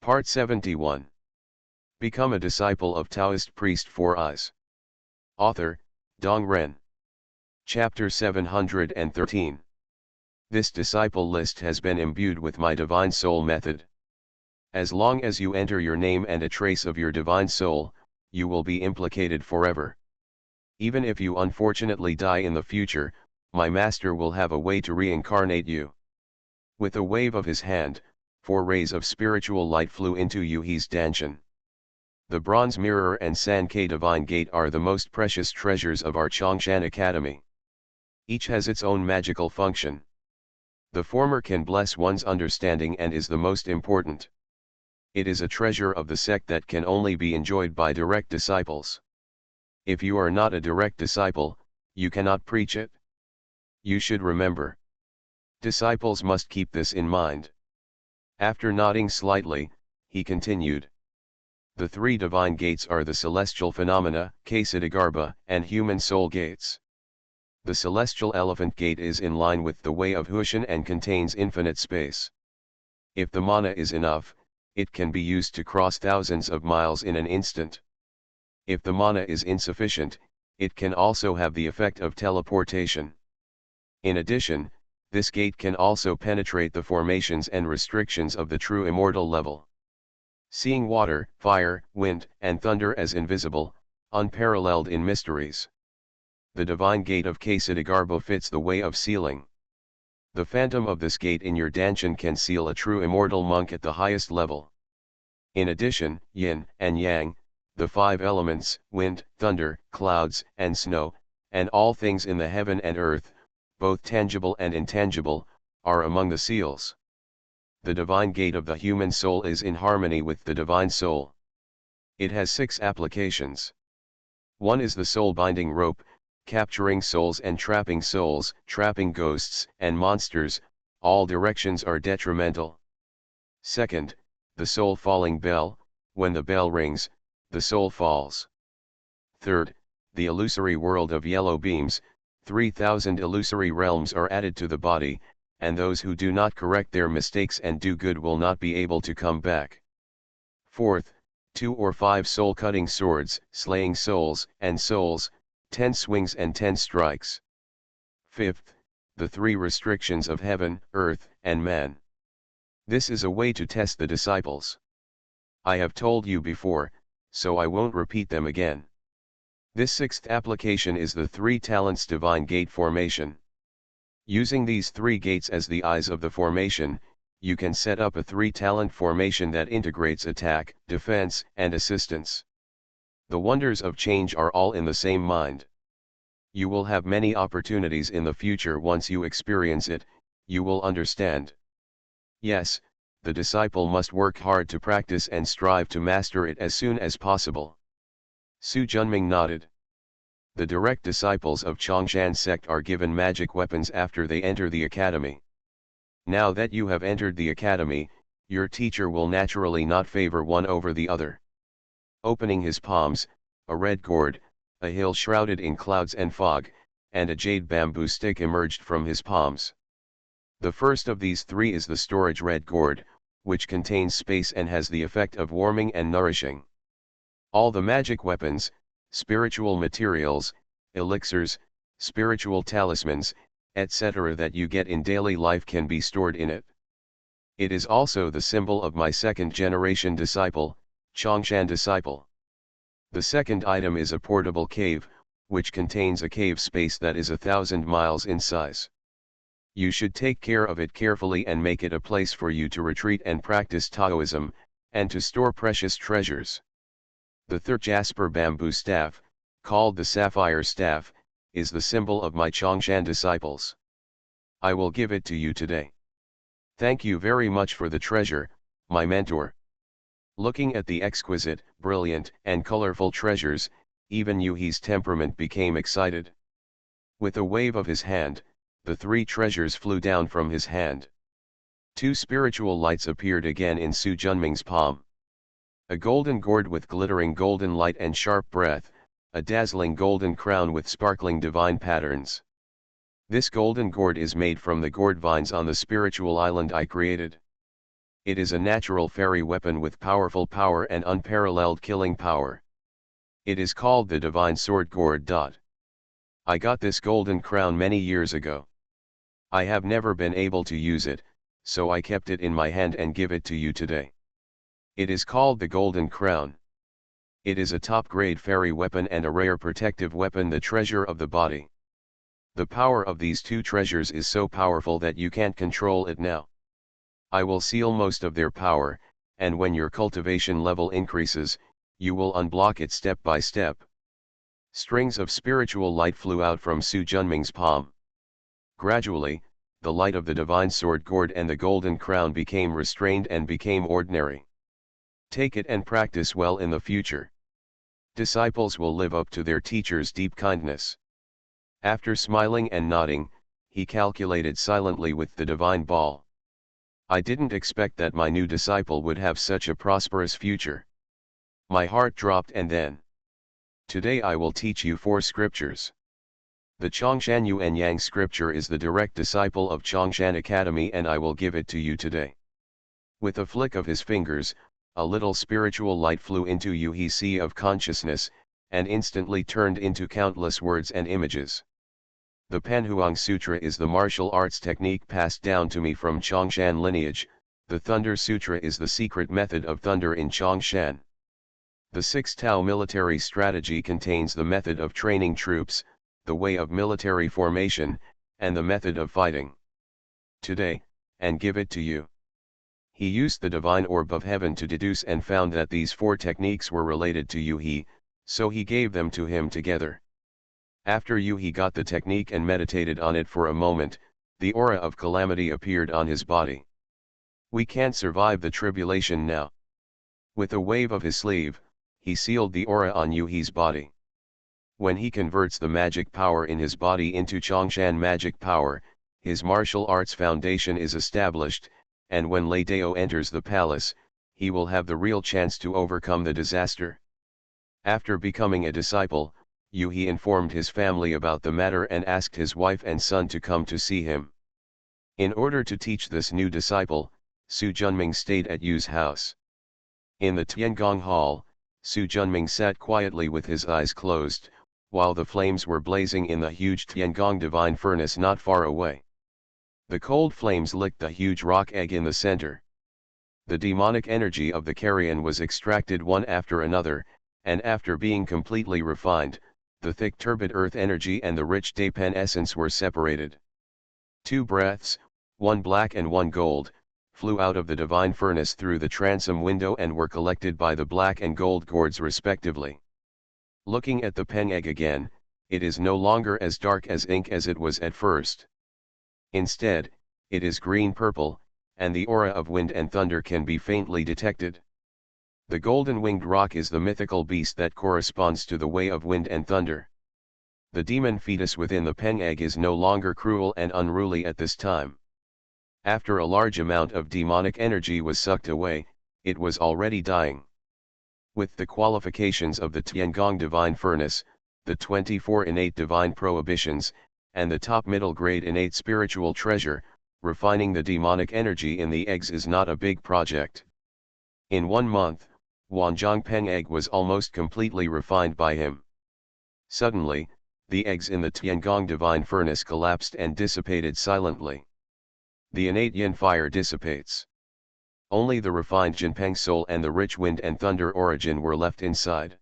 Part 71. Become a disciple of Taoist priest Four Eyes. Author, Dong Ren. Chapter 713. This disciple list has been imbued with my divine soul method. As long as you enter your name and a trace of your divine soul, you will be implicated forever. Even if you unfortunately die in the future, my master will have a way to reincarnate you. With a wave of his hand, 4 rays of spiritual light flew into Yuhi's Danshan. The Bronze Mirror and Sankei Divine Gate are the most precious treasures of our Chongshan Academy. Each has its own magical function. The former can bless one's understanding and is the most important. It is a treasure of the sect that can only be enjoyed by direct disciples. If you are not a direct disciple, you cannot preach it. You should remember. Disciples must keep this in mind. After nodding slightly, he continued. The 3 divine gates are the celestial phenomena, Kshitigarbha, and human soul gates. The celestial elephant gate is in line with the way of Hushan and contains infinite space. If the mana is enough, it can be used to cross thousands of miles in an instant. If the mana is insufficient, it can also have the effect of teleportation. In addition, this gate can also penetrate the formations and restrictions of the true immortal level. Seeing water, fire, wind, and thunder as invisible, unparalleled in mysteries. The divine gate of Kshitigarbha fits the way of sealing. The phantom of this gate in your Danshan can seal a true immortal monk at the highest level. In addition, yin and yang, the 5 elements, wind, thunder, clouds, and snow, and all things in the heaven and earth, both tangible and intangible, are among the seals. The divine gate of the human soul is in harmony with the divine soul. It has 6 applications. 1 is the soul binding rope, capturing souls and trapping souls, trapping ghosts and monsters, all directions are detrimental. 2nd, the soul falling bell, when the bell rings, the soul falls. 3rd, the illusory world of yellow beams, 3,000 illusory realms are added to the body, and those who do not correct their mistakes and do good will not be able to come back. 4th, 2 or 5 soul-cutting swords, slaying souls, and souls, 10 swings and 10 strikes. 5th, the 3 restrictions of heaven, earth, and man. This is a way to test the disciples. I have told you before, so I won't repeat them again. This 6th application is the 3 talents divine gate formation. Using these 3 gates as the eyes of the formation, you can set up a 3-talent formation that integrates attack, defense, and assistance. The wonders of change are all in the same mind. You will have many opportunities in the future. Once you experience it, you will understand. Yes, the disciple must work hard to practice and strive to master it as soon as possible. Su Junming nodded. The direct disciples of Chongshan sect are given magic weapons after they enter the academy. Now that you have entered the academy, your teacher will naturally not favor one over the other. Opening his palms, a red gourd, a hill shrouded in clouds and fog, and a jade bamboo stick emerged from his palms. The first of these 3 is the storage red gourd, which contains space and has the effect of warming and nourishing. All the magic weapons, spiritual materials, elixirs, spiritual talismans, etc. that you get in daily life can be stored in it. It is also the symbol of my 2nd generation disciple, Chongshan disciple. The 2nd item is a portable cave, which contains a cave space that is 1,000 miles in size. You should take care of it carefully and make it a place for you to retreat and practice Taoism, and to store precious treasures. The 3rd jasper bamboo staff, called the sapphire staff, is the symbol of my Chongshan disciples. I will give it to you today. Thank you very much for the treasure, my mentor. Looking at the exquisite, brilliant, and colorful treasures, even Yuhi's temperament became excited. With a wave of his hand, the 3 treasures flew down from his hand. 2 spiritual lights appeared again in Su Junming's palm. A golden gourd with glittering golden light and sharp breath, a dazzling golden crown with sparkling divine patterns. This golden gourd is made from the gourd vines on the spiritual island I created. It is a natural fairy weapon with powerful power and unparalleled killing power. It is called the Divine Sword Gourd. I got this golden crown many years ago. I have never been able to use it, so I kept it in my hand and give it to you today. It is called the Golden Crown. It is a top-grade fairy weapon and a rare protective weapon, the treasure of the body. The power of these two treasures is so powerful that you can't control it now. I will seal most of their power, and when your cultivation level increases, you will unblock it step by step. Strings of spiritual light flew out from Su Junming's palm. Gradually, the light of the divine sword gourd and the golden crown became restrained and became ordinary. Take it and practice well in the future. Disciples will live up to their teacher's deep kindness. After smiling and nodding, he calculated silently with the divine ball. I didn't expect that my new disciple would have such a prosperous future. My heart dropped, and then, today I will teach you 4 scriptures. The Chongshan Yuan Yang scripture is the direct disciple of Chongshan Academy, and I will give it to you today. With a flick of his fingers, a little spiritual light flew into Yuhi's sea of consciousness, and instantly turned into countless words and images. The Panhuang Sutra is the martial arts technique passed down to me from Chongshan lineage. The Thunder Sutra is the secret method of thunder in Chongshan. The 6 Tao military strategy contains the method of training troops, the way of military formation, and the method of fighting. Today, and give it to you. He used the divine orb of heaven to deduce and found that these 4 techniques were related to Yuhi, so he gave them to him together. After Yuhi got the technique and meditated on it for a moment, the aura of calamity appeared on his body. We can't survive the tribulation now. With a wave of his sleeve, he sealed the aura on Yuhi's body. When he converts the magic power in his body into Chongshan magic power, his martial arts foundation is established, and when Lei Dao enters the palace, he will have the real chance to overcome the disaster. After becoming a disciple, Yuhi informed his family about the matter and asked his wife and son to come to see him. In order to teach this new disciple, Su Junming stayed at Yu's house. In the Tiangong Hall, Su Junming sat quietly with his eyes closed, while the flames were blazing in the huge Tiangong divine furnace not far away. The cold flames licked the huge rock egg in the center. The demonic energy of the carrion was extracted one after another, and after being completely refined, the thick turbid earth energy and the rich Daipen essence were separated. 2 breaths, one black and one gold, flew out of the divine furnace through the transom window and were collected by the black and gold gourds respectively. Looking at the pen egg again, it is no longer as dark as ink as it was at first. Instead, it is green-purple, and the aura of wind and thunder can be faintly detected. The golden-winged rock is the mythical beast that corresponds to the way of wind and thunder. The demon fetus within the pen egg is no longer cruel and unruly at this time. After a large amount of demonic energy was sucked away, it was already dying. With the qualifications of the Tiangong divine furnace, the 24 innate divine prohibitions, and the top middle grade innate spiritual treasure, refining the demonic energy in the eggs is not a big project. In 1 month, Wanzhong Peng egg was almost completely refined by him. Suddenly, the eggs in the Tiangong divine furnace collapsed and dissipated silently. The innate yin fire dissipates. Only the refined Jinpeng soul and the rich wind and thunder origin were left inside.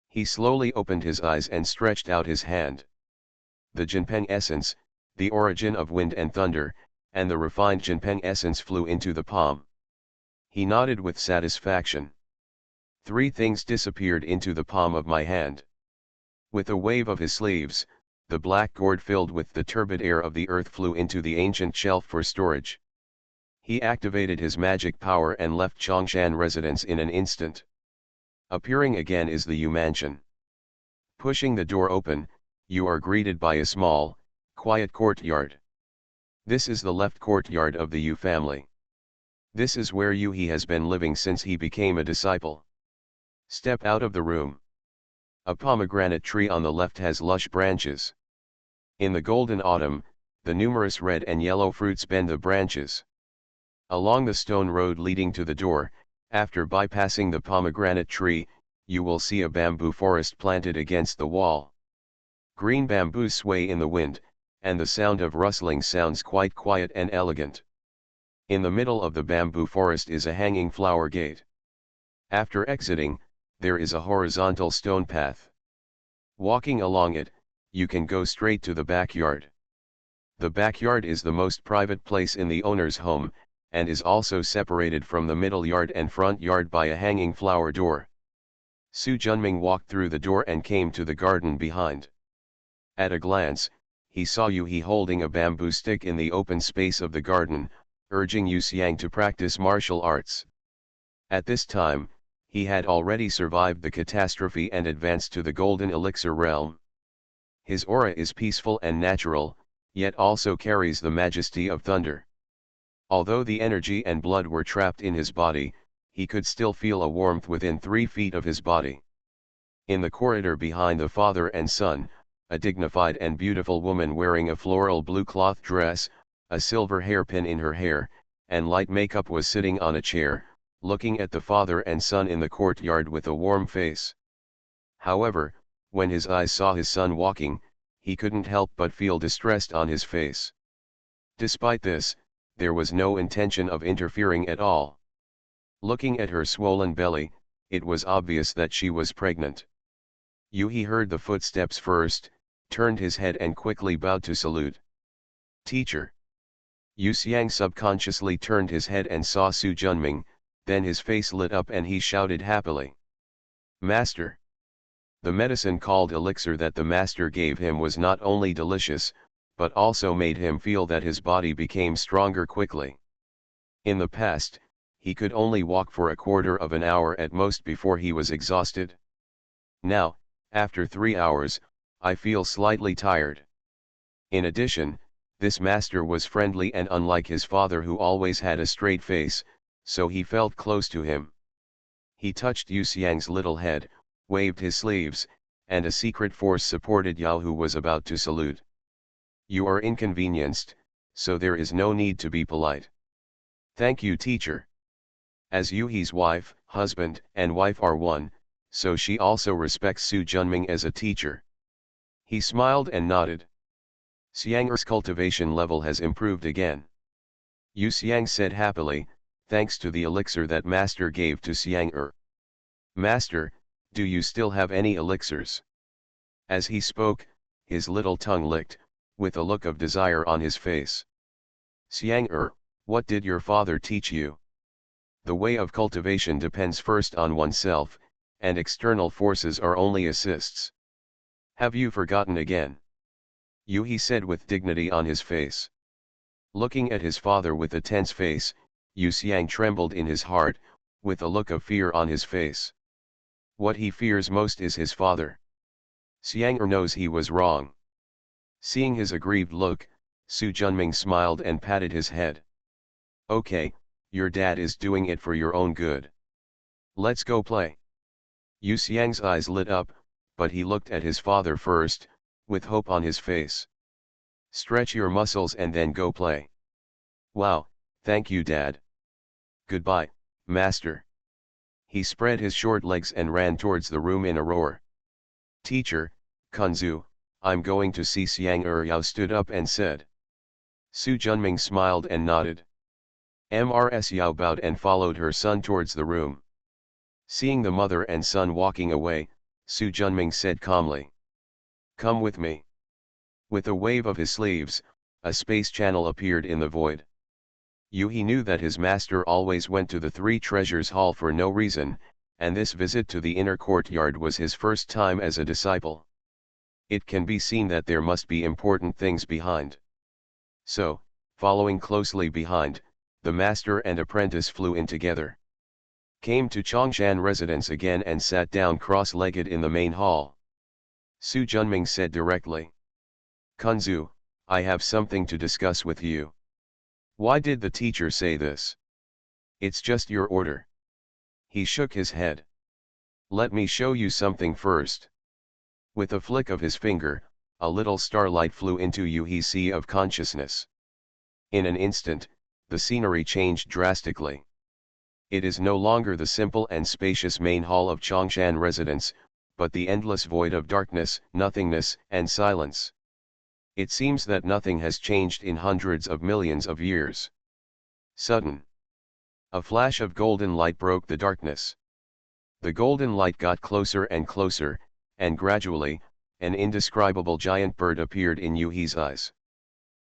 He slowly opened his eyes and stretched out his hand. The Jinpeng essence, the origin of wind and thunder, and the refined Jinpeng essence flew into the palm. He nodded with satisfaction. 3 things disappeared into the palm of my hand. With a wave of his sleeves, the black gourd filled with the turbid air of the earth flew into the ancient shelf for storage. He activated his magic power and left Chongshan residence in an instant. Appearing again is the Yu mansion. Pushing the door open, you are greeted by a small, quiet courtyard. This is the left courtyard of the Yu family. This is where Yuhi has been living since he became a disciple. Step out of the room. A pomegranate tree on the left has lush branches. In the golden autumn, the numerous red and yellow fruits bend the branches. Along the stone road leading to the door, after bypassing the pomegranate tree, you will see a bamboo forest planted against the wall. Green bamboos sway in the wind, and the sound of rustling sounds quite quiet and elegant. In the middle of the bamboo forest is a hanging flower gate. After exiting, there is a horizontal stone path. Walking along it, you can go straight to the backyard. The backyard is the most private place in the owner's home, and is also separated from the middle yard and front yard by a hanging flower door. Su Junming walked through the door and came to the garden behind. At a glance, he saw Yu He holding a bamboo stick in the open space of the garden, urging Yu Xiang to practice martial arts. At this time, he had already survived the catastrophe and advanced to the golden elixir realm. His aura is peaceful and natural, yet also carries the majesty of thunder. Although the energy and blood were trapped in his body, he could still feel a warmth within 3 feet of his body. In the corridor behind the father and son, a dignified and beautiful woman wearing a floral blue cloth dress, a silver hairpin in her hair, and light makeup was sitting on a chair, looking at the father and son in the courtyard with a warm face. However, when his eyes saw his son walking, he couldn't help but feel distressed on his face. Despite this, there was no intention of interfering at all. Looking at her swollen belly, it was obvious that she was pregnant. Yu He heard the footsteps first, turned his head and quickly bowed to salute. Teacher. Yu Xiang subconsciously turned his head and saw Su Junming, then his face lit up and he shouted happily. Master. The medicine called elixir that the master gave him was not only delicious, but also made him feel that his body became stronger quickly. In the past, he could only walk for a quarter of an hour at most before he was exhausted. Now, after 3 hours, I feel slightly tired. In addition, this master was friendly and unlike his father who always had a straight face, so he felt close to him. He touched Yu Xiang's little head, waved his sleeves, and a secret force supported Yao who was about to salute. You are inconvenienced, so there is no need to be polite. Thank you, teacher. As Yu He's wife, husband, and wife are one, so she also respects Su Junming as a teacher. He smiled and nodded. Xiang'er's cultivation level has improved again. Yu Xiang said happily, thanks to the elixir that master gave to Xiang'er. Master, do you still have any elixirs? As he spoke, his little tongue licked, with a look of desire on his face. Xiang'er, what did your father teach you? The way of cultivation depends first on oneself, and external forces are only assists. Have you forgotten again? Yu He said with dignity on his face. Looking at his father with a tense face, Yu Xiang trembled in his heart, with a look of fear on his face. What he fears most is his father. Xiang'er knows he was wrong. Seeing his aggrieved look, Su Junming smiled and patted his head. Okay, your dad is doing it for your own good. Let's go play. Yu Xiang's eyes lit up, but he looked at his father first, with hope on his face. Stretch your muscles and then go play. Wow, thank you, Dad. Goodbye, Master. He spread his short legs and ran towards the room in a roar. Teacher, Kunzu, I'm going to see Xiang'er. Yao stood up and said. Su Junming smiled and nodded. Mrs. Yao bowed and followed her son towards the room. Seeing the mother and son walking away, Su Junming said calmly. Come with me. With a wave of his sleeves, a space channel appeared in the void. Yu He knew that his master always went to the Three Treasures Hall for no reason, and this visit to the inner courtyard was his first time as a disciple. It can be seen that there must be important things behind. So, following closely behind, the master and apprentice flew in together. Came to Chongshan residence again and sat down cross-legged in the main hall. Su Junming said directly. Kunzu, I have something to discuss with you. Why did the teacher say this? It's just your order. He shook his head. Let me show you something first. With a flick of his finger, a little starlight flew into Yu He's sea of consciousness. In an instant, the scenery changed drastically. It is no longer the simple and spacious main hall of Chongshan residence, but the endless void of darkness, nothingness, and silence. It seems that nothing has changed in hundreds of millions of years. Sudden. A flash of golden light broke the darkness. The golden light got closer and closer, and gradually, an indescribable giant bird appeared in Yuhi's eyes.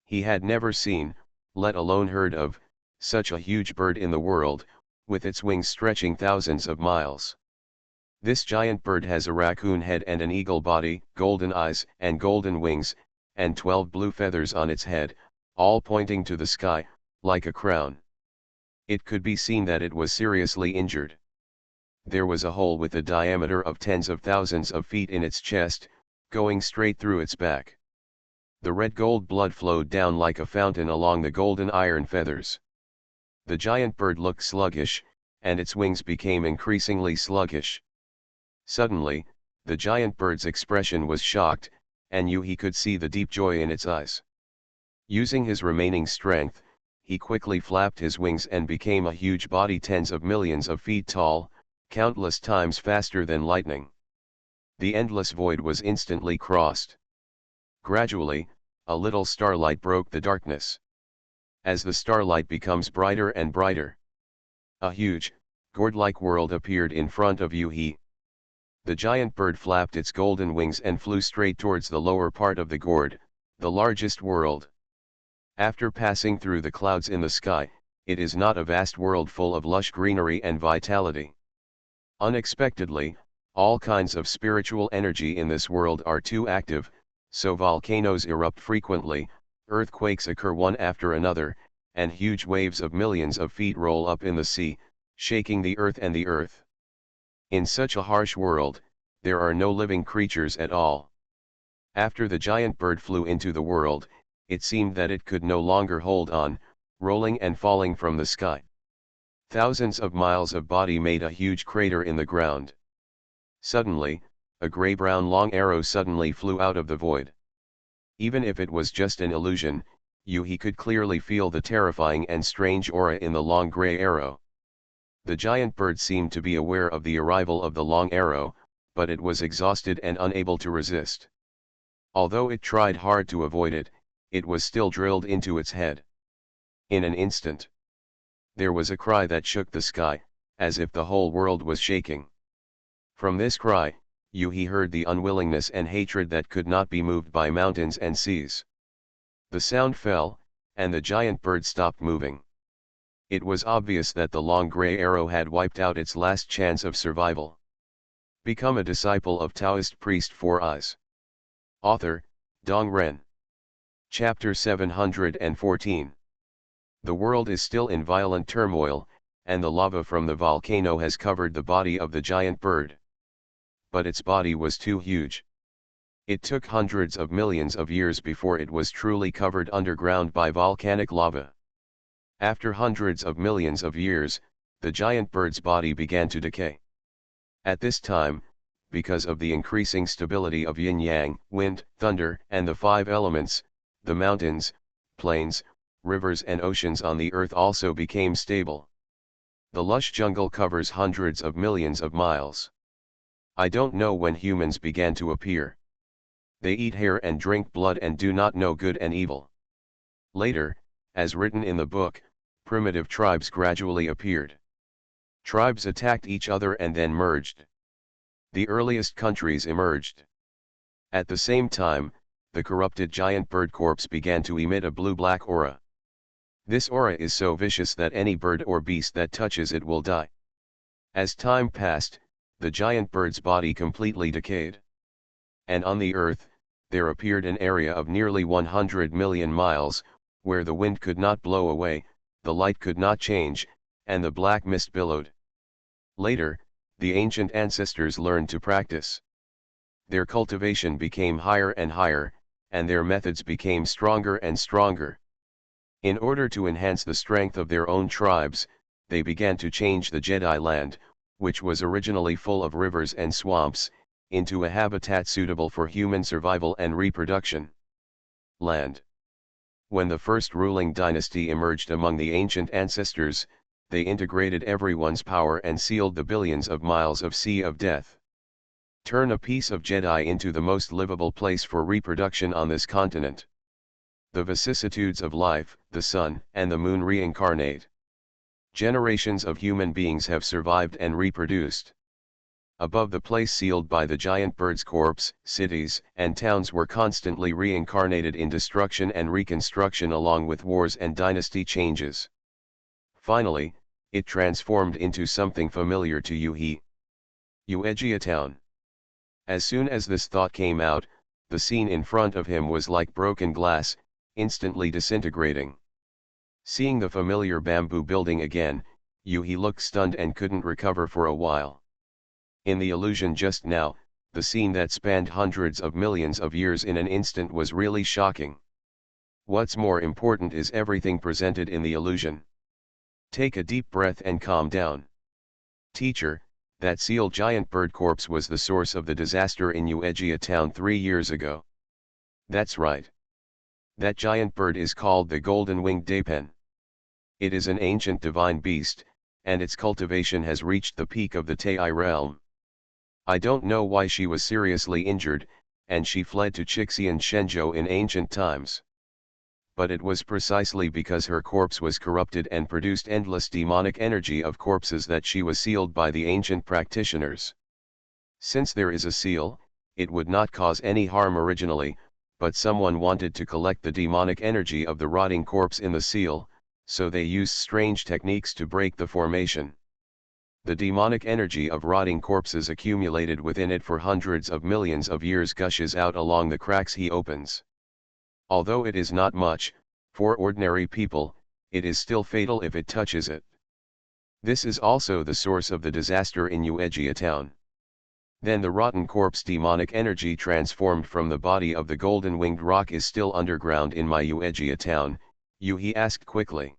He had never seen, let alone heard of, such a huge bird in the world, with its wings stretching thousands of miles. This giant bird has a raccoon head and an eagle body, golden eyes and golden wings, and 12 blue feathers on its head, all pointing to the sky, like a crown. It could be seen that it was seriously injured. There was a hole with a diameter of tens of thousands of feet in its chest, going straight through its back. The red gold blood flowed down like a fountain along the golden iron feathers. The giant bird looked sluggish, and its wings became increasingly sluggish. Suddenly, the giant bird's expression was shocked, and Yuhi could see the deep joy in its eyes. Using his remaining strength, he quickly flapped his wings and became a huge body tens of millions of feet tall, countless times faster than lightning. The endless void was instantly crossed. Gradually, a little starlight broke the darkness. As the starlight becomes brighter and brighter, a huge, gourd-like world appeared in front of Yuhi. The giant bird flapped its golden wings and flew straight towards the lower part of the gourd, the largest world. After passing through the clouds in the sky, it is not a vast world full of lush greenery and vitality. Unexpectedly, all kinds of spiritual energy in this world are too active, so volcanoes erupt frequently, earthquakes occur one after another, and huge waves of millions of feet roll up in the sea, shaking the earth and the earth. In such a harsh world, there are no living creatures at all. After the giant bird flew into the world, it seemed that it could no longer hold on, rolling and falling from the sky. Thousands of miles of body made a huge crater in the ground. Suddenly, a gray-brown long arrow suddenly flew out of the void. Even if it was just an illusion, Yuhi could clearly feel the terrifying and strange aura in the long gray arrow. The giant bird seemed to be aware of the arrival of the long arrow, but it was exhausted and unable to resist. Although it tried hard to avoid it, it was still drilled into its head. In an instant, there was a cry that shook the sky, as if the whole world was shaking. From this cry, Yuhi heard the unwillingness and hatred that could not be moved by mountains and seas. The sound fell, and the giant bird stopped moving. It was obvious that the long gray arrow had wiped out its last chance of survival. Become a disciple of Taoist priest Four Eyes. Author, Dong Ren. Chapter 714. The world is still in violent turmoil, and the lava from the volcano has covered the body of the giant bird. But its body was too huge. It took hundreds of millions of years before it was truly covered underground by volcanic lava. After hundreds of millions of years, the giant bird's body began to decay. At this time, because of the increasing stability of yin-yang, wind, thunder, and the five elements, the mountains, plains, rivers and oceans on the earth also became stable. The lush jungle covers hundreds of millions of miles. I don't know when humans began to appear. They eat hair and drink blood and do not know good and evil. Later, as written in the book, primitive tribes gradually appeared. Tribes attacked each other and then merged. The earliest countries emerged. At the same time, the corrupted giant bird corpse began to emit a blue-black aura. This aura is so vicious that any bird or beast that touches it will die. As time passed, the giant bird's body completely decayed. And on the earth, there appeared an area of nearly 100 million miles, where the wind could not blow away, the light could not change, and the black mist billowed. Later, the ancient ancestors learned to practice. Their cultivation became higher and higher, and their methods became stronger and stronger. In order to enhance the strength of their own tribes, they began to change the Jedi land, which was originally full of rivers and swamps, into a habitat suitable for human survival and reproduction. Land. When the first ruling dynasty emerged among the ancient ancestors, they integrated everyone's power and sealed the billions of miles of Sea of Death. Turn a piece of Jedi into the most livable place for reproduction on this continent. The vicissitudes of life, the sun and the moon reincarnate. Generations of human beings have survived and reproduced. Above the place sealed by the giant bird's corpse, cities and towns were constantly reincarnated in destruction and reconstruction along with wars and dynasty changes. Finally, it transformed into something familiar to Yuhi. Uegia Town. As soon as this thought came out, the scene in front of him was like broken glass, instantly disintegrating. Seeing the familiar bamboo building again, Yuhi looked stunned and couldn't recover for a while. In the illusion just now, the scene that spanned hundreds of millions of years in an instant was really shocking. What's more important is everything presented in the illusion. Take a deep breath and calm down. Teacher, that sealed giant bird corpse was the source of the disaster in Uegia Town 3 years ago. That's right. That giant bird is called the golden-winged dapen. It is an ancient divine beast, and its cultivation has reached the peak of the Tai realm. I don't know why she was seriously injured, and she fled to Chixian Shenzhou in ancient times. But it was precisely because her corpse was corrupted and produced endless demonic energy of corpses that she was sealed by the ancient practitioners. Since there is a seal, it would not cause any harm originally, but someone wanted to collect the demonic energy of the rotting corpse in the seal, so they used strange techniques to break the formation. The demonic energy of rotting corpses accumulated within it for hundreds of millions of years gushes out along the cracks he opens. Although it is not much, for ordinary people, it is still fatal if it touches it. This is also the source of the disaster in Uegia Town. Then the rotten corpse demonic energy transformed from the body of the golden-winged rock is still underground in my Uegia Town, Yuhi asked quickly.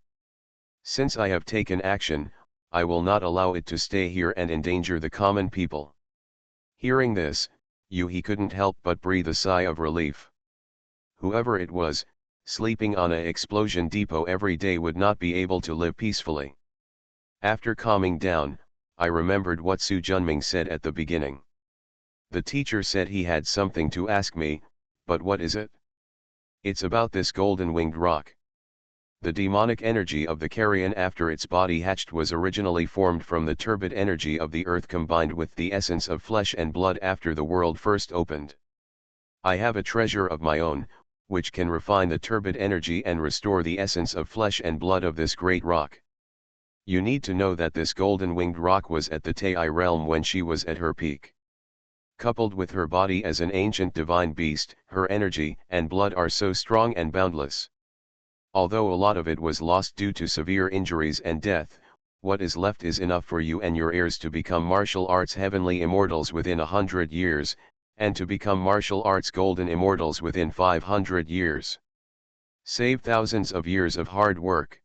Since I have taken action, I will not allow it to stay here and endanger the common people. Hearing this, Yuhi couldn't help but breathe a sigh of relief. Whoever it was, sleeping on a explosion depot every day would not be able to live peacefully. After calming down, I remembered what Su Junming said at the beginning. The teacher said he had something to ask me, but what is it? It's about this golden-winged rock. The demonic energy of the carrion after its body hatched was originally formed from the turbid energy of the earth combined with the essence of flesh and blood after the world first opened. I have a treasure of my own, which can refine the turbid energy and restore the essence of flesh and blood of this great rock. You need to know that this golden-winged rock was at the Tai realm when she was at her peak. Coupled with her body as an ancient divine beast, her energy and blood are so strong and boundless. Although a lot of it was lost due to severe injuries and death, what is left is enough for you and your heirs to become martial arts heavenly immortals within 100 years, and to become martial arts golden immortals within 500 years. Save thousands of years of hard work.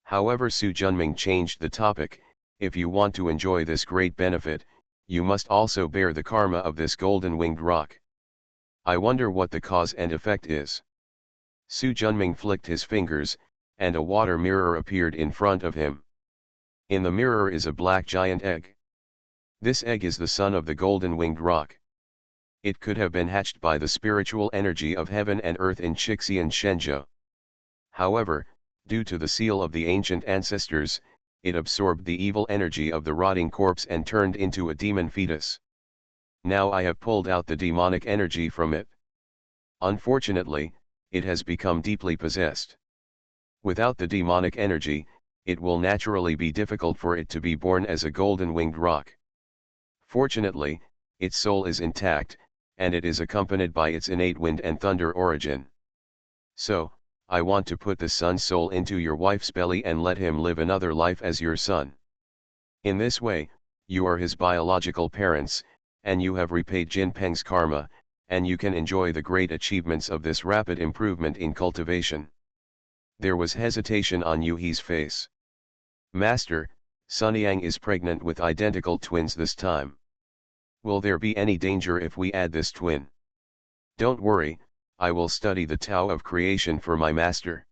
However, Su Junming changed the topic. If you want to enjoy this great benefit, you must also bear the karma of this golden-winged rock. I wonder what the cause and effect is. Su Junming flicked his fingers, and a water mirror appeared in front of him. In the mirror is a black giant egg. This egg is the son of the golden-winged rock. It could have been hatched by the spiritual energy of heaven and earth in Chixian Shenzhou. However, due to the seal of the ancient ancestors, it absorbed the evil energy of the rotting corpse and turned into a demon fetus. Now I have pulled out the demonic energy from it. Unfortunately, it has become deeply possessed. Without the demonic energy, it will naturally be difficult for it to be born as a golden-winged rock. Fortunately, its soul is intact, and it is accompanied by its innate wind and thunder origin. So, I want to put the sun's soul into your wife's belly and let him live another life as your son. In this way, you are his biological parents, and you have repaid Jinpeng's karma, and you can enjoy the great achievements of this rapid improvement in cultivation. There was hesitation on Yuhi's face. Master, Sunyang is pregnant with identical twins this time. Will there be any danger if we add this twin? Don't worry, I will study the Tao of creation for my master.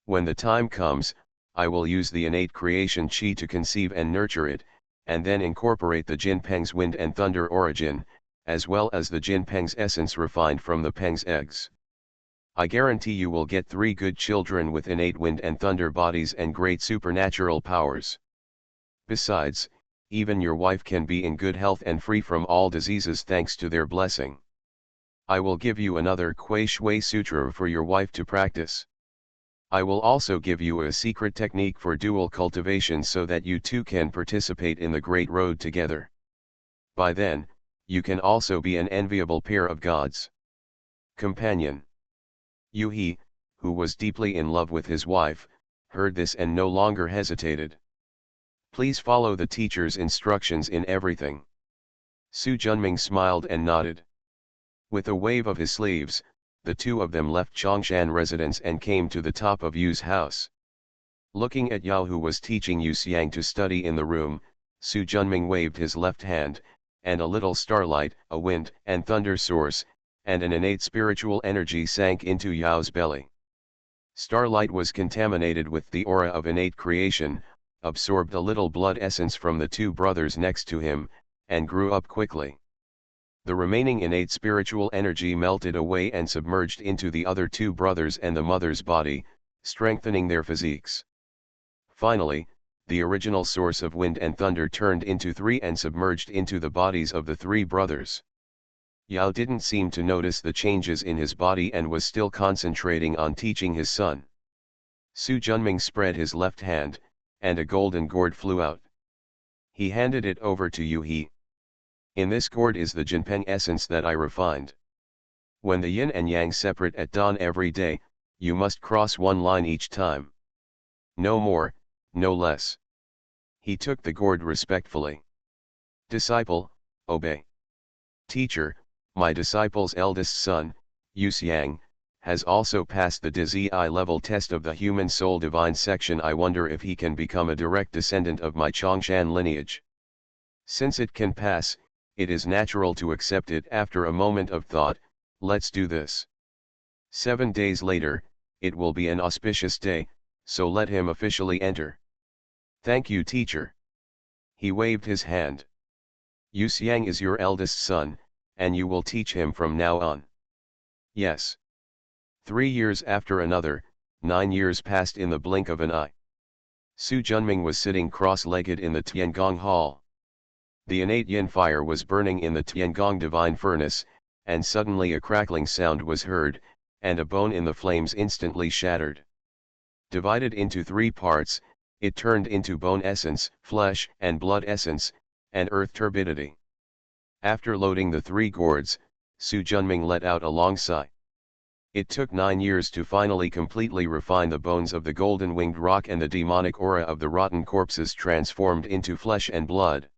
When the time comes, I will use the innate creation chi to conceive and nurture it, and then incorporate the Jin Peng's wind and thunder origin, as well as the Jin Peng's essence refined from the Peng's eggs. I guarantee you will get 3 good children with innate wind and thunder bodies and great supernatural powers. Besides, even your wife can be in good health and free from all diseases thanks to their blessing. I will give you another Kuei Shui Sutra for your wife to practice. I will also give you a secret technique for dual cultivation so that you two can participate in the great road together. By then, you can also be an enviable pair of gods. Companion. Yu He, who was deeply in love with his wife, heard this and no longer hesitated. Please follow the teacher's instructions in everything. Su Junming smiled and nodded. With a wave of his sleeves, the two of them left Chongshan residence and came to the top of Yu's house. Looking at Yao, who was teaching Yu Xiang to study in the room, Su Junming waved his left hand, and a little starlight, a wind and thunder source, and an innate spiritual energy sank into Yao's belly. Starlight was contaminated with the aura of innate creation, absorbed a little blood essence from the two brothers next to him, and grew up quickly. The remaining innate spiritual energy melted away and submerged into the other two brothers and the mother's body, strengthening their physiques. Finally, the original source of wind and thunder turned into 3 and submerged into the bodies of the 3 brothers. Yao didn't seem to notice the changes in his body and was still concentrating on teaching his son. Su Junming spread his left hand, and a golden gourd flew out. He handed it over to Yu He. In this gourd is the Jinpeng essence that I refined. When the yin and yang separate at dawn every day, you must cross one line each time. No more, no less. He took the gourd respectfully. Disciple, obey. Teacher, my disciple's eldest son, Yu Xiang, has also passed the DZI level test of the human soul divine section. I wonder if he can become a direct descendant of my Chongshan lineage. Since it can pass, it is natural to accept it. After a moment of thought, let's do this. 7 days later, it will be an auspicious day, so let him officially enter. Thank you, teacher. He waved his hand. Yu Xiang is your eldest son, and you will teach him from now on. Yes. 3 years after another, 9 years passed in the blink of an eye. Su Junming was sitting cross-legged in the Tiangong Hall. The innate yin fire was burning in the Tiangong divine furnace, and suddenly a crackling sound was heard, and a bone in the flames instantly shattered. Divided into 3 parts, it turned into bone essence, flesh and blood essence, and earth turbidity. After loading the 3 gourds, Su Junming let out a long sigh. It took 9 years to finally completely refine the bones of the golden-winged rock, and the demonic aura of the rotten corpses transformed into flesh and blood.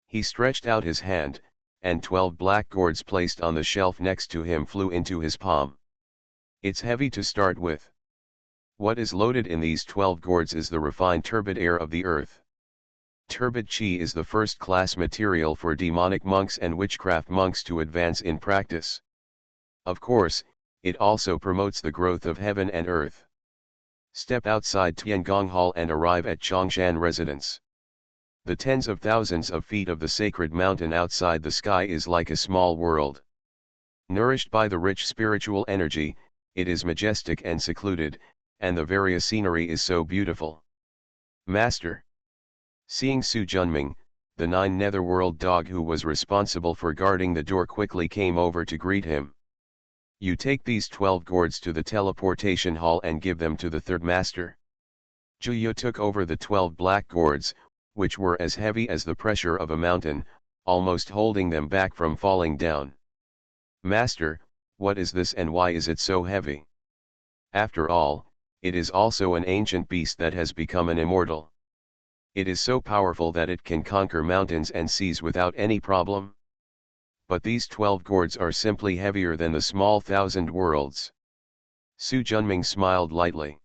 He stretched out his hand, and 12 black gourds placed on the shelf next to him flew into his palm. It's heavy to start with. What is loaded in these 12 gourds is the refined turbid air of the earth. Turbid chi is the first-class material for demonic monks and witchcraft monks to advance in practice. Of course, it also promotes the growth of heaven and earth. Step outside Tiangong Hall and arrive at Chongshan residence. The tens of thousands of feet of the sacred mountain outside the sky is like a small world. Nourished by the rich spiritual energy, it is majestic and secluded, and the various scenery is so beautiful. Master. Seeing Su Junming, the 9 netherworld dog who was responsible for guarding the door quickly came over to greet him. You take these 12 gourds to the teleportation hall and give them to the 3rd master. Juyo took over the 12 black gourds, which were as heavy as the pressure of a mountain, almost holding them back from falling down. Master, what is this and why is it so heavy? After all, it is also an ancient beast that has become an immortal. It is so powerful that it can conquer mountains and seas without any problem. But these 12 gourds are simply heavier than the small 1,000 worlds. Su Junming smiled lightly.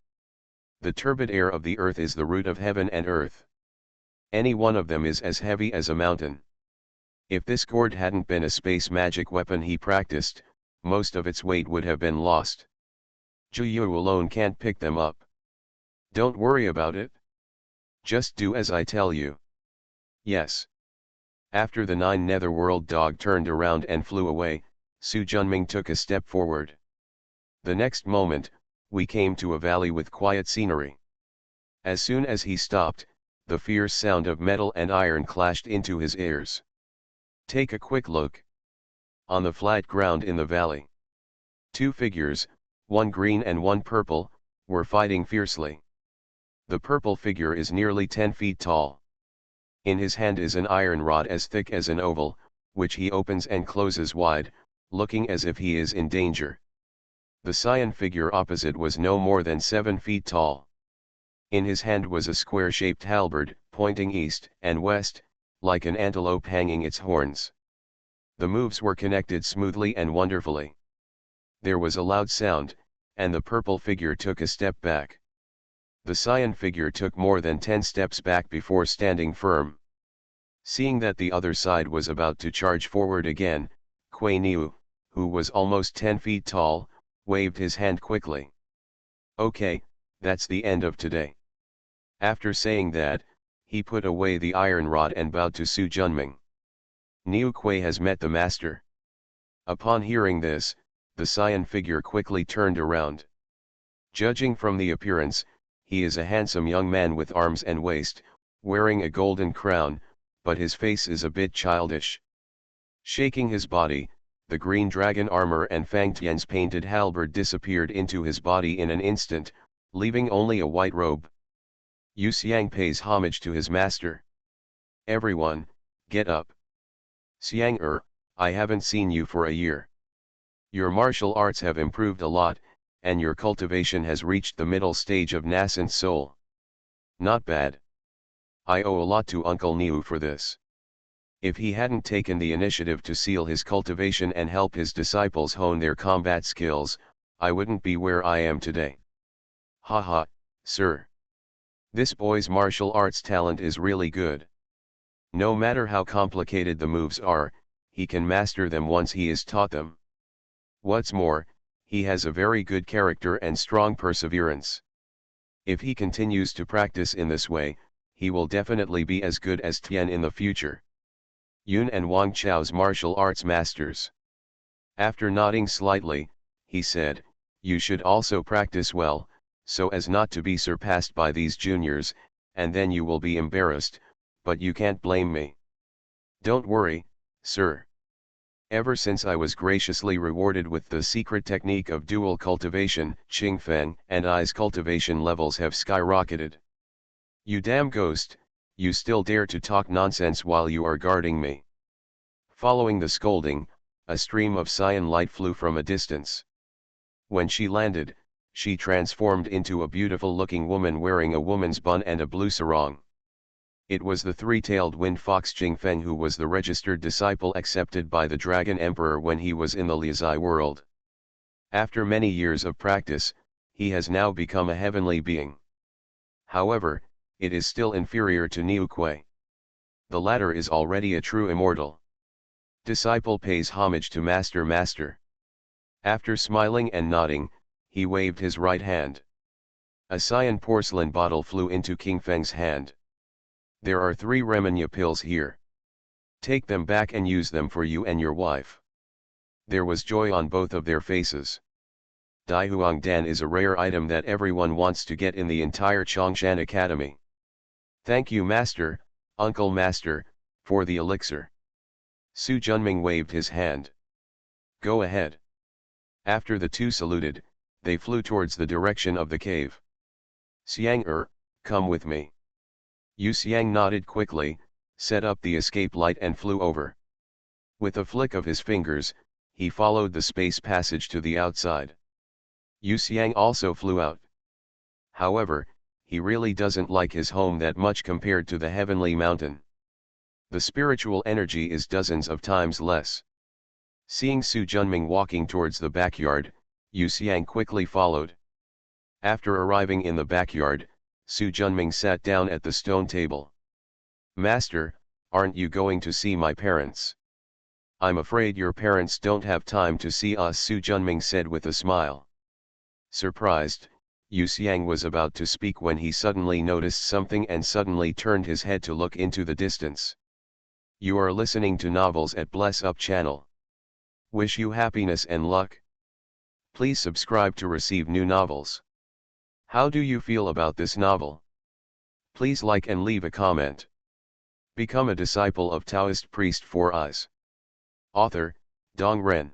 The turbid air of the earth is the root of heaven and earth. Any one of them is as heavy as a mountain. If this gourd hadn't been a space magic weapon he practiced, most of its weight would have been lost. Juyu alone can't pick them up. Don't worry about it. Just do as I tell you. Yes. After the 9 netherworld dog turned around and flew away, Su Junming took a step forward. The next moment, we came to a valley with quiet scenery. As soon as he stopped, the fierce sound of metal and iron clashed into his ears. Take a quick look. On the flat ground in the valley, 2 figures, one green and one purple, were fighting fiercely. The purple figure is nearly 10 feet tall. In his hand is an iron rod as thick as an oval, which he opens and closes wide, looking as if he is in danger. The cyan figure opposite was no more than 7 feet tall. In his hand was a square-shaped halberd, pointing east and west, like an antelope hanging its horns. The moves were connected smoothly and wonderfully. There was a loud sound, and the purple figure took a step back. The cyan figure took more than 10 steps back before standing firm. Seeing that the other side was about to charge forward again, Kuei Niu, who was almost 10 feet tall, waved his hand quickly. Okay, that's the end of today. After saying that, he put away the iron rod and bowed to Su Junming. Niu Kuei has met the master. Upon hearing this, the cyan figure quickly turned around. Judging from the appearance, he is a handsome young man with arms and waist, wearing a golden crown, but his face is a bit childish. Shaking his body, the green dragon armor and Fang Tian's painted halberd disappeared into his body in an instant, leaving only a white robe. Yu Xiang pays homage to his master. Everyone, get up. Xiang I haven't seen you for a year. Your martial arts have improved a lot, and your cultivation has reached the middle stage of nascent soul. Not bad. I owe a lot to Uncle Niu for this. If he hadn't taken the initiative to seal his cultivation and help his disciples hone their combat skills, I wouldn't be where I am today. Haha, sir. This boy's martial arts talent is really good. No matter how complicated the moves are, he can master them once he is taught them. What's more, he has a very good character and strong perseverance. If he continues to practice in this way, he will definitely be as good as Tian in the future. Yun and Wang Chao's martial arts masters. After nodding slightly, he said, you should also practice well, so as not to be surpassed by these juniors, and then you will be embarrassed, but you can't blame me. Don't worry, sir. Ever since I was graciously rewarded with the secret technique of dual cultivation, Qingfeng and I's cultivation levels have skyrocketed. You damn ghost, you still dare to talk nonsense while you are guarding me. Following the scolding, a stream of cyan light flew from a distance. When she landed, she transformed into a beautiful-looking woman wearing a woman's bun and a blue sarong. It was the 3-tailed wind fox Qingfeng, who was the registered disciple accepted by the Dragon Emperor when he was in the Liuzai world. After many years of practice, he has now become a heavenly being. However, it is still inferior to Niu Kuei. The latter is already a true immortal. Disciple pays homage to Master. After smiling and nodding, he waved his right hand. A cyan porcelain bottle flew into Qingfeng's hand. There are 3 Remenya pills here. Take them back and use them for you and your wife. There was joy on both of their faces. Daihuang Dan is a rare item that everyone wants to get in the entire Chongshan Academy. Thank you Master, Uncle Master, for the elixir. Su Junming waved his hand. Go ahead. After the two saluted, they flew towards the direction of the cave. Xiang come with me. Yu Xiang nodded quickly, set up the escape light and flew over. With a flick of his fingers, he followed the space passage to the outside. Yu Xiang also flew out. However, he really doesn't like his home that much compared to the heavenly mountain. The spiritual energy is dozens of times less. Seeing Su Junming walking towards the backyard, Yu Xiang quickly followed. After arriving in the backyard, Su Junming sat down at the stone table. Master, aren't you going to see my parents? I'm afraid your parents don't have time to see us, Su Junming said with a smile. Surprised, Yu Xiang was about to speak when he suddenly noticed something and suddenly turned his head to look into the distance. You are listening to Novels at Bless Up channel. Wish you happiness and luck. Please subscribe to receive new novels. How do you feel about this novel? Please like and leave a comment. Become a disciple of Taoist priest for us. Author, Dong Ren.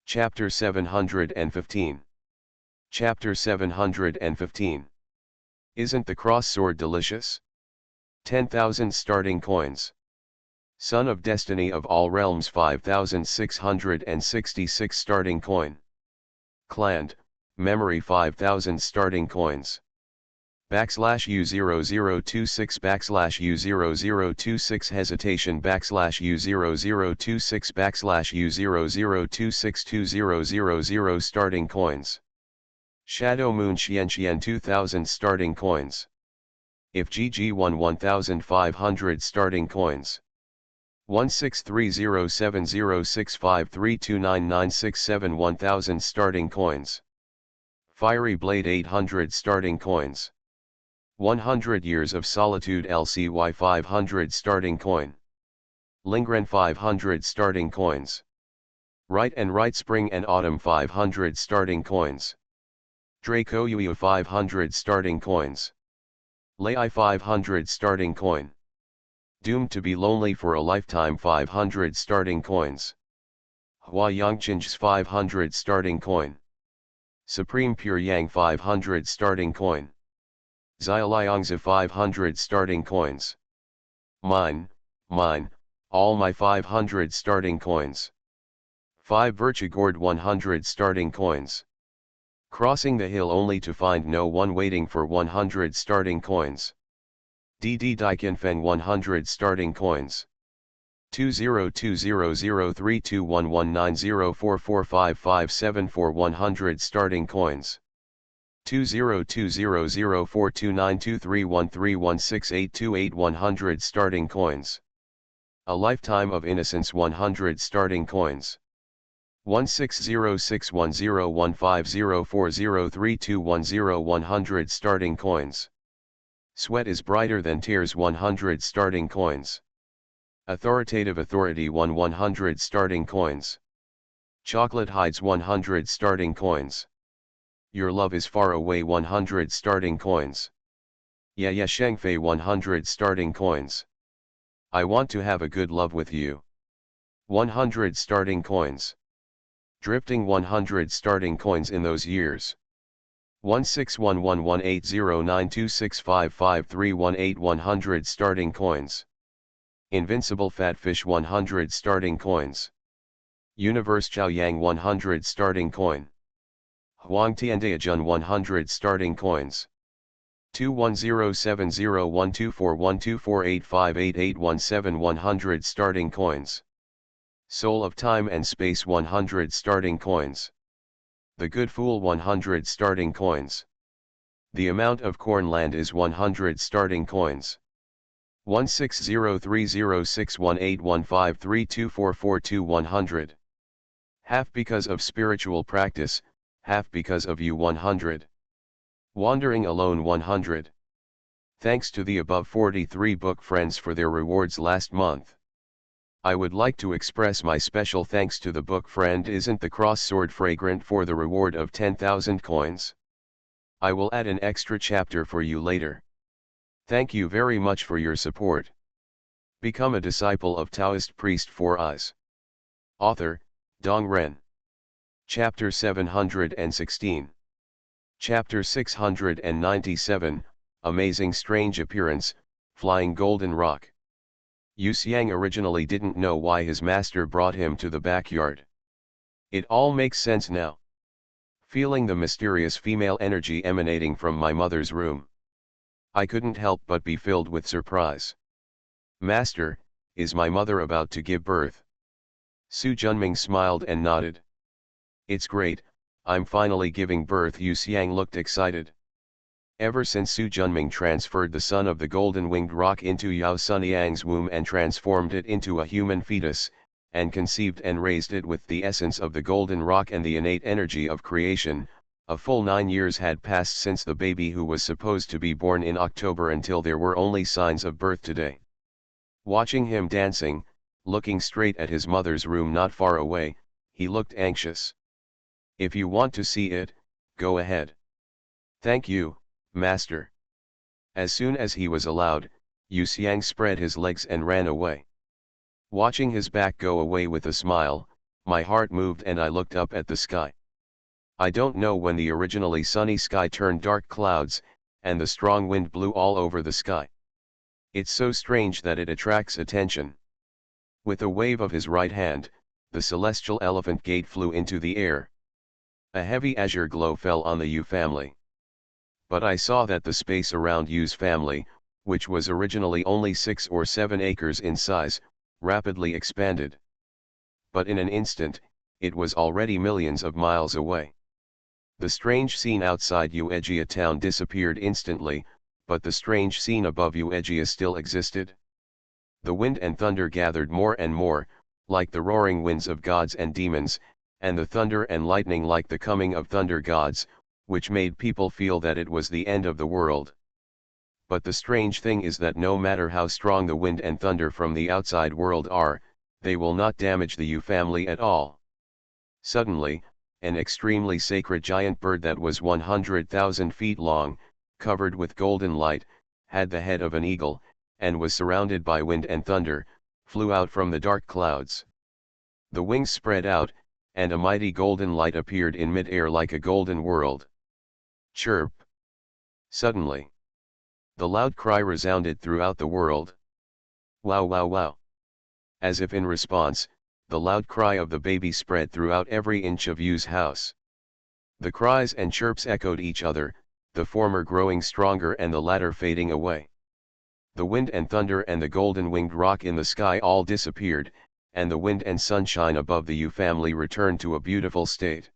Chapter 715. Chapter 715. Isn't the cross sword delicious? 10,000 starting coins. Son of Destiny of all realms 5,666 starting coin. Clan, memory 5,000 starting coins. \U0026 \U0026 hesitation \U0026 \U00262000 starting coins. Shadow Moon Xian 2000 starting coins. If GG1 1500 starting coins. 16307065329967 1000 starting coins. Fiery Blade 800 starting coins. 100 Years of Solitude LCY 500 starting coin. Lingren 500 starting coins. Right and Right Spring and Autumn 500 starting coins. Draco Yu 500 starting coins. Lei 500 starting coin. Doomed to be Lonely for a Lifetime 500 starting coins. Hua Yangqing's 500 starting coin. Supreme Pure Yang 500 starting coin. Xiaoliangzi 500 starting coins. Mine, all my 500 starting coins. 5 Virtugord 100 starting coins. Crossing the hill only to find no one waiting for 100 starting coins. DD Daikinfeng 100 starting coins. 2020032119044557 for 100 starting coins. 2020042923131682 100 starting coins. A Lifetime of Innocence 100 starting coins. 1606101504032101 100 starting coins. Sweat is Brighter Than Tears 100 starting coins. Authoritative Authority 100 starting coins. Chocolate Hides 100 starting coins. Your Love is Far Away 100 starting coins. Ya Shengfei 100 starting coins. I Want to Have a Good Love with You 100 starting coins. Drifting 100 starting coins in those years. 1611180926553118 100 starting coins. Invincible Fat Fish 100 starting coins. Universe Chao Yang 100 starting coin. Huang Tiandaijun 100 starting coins. 210701241248588817 100 starting coins. Soul of Time and Space 100 starting coins. The Good Fool 100 starting coins. The Amount of Corn Land is 100 starting coins. 1603061815324442 100. Half because of spiritual practice, half because of you 100. Wandering Alone 100. Thanks to the above 43 book friends for their rewards last month. I would like to express my special thanks to the book friend Isn't the Cross Sword Fragrant for the reward of 10,000 coins. I will add an extra chapter for you later. Thank you very much for your support. Become a disciple of Taoist priest for us. Author, Dong Ren. Chapter 716. Chapter 697, Amazing Strange Appearance, Flying Golden Rock. Yu Xiang originally didn't know why his master brought him to the backyard. It all makes sense now. Feeling the mysterious female energy emanating from my mother's room, I couldn't help but be filled with surprise. Master, is my mother about to give birth? Su Junming smiled and nodded. It's great, I'm finally giving birth. Yu Xiang looked excited. Ever since Su Junming transferred the son of the golden-winged rock into Yao Sunyang's womb and transformed it into a human fetus, and conceived and raised it with the essence of the golden rock and the innate energy of creation. A full 9 years had passed since the baby who was supposed to be born in October until there were only signs of birth today. Watching him dancing, looking straight at his mother's room not far away, he looked anxious. "If you want to see it, go ahead." "Thank you, master." As soon as he was allowed, Yu Xiang spread his legs and ran away. Watching his back go away with a smile, my heart moved and I looked up at the sky. I don't know when the originally sunny sky turned dark clouds, and the strong wind blew all over the sky. It's so strange that it attracts attention. With a wave of his right hand, the celestial elephant gate flew into the air. A heavy azure glow fell on the Yu family. But I saw that the space around Yu's family, which was originally only 6 or 7 acres in size, rapidly expanded. But in an instant, it was already millions of miles away. The strange scene outside Yuegia town disappeared instantly, but the strange scene above Yuegia still existed. The wind and thunder gathered more and more, like the roaring winds of gods and demons, and the thunder and lightning like the coming of thunder gods, which made people feel that it was the end of the world. But the strange thing is that no matter how strong the wind and thunder from the outside world are, they will not damage the Yu family at all. Suddenly, an extremely sacred giant bird that was 100,000 feet long, covered with golden light, had the head of an eagle, and was surrounded by wind and thunder, flew out from the dark clouds. The wings spread out, and a mighty golden light appeared in mid-air like a golden world. Chirp! Suddenly, the loud cry resounded throughout the world. Wow, wow, wow! As if in response, the loud cry of the baby spread throughout every inch of Yu's house. The cries and chirps echoed each other, the former growing stronger and the latter fading away. The wind and thunder and the golden-winged rock in the sky all disappeared, and the wind and sunshine above the Yu family returned to a beautiful state.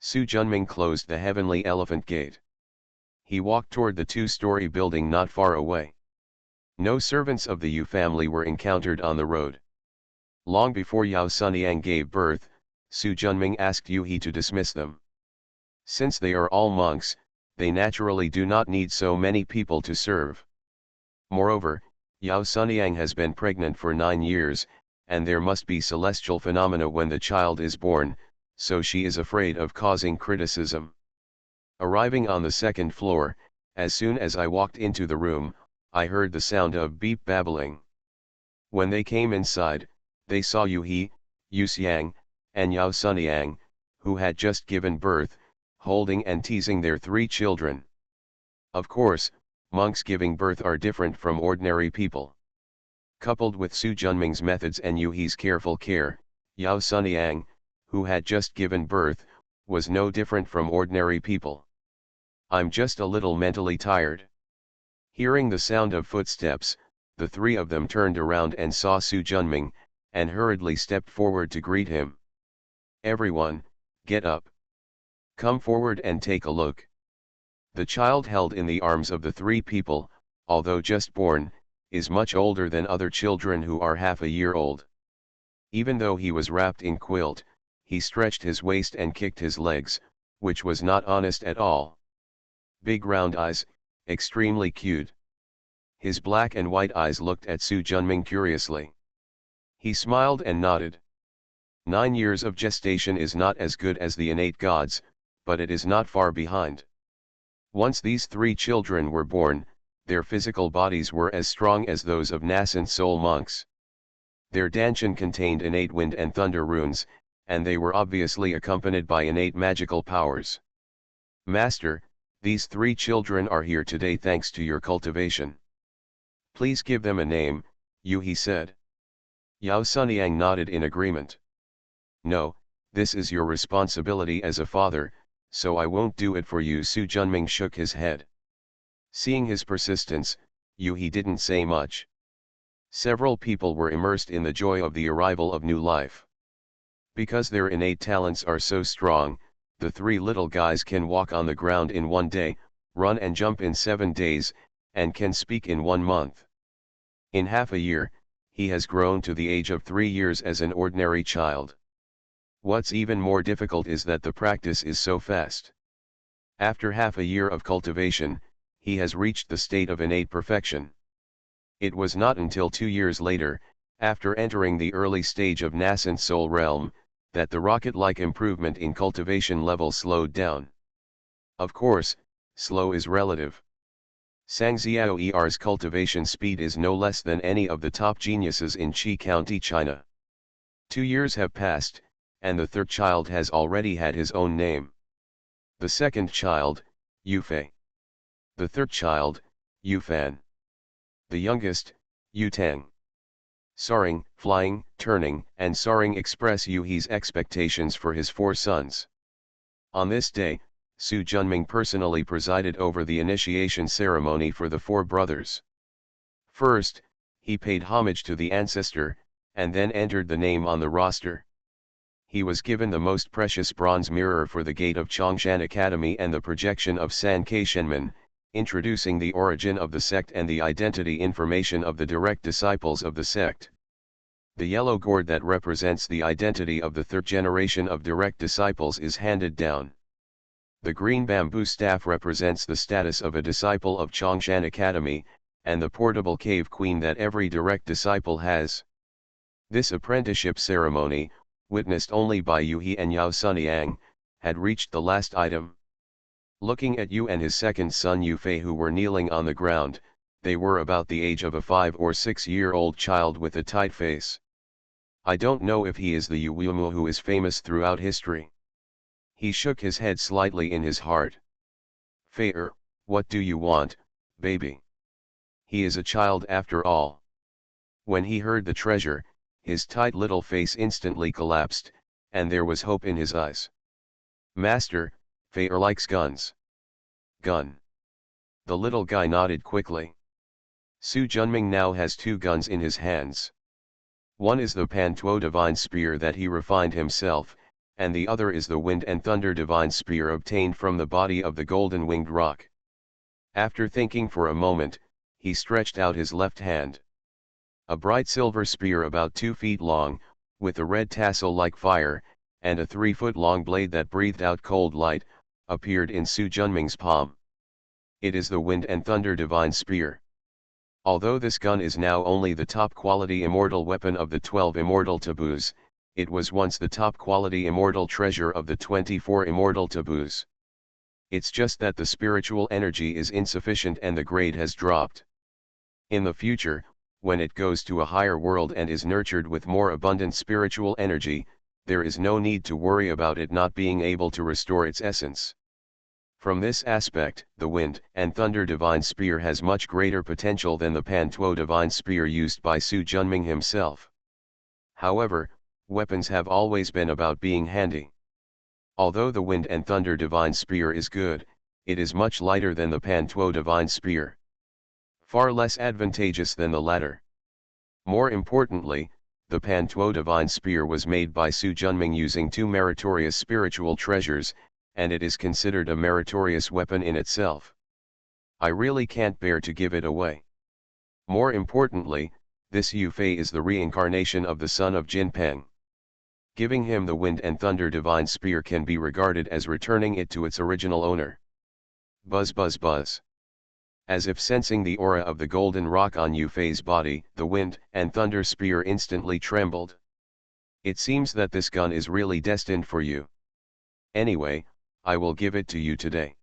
Su Junming closed the heavenly elephant gate. He walked toward the 2-story building not far away. No servants of the Yu family were encountered on the road. Long before Yao Sunyang gave birth, Su Junming asked Yu He to dismiss them. Since they are all monks, they naturally do not need so many people to serve. Moreover, Yao Sunyang has been pregnant for 9 years, and there must be celestial phenomena when the child is born, so she is afraid of causing criticism. Arriving on the 2nd floor, as soon as I walked into the room, I heard the sound of beep babbling. When they came inside, they saw Yu He, Yu Xiang, and Yao Sunyang, who had just given birth, holding and teasing their 3 children. Of course, monks giving birth are different from ordinary people. Coupled with Su Junming's methods and Yu He's careful care, Yao Sunyang, who had just given birth, was no different from ordinary people. I'm just a little mentally tired. Hearing the sound of footsteps, the 3 of them turned around and saw Su Junming, and hurriedly stepped forward to greet him. Everyone, get up. Come forward and take a look. The child held in the arms of the 3 people, although just born, is much older than other children who are half a year old. Even though he was wrapped in quilt, he stretched his waist and kicked his legs, which was not honest at all. Big round eyes, extremely cute. His black and white eyes looked at Su Junming curiously. He smiled and nodded. 9 years of gestation is not as good as the innate gods, but it is not far behind. Once these 3 children were born, their physical bodies were as strong as those of nascent soul monks. Their dantian contained innate wind and thunder runes, and they were obviously accompanied by innate magical powers. Master, these 3 children are here today thanks to your cultivation. Please give them a name, Yu He said. Yao Sunyang nodded in agreement. No, this is your responsibility as a father, so I won't do it for you. Su Junming shook his head. Seeing his persistence, Yu He didn't say much. Several people were immersed in the joy of the arrival of new life. Because their innate talents are so strong, the 3 little guys can walk on the ground in 1 day, run and jump in 7 days, and can speak in 1 month. In half a year, he has grown to the age of 3 years as an ordinary child. What's even more difficult is that the practice is so fast. After half a year of cultivation, he has reached the state of innate perfection. It was not until 2 years later, after entering the early stage of nascent soul realm, that the rocket-like improvement in cultivation level slowed down. Of course, slow is relative. Sangxiao Er's cultivation speed is no less than any of the top geniuses in Qi County, China. 2 years have passed, and the third child has already had his own name. The second child, Yufei. The third child, Yufan. The youngest, Yutang. Soaring, flying, turning, and soaring express Yuhi's expectations for his 4 sons. On this day, Su Junming personally presided over the initiation ceremony for the 4 brothers. First, he paid homage to the ancestor, and then entered the name on the roster. He was given the most precious bronze mirror for the gate of Chongshan Academy and the projection of Sankei Shenmen, introducing the origin of the sect and the identity information of the direct disciples of the sect. The yellow gourd that represents the identity of the 3rd generation of direct disciples is handed down. The green bamboo staff represents the status of a disciple of Chongshan Academy, and the portable cave queen that every direct disciple has. This apprenticeship ceremony, witnessed only by Yuhi and Yao Sunyang, had reached the last item. Looking at Yu and his second son Yufei, who were kneeling on the ground, they were about the age of a 5 or 6-year-old child with a tight face. I don't know if he is the Yu Wumu who is famous throughout history. He shook his head slightly in his heart. Fei, what do you want, baby? He is a child after all. When he heard the treasure, his tight little face instantly collapsed, and there was hope in his eyes. Master, Fei likes guns. Gun. The little guy nodded quickly. Su Junming now has 2 guns in his hands. One is the Pantuo Divine Spear that he refined himself, and the other is the Wind and Thunder Divine Spear obtained from the body of the Golden Winged Roc. After thinking for a moment, he stretched out his left hand. A bright silver spear about 2 feet long, with a red tassel like fire, and a 3-foot-long blade that breathed out cold light, appeared in Su Junming's palm. It is the Wind and Thunder Divine Spear. Although this gun is now only the top-quality immortal weapon of the 12 immortal taboos, it was once the top-quality immortal treasure of the 24 immortal taboos. It's just that the spiritual energy is insufficient and the grade has dropped. In the future, when it goes to a higher world and is nurtured with more abundant spiritual energy, there is no need to worry about it not being able to restore its essence. From this aspect, the Wind and Thunder Divine Spear has much greater potential than the Pantuo Divine Spear used by Su Junming himself. However, weapons have always been about being handy. Although the Wind and Thunder Divine Spear is good, it is much lighter than the Pantuo Divine Spear. Far less advantageous than the latter. More importantly, the Pantuo Divine Spear was made by Su Junming using 2 meritorious spiritual treasures, and it is considered a meritorious weapon in itself. I really can't bear to give it away. More importantly, this Yufei is the reincarnation of the son of Jinpeng. Giving him the Wind and Thunder Divine Spear can be regarded as returning it to its original owner. Buzz buzz buzz. As if sensing the aura of the golden rock on Yufei's body, the Wind and Thunder Spear instantly trembled. It seems that this gun is really destined for you. Anyway, I will give it to you today.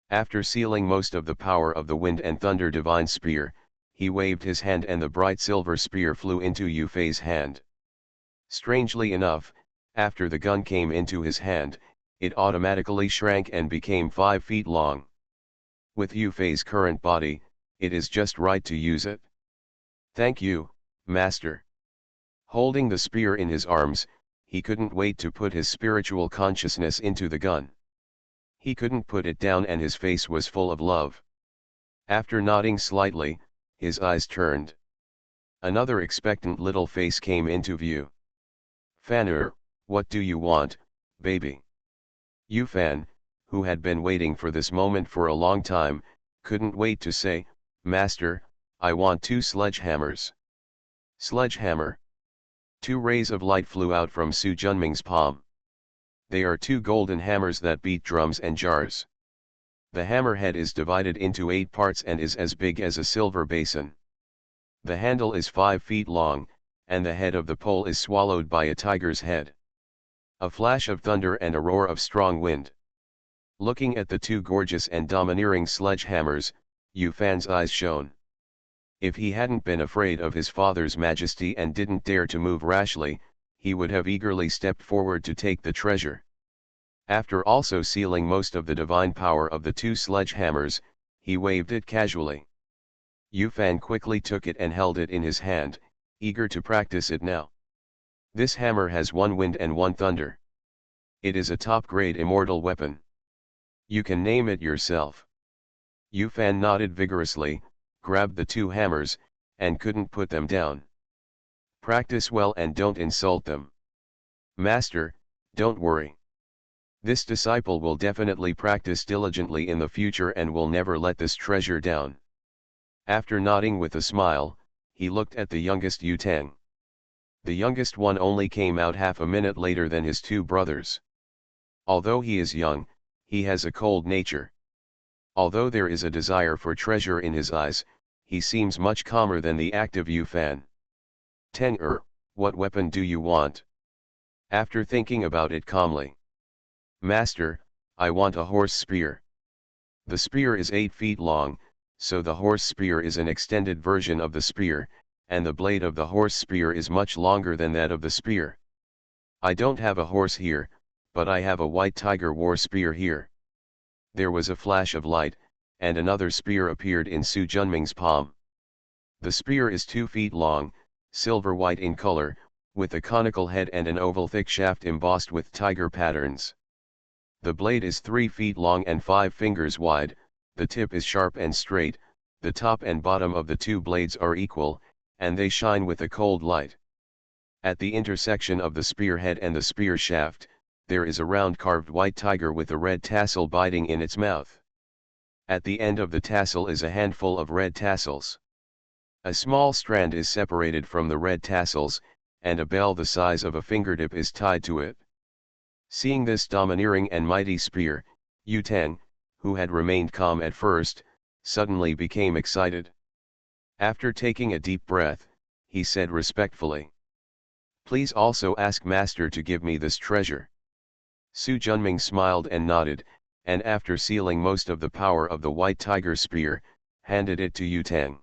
After sealing most of the power of the Wind and Thunder Divine Spear, he waved his hand and the bright silver spear flew into Yufei's hand. Strangely enough, after the gun came into his hand, it automatically shrank and became 5 feet long. With Yufei's current body, it is just right to use it. Thank you, Master. Holding the spear in his arms, he couldn't wait to put his spiritual consciousness into the gun. He couldn't put it down and his face was full of love. After nodding slightly, his eyes turned. Another expectant little face came into view. Fanner, what do you want, baby? Yufan, who had been waiting for this moment for a long time, couldn't wait to say, Master, I want 2 sledgehammers. Sledgehammer. Two rays of light flew out from Su Junming's palm. They are two golden hammers that beat drums and jars. The hammerhead is divided into 8 parts and is as big as a silver basin. The handle is 5 feet long, and the head of the pole is swallowed by a tiger's head. A flash of thunder and a roar of strong wind. Looking at the two gorgeous and domineering sledgehammers, Yu Fan's eyes shone. If he hadn't been afraid of his father's majesty and didn't dare to move rashly, he would have eagerly stepped forward to take the treasure. After also sealing most of the divine power of the two sledgehammers, he waved it casually. Yu Fan quickly took it and held it in his hand, eager to practice it now. This hammer has 1 wind and 1 thunder. It is a top-grade immortal weapon. You can name it yourself. Yu Fan nodded vigorously, grabbed the 2 hammers, and couldn't put them down. Practice well and don't insult them. Master, don't worry. This disciple will definitely practice diligently in the future and will never let this treasure down. After nodding with a smile, he looked at the youngest Yu Tang. The youngest one only came out half a minute later than his 2 brothers. Although he is young, he has a cold nature. Although there is a desire for treasure in his eyes, he seems much calmer than the active Yu Fan. Teng, what weapon do you want? After thinking about it calmly. Master, I want a horse spear. The spear is 8 feet long, so the horse spear is an extended version of the spear, and the blade of the horse spear is much longer than that of the spear. I don't have a horse here, but I have a white tiger war spear here. There was a flash of light, and another spear appeared in Su Junming's palm. The spear is 2 feet long, silver-white in color, with a conical head and an oval thick shaft embossed with tiger patterns. The blade is 3 feet long and 5 fingers wide, the tip is sharp and straight, the top and bottom of the 2 blades are equal, and they shine with a cold light. At the intersection of the spear head and the spear shaft, there is a round carved white tiger with a red tassel biting in its mouth. At the end of the tassel is a handful of red tassels. A small strand is separated from the red tassels, and a bell the size of a fingertip is tied to it. Seeing this domineering and mighty spear, Yu Tang, who had remained calm at first, suddenly became excited. After taking a deep breath, he said respectfully, "Please also ask Master to give me this treasure." Su Junming smiled and nodded, and after sealing most of the power of the white tiger spear, handed it to Yu Tang.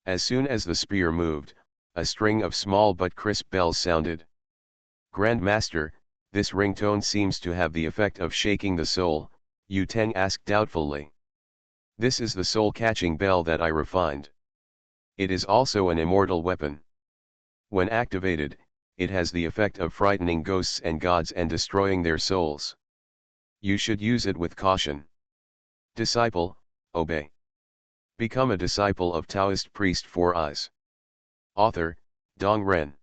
As soon as the spear moved, a string of small but crisp bells sounded. "Grand Master, this ringtone seems to have the effect of shaking the soul," Yu Tang asked doubtfully. "This is the soul-catching bell that I refined. It is also an immortal weapon. When activated, it has the effect of frightening ghosts and gods and destroying their souls. You should use it with caution. Disciple, obey. Become a disciple of Taoist priest Four Eyes." Author, Dong Ren.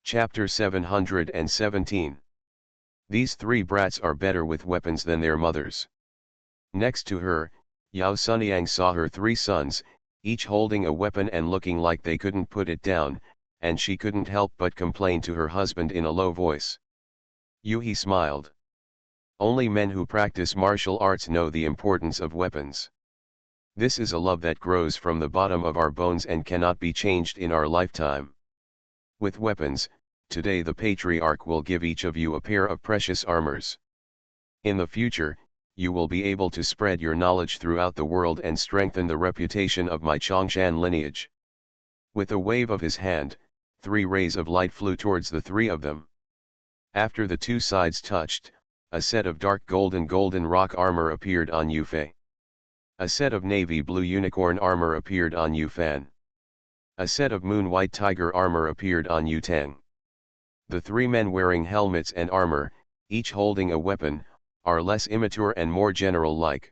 Chapter 717. These 3 brats are better with weapons than their mothers. Next to her, Yao Sunyang saw her 3 sons, each holding a weapon and looking like they couldn't put it down, and she couldn't help but complain to her husband in a low voice. He smiled. Only men who practice martial arts know the importance of weapons. This is a love that grows from the bottom of our bones and cannot be changed in our lifetime. With weapons, today the patriarch will give each of you a pair of precious armors. In the future, you will be able to spread your knowledge throughout the world and strengthen the reputation of my Chongshan lineage. With a wave of his hand, 3 rays of light flew towards the 3 of them. After the 2 sides touched, a set of dark golden rock armor appeared on Yu Fei. A set of navy blue unicorn armor appeared on Yu Fan. A set of moon white tiger armor appeared on Yu Tang. The 3 men wearing helmets and armor, each holding a weapon, are less immature and more general-like.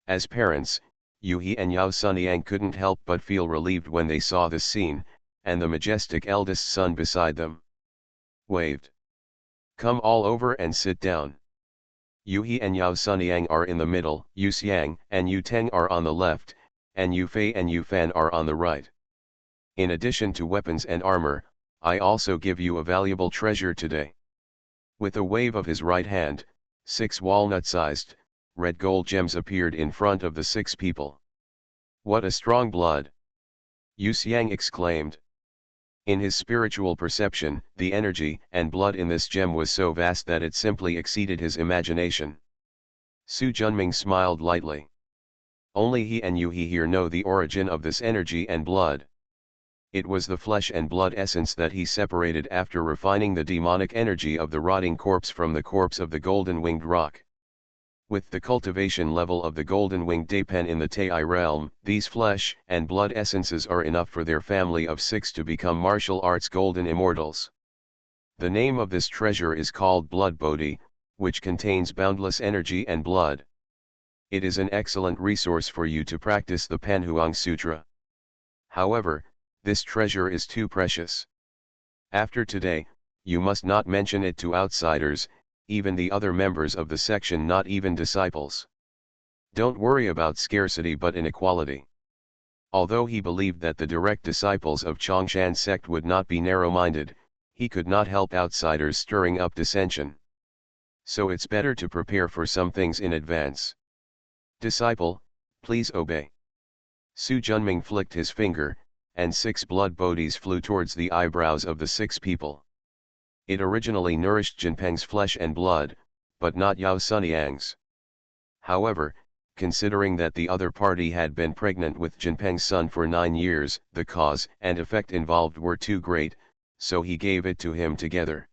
As parents, Yu He and Yao Sunyang couldn't help but feel relieved when they saw this scene, and the majestic eldest son beside them waved. "Come all over and sit down." Yu He and Yao Sunyang are in the middle, Yu Xiang and Yu Teng are on the left, and Yu Fei and Yu Fan are on the right. In addition to weapons and armor, I also give you a valuable treasure today. With a wave of his right hand, 6 walnut-sized, red gold gems appeared in front of the 6 people. What a strong blood! Yu Xiang exclaimed. In his spiritual perception, the energy and blood in this gem was so vast that it simply exceeded his imagination. Su Junming smiled lightly. Only he and Yu He here know the origin of this energy and blood. It was the flesh and blood essence that he separated after refining the demonic energy of the rotting corpse from the corpse of the golden-winged roc. With the cultivation level of the golden-winged Dapen in the Tai realm, these flesh and blood essences are enough for their family of 6 to become martial arts golden immortals. The name of this treasure is called Blood Bodhi, which contains boundless energy and blood. It is an excellent resource for you to practice the Panhuang Sutra. However, this treasure is too precious. After today, you must not mention it to outsiders, even the other members of the section, not even disciples. Don't worry about scarcity but inequality. Although he believed that the direct disciples of Chongshan sect would not be narrow-minded, he could not help outsiders stirring up dissension. So it's better to prepare for some things in advance. Disciple, please obey. Su Junming flicked his finger, and 6 blood bodhis flew towards the eyebrows of the 6 people. It originally nourished Jinpeng's flesh and blood, but not Yao Sunyang's. However, considering that the other party had been pregnant with Jinpeng's son for 9 years, the cause and effect involved were too great, so he gave it to him together.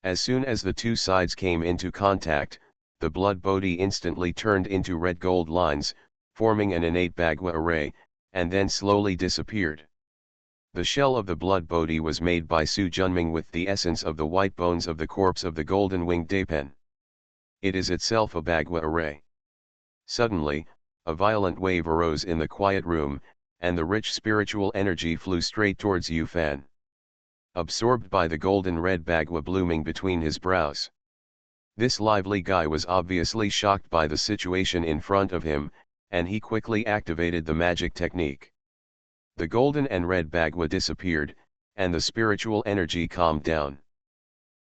As soon as the 2 sides came into contact, the blood bodhi instantly turned into red gold lines, forming an innate Bagua array, and then slowly disappeared. The shell of the blood bodhi was made by Su Junming with the essence of the white bones of the corpse of the golden-winged Dapen. It is itself a Bagua array. Suddenly, a violent wave arose in the quiet room, and the rich spiritual energy flew straight towards Yu Fan. Absorbed by the golden-red Bagua blooming between his brows. This lively guy was obviously shocked by the situation in front of him, and he quickly activated the magic technique. The golden and red Bagua disappeared, and the spiritual energy calmed down.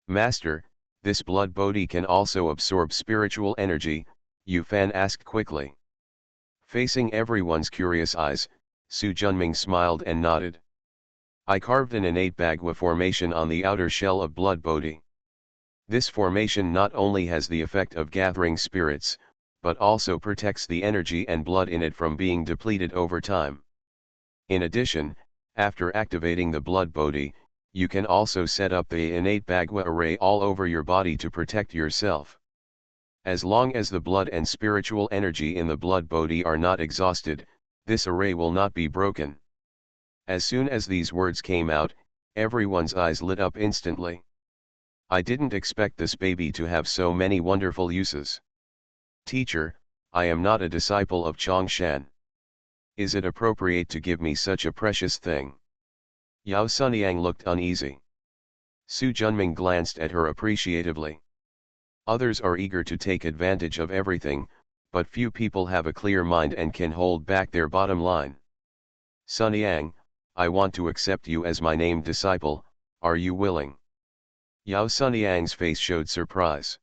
Master, this blood bodhi can also absorb spiritual energy, Yu Fan asked quickly. Facing everyone's curious eyes, Su Junming smiled and nodded. I carved an innate Bagua formation on the outer shell of blood bodhi. This formation not only has the effect of gathering spirits, but also protects the energy and blood in it from being depleted over time. In addition, after activating the blood bodhi, you can also set up the innate Bagua array all over your body to protect yourself. As long as the blood and spiritual energy in the blood bodhi are not exhausted, this array will not be broken. As soon as these words came out, everyone's eyes lit up instantly. I didn't expect this baby to have so many wonderful uses. Teacher, I am not a disciple of Chongshan. Is it appropriate to give me such a precious thing? Yao Sunyang looked uneasy. Su Junming glanced at her appreciatively. Others are eager to take advantage of everything, but few people have a clear mind and can hold back their bottom line. Sunyang, I want to accept you as my named disciple, are you willing? Yao Sunyang's face showed surprise.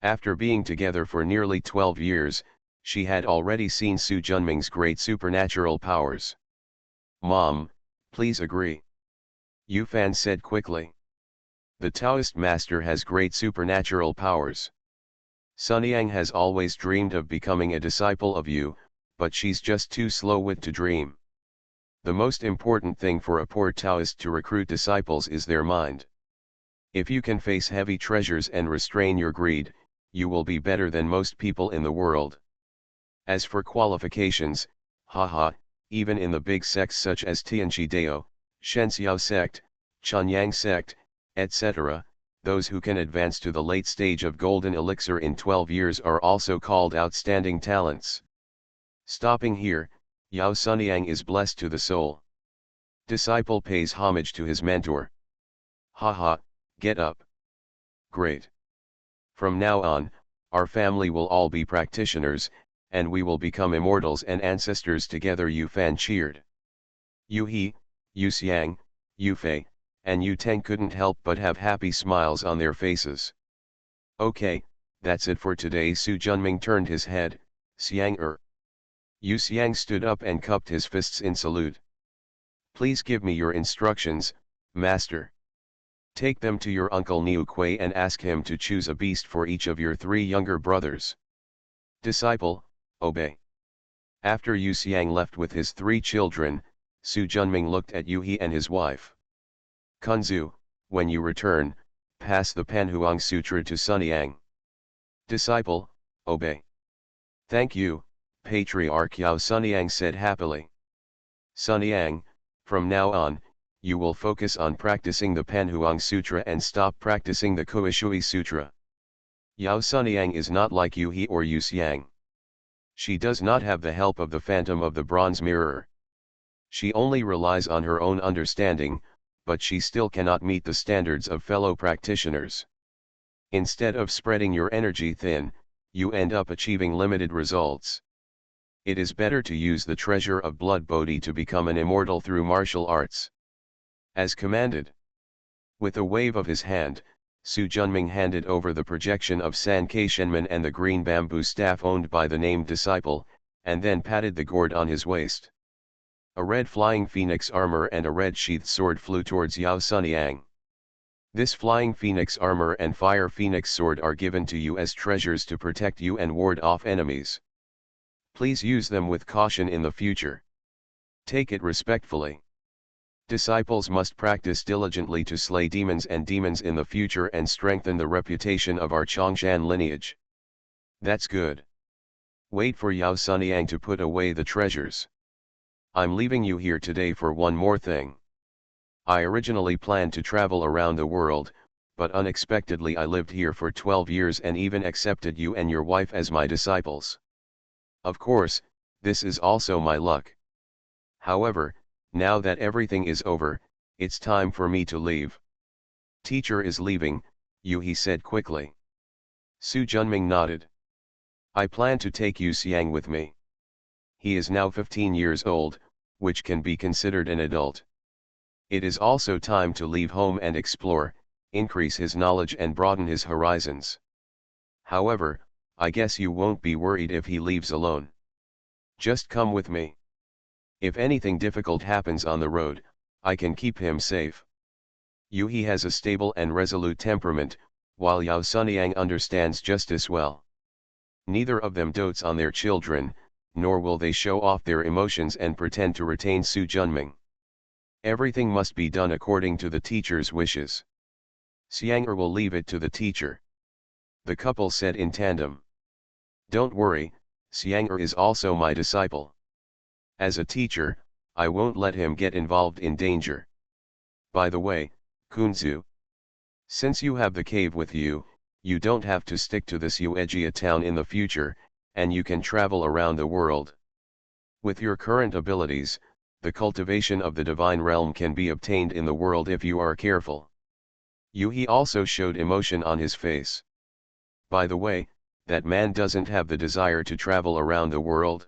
After being together for nearly 12 years, she had already seen Su Junming's great supernatural powers. Mom, please agree. Yu Fan said quickly. The Taoist master has great supernatural powers. Sunyang has always dreamed of becoming a disciple of you, but she's just too slow-witted to dream. The most important thing for a poor Taoist to recruit disciples is their mind. If you can face heavy treasures and restrain your greed, you will be better than most people in the world. As for qualifications, haha, even in the big sects such as Tianchi Dao, Shenxiao sect, Chunyang sect, etc., those who can advance to the late stage of golden elixir in 12 years are also called outstanding talents. Stopping here, Yao Sunyang is blessed to the soul. Disciple pays homage to his mentor. Haha, get up. Great. From now on, our family will all be practitioners, and we will become immortals and ancestors together, Yu Fan cheered. Yu He, Yu Xiang, Yu Fei, and Yu Teng couldn't help but have happy smiles on their faces. Okay, that's it for today. Su Junming turned his head. Xiang. Yu Xiang stood up and cupped his fists in salute. Please give me your instructions, master. Take them to your uncle Niu Kuei and ask him to choose a beast for each of your 3 younger brothers. Disciple, obey. After Yu Xiang left with his 3 children, Su Junming looked at Yu He and his wife. Kunzu, when you return, pass the Panhuang Sutra to Sun Yang. Disciple, obey. Thank you, Patriarch Yao, Sun Yang said happily. Sun Yang, from now on, you will focus on practicing the Panhuang Sutra and stop practicing the Koishui Sutra. Yao Sunyang is not like Yu He or Yu Xiang. She does not have the help of the phantom of the bronze mirror. She only relies on her own understanding, but she still cannot meet the standards of fellow practitioners. Instead of spreading your energy thin, you end up achieving limited results. It is better to use the treasure of blood Bodhi to become an immortal through martial arts. As commanded. With a wave of his hand, Su Junming handed over the projection of San Kei Shenmen and the green bamboo staff owned by the named disciple, and then patted the gourd on his waist. A red flying phoenix armor and a red sheathed sword flew towards Yao Sunyang. This flying phoenix armor and fire phoenix sword are given to you as treasures to protect you and ward off enemies. Please use them with caution in the future. Take it respectfully. Disciples must practice diligently to slay demons and demons in the future and strengthen the reputation of our Chongshan lineage. That's good. Wait for Yao Sunyang to put away the treasures. I'm leaving you here today for one more thing. I originally planned to travel around the world, but unexpectedly I lived here for 12 years and even accepted you and your wife as my disciples. Of course, this is also my luck. However, now that everything is over, it's time for me to leave. Teacher is leaving, Yu He said quickly. Su Junming nodded. I plan to take Yu Xiang with me. He is now 15 years old, which can be considered an adult. It is also time to leave home and explore, increase his knowledge and broaden his horizons. However, I guess you won't be worried if he leaves alone. Just come with me. If anything difficult happens on the road, I can keep him safe. Yu He has a stable and resolute temperament, while Yao Sunyang understands justice well. Neither of them dotes on their children, nor will they show off their emotions and pretend to retain Su Junming. Everything must be done according to the teacher's wishes. Xiang will leave it to the teacher. The couple said in tandem. Don't worry, Xiang is also my disciple. As a teacher, I won't let him get involved in danger. By the way, Kunzu, since you have the cave with you, you don't have to stick to this Yuejia town in the future, and you can travel around the world. With your current abilities, the cultivation of the divine realm can be obtained in the world if you are careful. Yu He also showed emotion on his face. By the way, that man doesn't have the desire to travel around the world.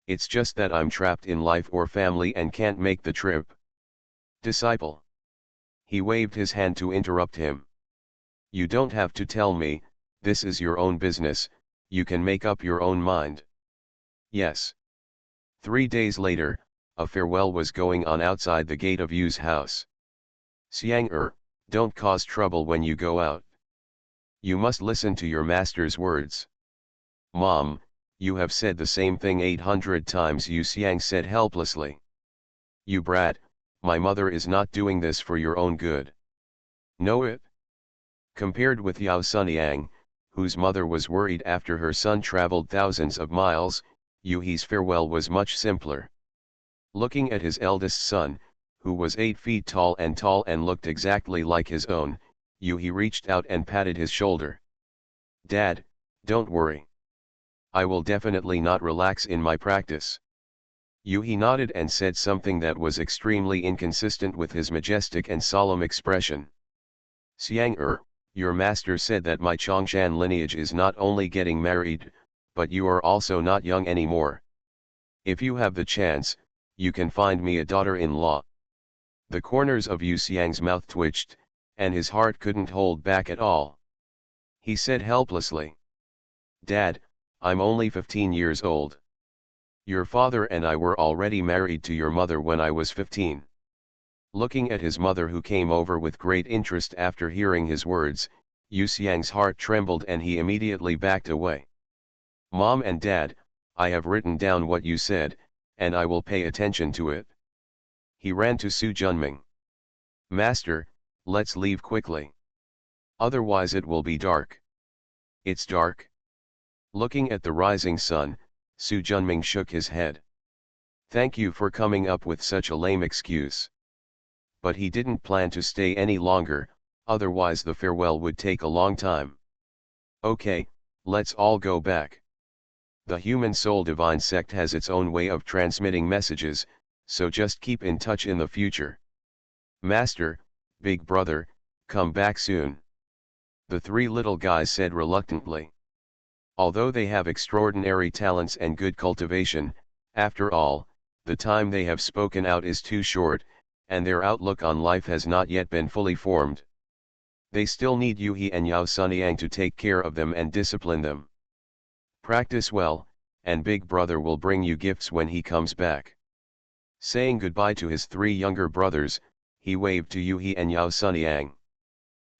It's just that I'm trapped in life or family and can't make the trip. Disciple. He waved his hand to interrupt him. You don't have to tell me, this is your own business, you can make up your own mind. Yes. 3 days later, a farewell was going on outside the gate of Yu's house. Xiang don't cause trouble when you go out. You must listen to your master's words. Mom, you have said the same thing 800 times, Yu Xiang said helplessly. You brat, my mother is not doing this for your own good. Know it? Compared with Yao Sunyang, whose mother was worried after her son traveled thousands of miles, Yu He's farewell was much simpler. Looking at his eldest son, who was 8 feet tall and looked exactly like his own, Yu He reached out and patted his shoulder. Dad, don't worry. I will definitely not relax in my practice. Yu He nodded and said something that was extremely inconsistent with his majestic and solemn expression. Xiang your master said that my Chongshan lineage is not only getting married, but you are also not young anymore. If you have the chance, you can find me a daughter-in-law. The corners of Yu Xiang's mouth twitched, and his heart couldn't hold back at all. He said helplessly, "Dad, I'm only 15 years old. Your father and I were already married to your mother when I was 15. Looking at his mother, who came over with great interest after hearing his words, Yu Xiang's heart trembled and he immediately backed away. "Mom and Dad, I have written down what you said, and I will pay attention to it." He ran to Su Junming. "Master, let's leave quickly. Otherwise it will be dark." "It's dark?" Looking at the rising sun, Su Junming shook his head. "Thank you for coming up with such a lame excuse." But he didn't plan to stay any longer, otherwise the farewell would take a long time. "Okay, let's all go back. The human soul divine sect has its own way of transmitting messages, so just keep in touch in the future." "Master, big brother, come back soon," the three little guys said reluctantly. Although they have extraordinary talents and good cultivation, after all, the time they have spoken out is too short, and their outlook on life has not yet been fully formed. They still need Yuhi and Yao Sunyang to take care of them and discipline them. Practice well, and Big Brother will bring you gifts when he comes back. Saying goodbye to his three younger brothers, he waved to Yuhi and Yao Sunyang.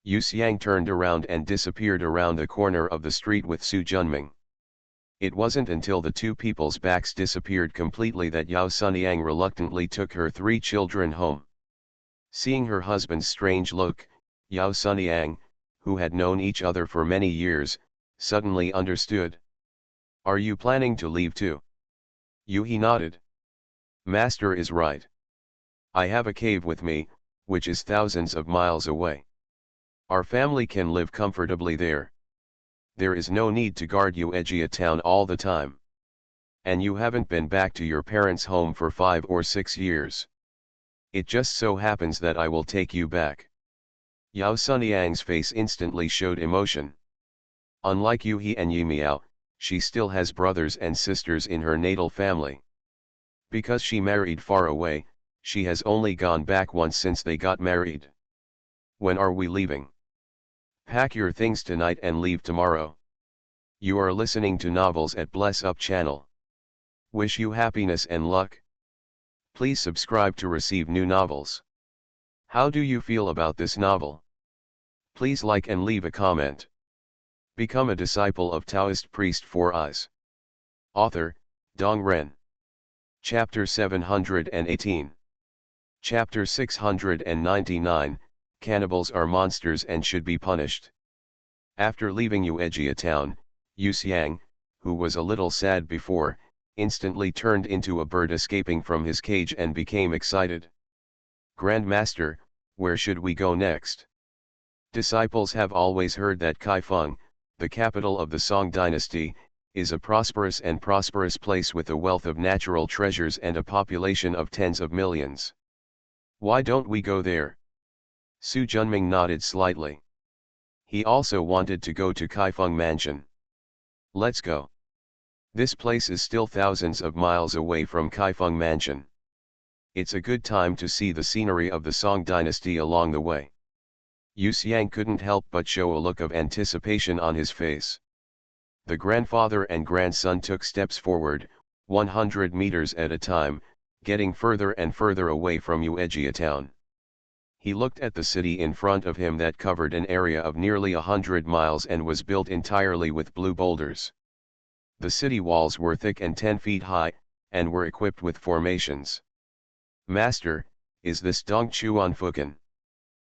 Yu Xiang turned around and disappeared around the corner of the street with Su Junming. It wasn't until the two people's backs disappeared completely that Yao Sunyang reluctantly took her three children home. Seeing her husband's strange look, Yao Sunyang, who had known each other for many years, suddenly understood. "Are you planning to leave too?" Yuhi nodded. "Master is right. I have a cave with me, which is thousands of miles away. Our family can live comfortably there. There is no need to guard Yuejia town all the time. And you haven't been back to your parents' home for 5 or 6 years. It just so happens that I will take you back." Yao Sunyang's face instantly showed emotion. Unlike Yuhi and Yimiao, she still has brothers and sisters in her natal family. Because she married far away, she has only gone back once since they got married. "When are we leaving?" "Pack your things tonight and leave tomorrow." You are listening to Novels at Bless Up channel. Wish you happiness and luck. Please subscribe to receive new novels. How do you feel about this novel? Please like and leave a comment. Become a disciple of Taoist priest 4 Eyes. Author, Dong Ren. Chapter 718. Chapter 699, Cannibals are monsters and should be punished. After leaving Yuejia town, Yu Xiang, who was a little sad before, instantly turned into a bird escaping from his cage and became excited. "Grandmaster, where should we go next?" Disciples have always heard that Kaifeng, the capital of the Song dynasty, is a prosperous place with a wealth of natural treasures and a population of tens of millions. "Why don't we go there?" Su Junming nodded slightly. He also wanted to go to Kaifeng Mansion. "Let's go. This place is still thousands of miles away from Kaifeng Mansion. It's a good time to see the scenery of the Song dynasty along the way." Yu Xiang couldn't help but show a look of anticipation on his face. The grandfather and grandson took steps forward, 100 meters at a time, getting further and further away from Yuejia town. He looked at the city in front of him that covered an area of nearly 100 miles and was built entirely with blue boulders. The city walls were thick and 10 feet high, and were equipped with formations. "Master, is this Dongchuan Fukan?"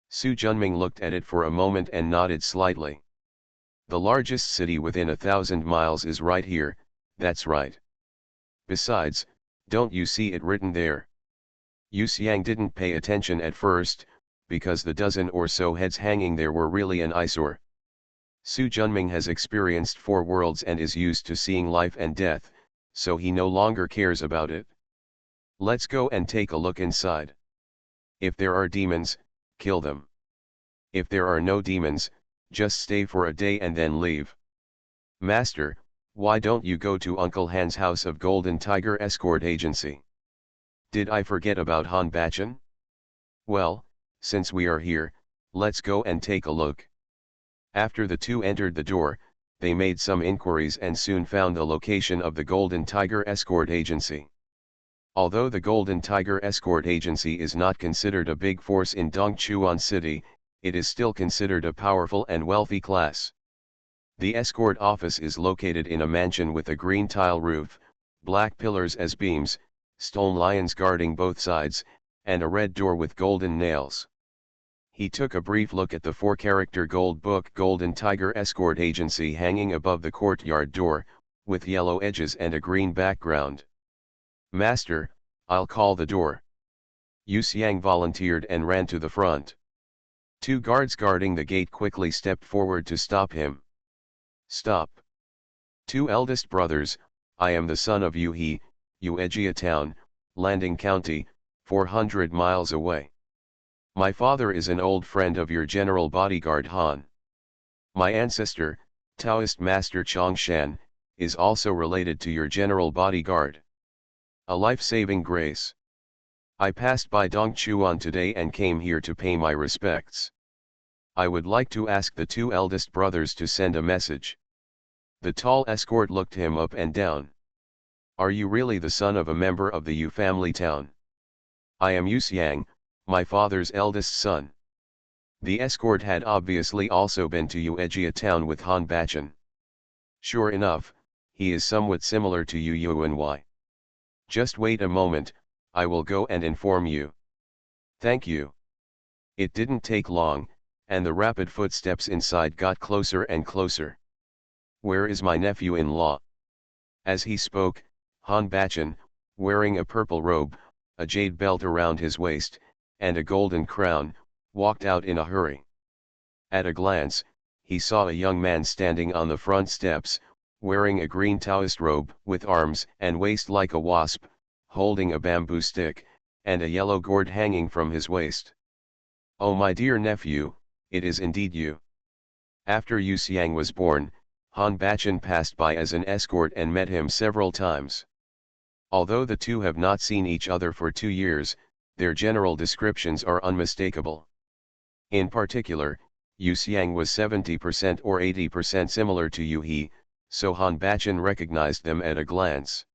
Su Junming looked at it for a moment and nodded slightly. "The largest city within 1,000 miles is right here, that's right. Besides, don't you see it written there?" Yu Xiang didn't pay attention at first, because the dozen or so heads hanging there were really an eyesore. Su Junming has experienced 4 worlds and is used to seeing life and death, so he no longer cares about it. "Let's go and take a look inside. If there are demons, kill them. If there are no demons, just stay for a day and then leave." "Master, why don't you go to Uncle Han's House of Golden Tiger Escort Agency?" "Did I forget about Han Bachan?" Well, since we are here, let's go and take a look. After the two entered the door, they made some inquiries and soon found the location of the Golden Tiger Escort Agency. Although the Golden Tiger Escort Agency is not considered a big force in Dongchuan City, it is still considered a powerful and wealthy class. The escort office is located in a mansion with a green tile roof, black pillars as beams, stone lions guarding both sides, and a red door with golden nails. He took a brief look at the 4-character gold book Golden Tiger Escort Agency hanging above the courtyard door, with yellow edges and a green background. "Master, I'll call the door." Yu Xiang volunteered and ran to the front. Two guards guarding the gate quickly stepped forward to stop him. "Stop. Two eldest brothers, I am the son of Yu He, Yuejia Town, Landing County, 400 miles away. My father is an old friend of your general bodyguard Han. My ancestor, Taoist Master Chongshan, is also related to your general bodyguard. A life-saving grace. I passed by Dongchuan today and came here to pay my respects. I would like to ask the two eldest brothers to send a message." The tall escort looked him up and down. "Are you really the son of a member of the Yu family town?" "I am Yu Xiang, my father's eldest son." The escort had obviously also been to Yuejia town with Han Bachan. "Sure enough, he is somewhat similar to Yu YuanY. Just wait a moment, I will go and inform you." "Thank you." It didn't take long, and the rapid footsteps inside got closer and closer. "Where is my nephew-in-law?" As he spoke, Han Bachan, wearing a purple robe, a jade belt around his waist, and a golden crown, walked out in a hurry. At a glance, he saw a young man standing on the front steps, wearing a green Taoist robe with arms and waist like a wasp, holding a bamboo stick, and a yellow gourd hanging from his waist. "Oh, my dear nephew, it is indeed you." After Yu Xiang was born, Han Bachan passed by as an escort and met him several times. Although the two have not seen each other for 2 years, their general descriptions are unmistakable. In particular, Yu Xiang was 70% or 80% similar to Yu He, so Han Bachan recognized them at a glance.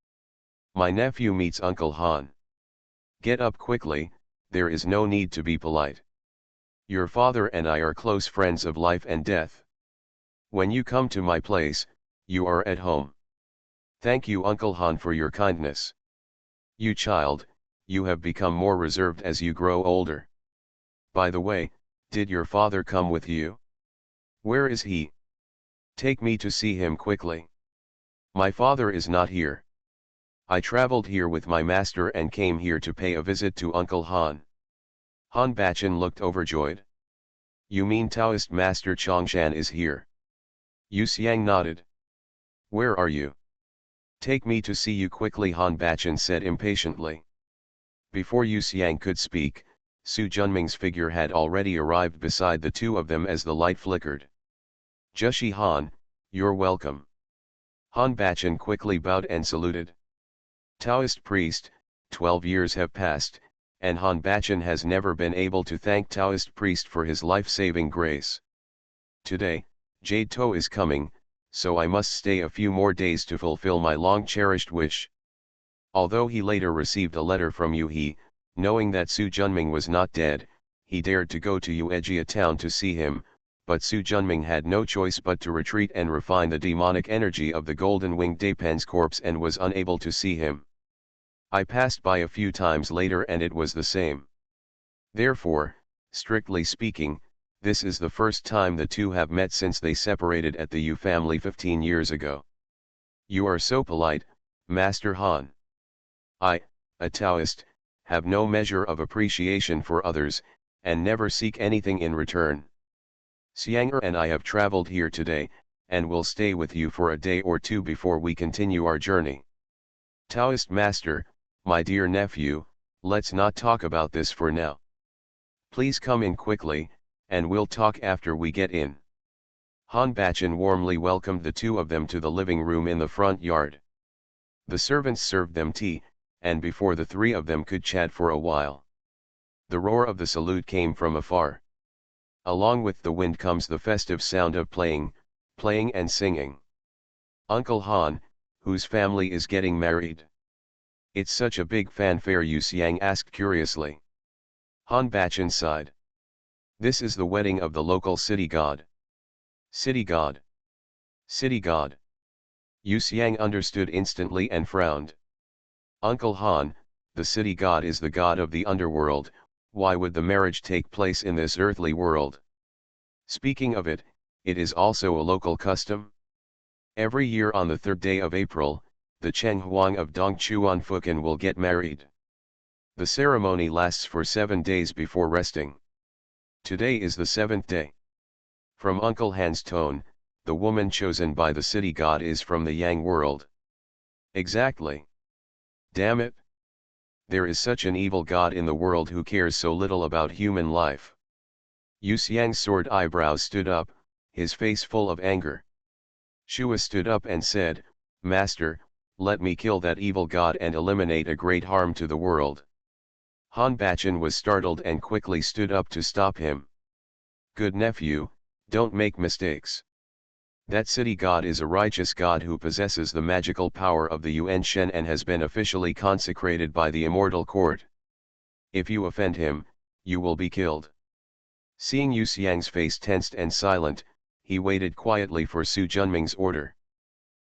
"My nephew meets Uncle Han. Get up quickly, there is no need to be polite. Your father and I are close friends of life and death. When you come to my place, you are at home. Thank you Uncle Han for your kindness. You child, you have become more reserved as you grow older. By the way, did your father come with you? Where is he? Take me to see him quickly." "My father is not here. I traveled here with my master and came here to pay a visit to Uncle Han." Han Bachan looked overjoyed. "You mean Taoist Master Chongshan is here?" Yu Xiang nodded. "Where are you? Take me to see you quickly," Han Bachan said impatiently. Before Yu Xiang could speak, Su Junming's figure had already arrived beside the two of them as the light flickered. "Zheshi Han, you're welcome." Han Bachan quickly bowed and saluted. Taoist priest, 12 years have passed, and Han Bachan has never been able to thank Taoist priest for his life-saving grace. Today, Jade To is coming, so I must stay a few more days to fulfill my long-cherished wish. Although he later received a letter from Yu He, knowing that Su Junming was not dead, he dared to go to Yuejia town to see him, but Su Junming had no choice but to retreat and refine the demonic energy of the golden-winged Dapen's corpse and was unable to see him. I passed by a few times later and it was the same. Therefore, strictly speaking, this is the first time the two have met since they separated at the Yu family 15 years ago. You are so polite, Master Han. I, a Taoist, have no measure of appreciation for others, and never seek anything in return. Xianger and I have traveled here today, and will stay with you for a day or two before we continue our journey. Taoist Master, my dear nephew, let's not talk about this for now. Please come in quickly, and we'll talk after we get in. Han Bachan warmly welcomed the two of them to the living room in the front yard. The servants served them tea, and before the three of them could chat for a while, The roar of the salute came from afar. Along with the wind comes the festive sound of playing and singing. Uncle Han, whose family is getting married? It's such a big fanfare, Yu Xiang asked curiously. Han Bachan sighed. This is the wedding of the local city god. City god. City god. Yu Xiang understood instantly and frowned. Uncle Han, the city god is the god of the underworld. Why would the marriage take place in this earthly world? Speaking of it, it is also a local custom. Every year on the 3rd day of April, the Cheng Huang of Dongchuan Fukan will get married. The ceremony lasts for 7 days before resting. Today is the 7th day. From Uncle Han's tone, the woman chosen by the city god is from the Yang world. Exactly. Damn it. There is such an evil god in the world who cares so little about human life. Yu Xiang's sword eyebrows stood up, his face full of anger. Shua stood up and said, Master, let me kill that evil god and eliminate a great harm to the world. Han Bachan was startled and quickly stood up to stop him. Good nephew, don't make mistakes. That city god is a righteous god who possesses the magical power of the Yuan Shen and has been officially consecrated by the immortal court. If you offend him, you will be killed. Seeing Yu Xiang's face tensed and silent, he waited quietly for Su Junming's order.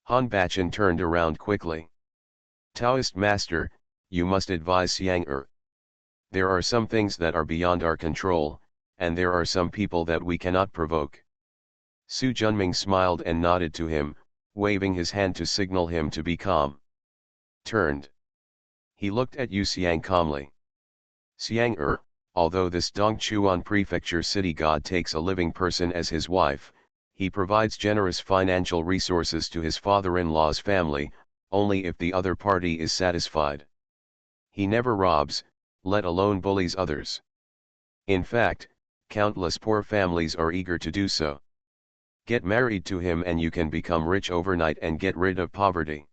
Han Bachan turned around quickly. Taoist master, you must advise Xiang. There are some things that are beyond our control, and there are some people that we cannot provoke. Su Junming smiled and nodded to him, waving his hand to signal him to be calm. Turned. He looked at Yu Xiang calmly. Xiang, although this Dongchuan prefecture city god takes a living person as his wife, he provides generous financial resources to his father-in-law's family, only if the other party is satisfied. He never robs, let alone bullies others. In fact, countless poor families are eager to do so. Get married to him and you can become rich overnight and get rid of poverty.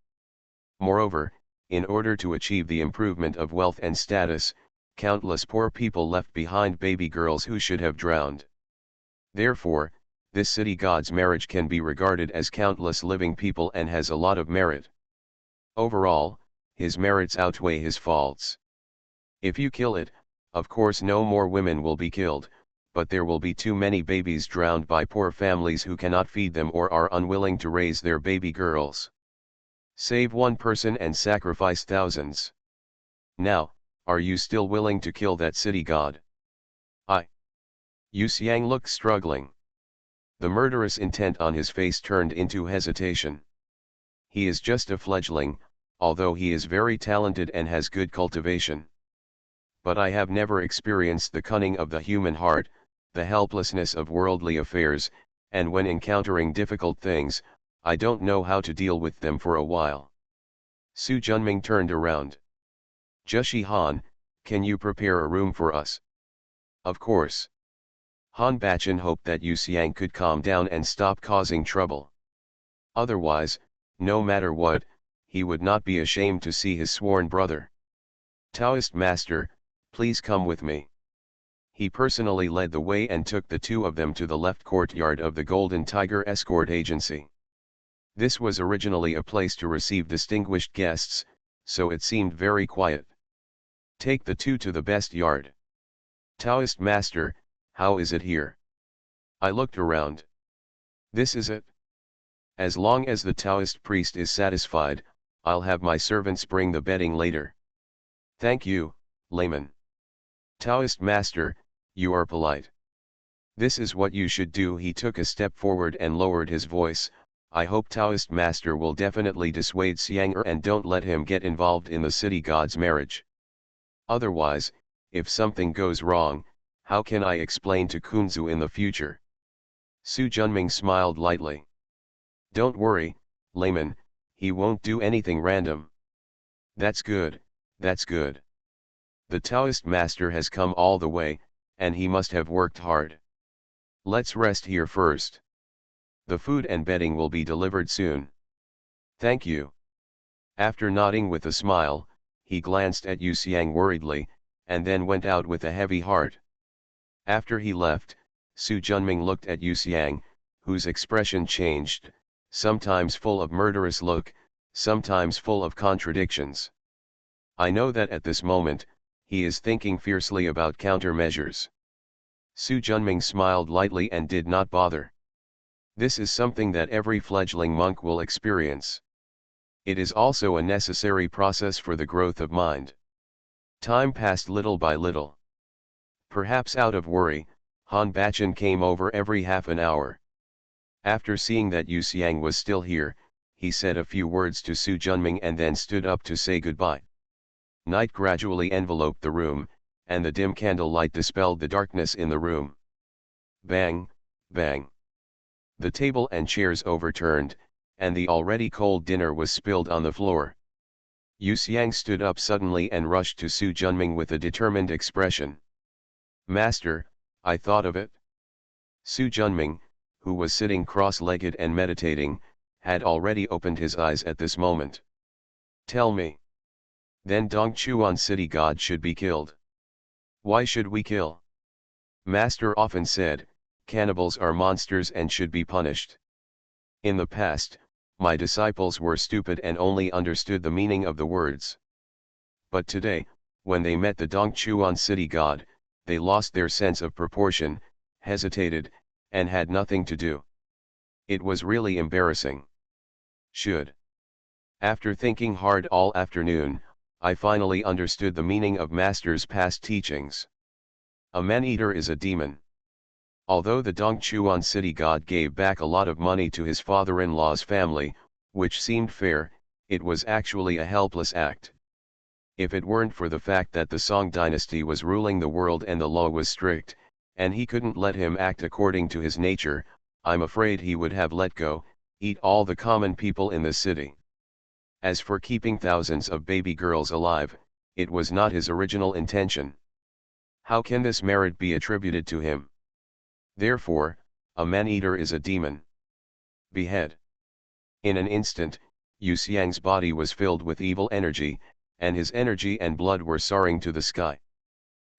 Moreover, in order to achieve the improvement of wealth and status, countless poor people left behind baby girls who should have drowned. Therefore, this city god's marriage can be regarded as countless living people and has a lot of merit. Overall, his merits outweigh his faults. If you kill it, of course no more women will be killed, but there will be too many babies drowned by poor families who cannot feed them or are unwilling to raise their baby girls. Save one person and sacrifice thousands. Now, are you still willing to kill that city god? Yu Xiang looked struggling. The murderous intent on his face turned into hesitation. He is just a fledgling, although he is very talented and has good cultivation. But I have never experienced the cunning of the human heart, the helplessness of worldly affairs, and when encountering difficult things, I don't know how to deal with them for a while. Su Junming turned around. Jushi Han, can you prepare a room for us? Of course. Han Bachan hoped that Yu Xiang could calm down and stop causing trouble. Otherwise, no matter what, he would not be ashamed to see his sworn brother. Taoist master, please come with me. He personally led the way and took the two of them to the left courtyard of the Golden Tiger Escort Agency. This was originally a place to receive distinguished guests, so it seemed very quiet. Take the two to the best yard. Taoist master, how is it here? I looked around. This is it. As long as the Taoist priest is satisfied, I'll have my servants bring the bedding later. Thank you, layman. Taoist master, you are polite. This is what you should do. He took a step forward and lowered his voice. I hope Taoist master will definitely dissuade Xiang and don't let him get involved in the city god's marriage. Otherwise, if something goes wrong, how can I explain to Kunzu in the future? Su Junming smiled lightly. Don't worry, layman, he won't do anything random. That's good, that's good. The Taoist master has come all the way, and he must have worked hard. Let's rest here first. The food and bedding will be delivered soon. Thank you. After nodding with a smile, he glanced at Yu Xiang worriedly, and then went out with a heavy heart. After he left, Su Junming looked at Yu Xiang, whose expression changed, sometimes full of murderous look, sometimes full of contradictions. I know that at this moment, he is thinking fiercely about countermeasures. Su Junming smiled lightly and did not bother. This is something that every fledgling monk will experience. It is also a necessary process for the growth of mind. Time passed little by little. Perhaps out of worry, Han Bachan came over every half an hour. After seeing that Yu Xiang was still here, he said a few words to Su Junming and then stood up to say goodbye. Night gradually enveloped the room, and the dim candlelight dispelled the darkness in the room. Bang, bang. The table and chairs overturned, and the already cold dinner was spilled on the floor. Yu Xiang stood up suddenly and rushed to Su Junming with a determined expression. "Master, I thought of it." Su Junming, who was sitting cross-legged and meditating, had already opened his eyes at this moment. "Tell me." "Then Dongchuan city god should be killed." "Why should we kill?" "Master often said, cannibals are monsters and should be punished. In the past, my disciples were stupid and only understood the meaning of the words. But today, when they met the Dongchuan city god, they lost their sense of proportion, hesitated, and had nothing to do. It was really embarrassing. Should. After thinking hard all afternoon, I finally understood the meaning of Master's past teachings. A man-eater is a demon. Although the Dongchuan city god gave back a lot of money to his father-in-law's family, which seemed fair, it was actually a helpless act. If it weren't for the fact that the Song dynasty was ruling the world and the law was strict, and he couldn't let him act according to his nature, I'm afraid he would have let go, eat all the common people in the city. As for keeping thousands of baby girls alive, it was not his original intention. How can this merit be attributed to him? Therefore, a man-eater is a demon. Behead. In an instant, Yu Xiang's body was filled with evil energy, and his energy and blood were soaring to the sky.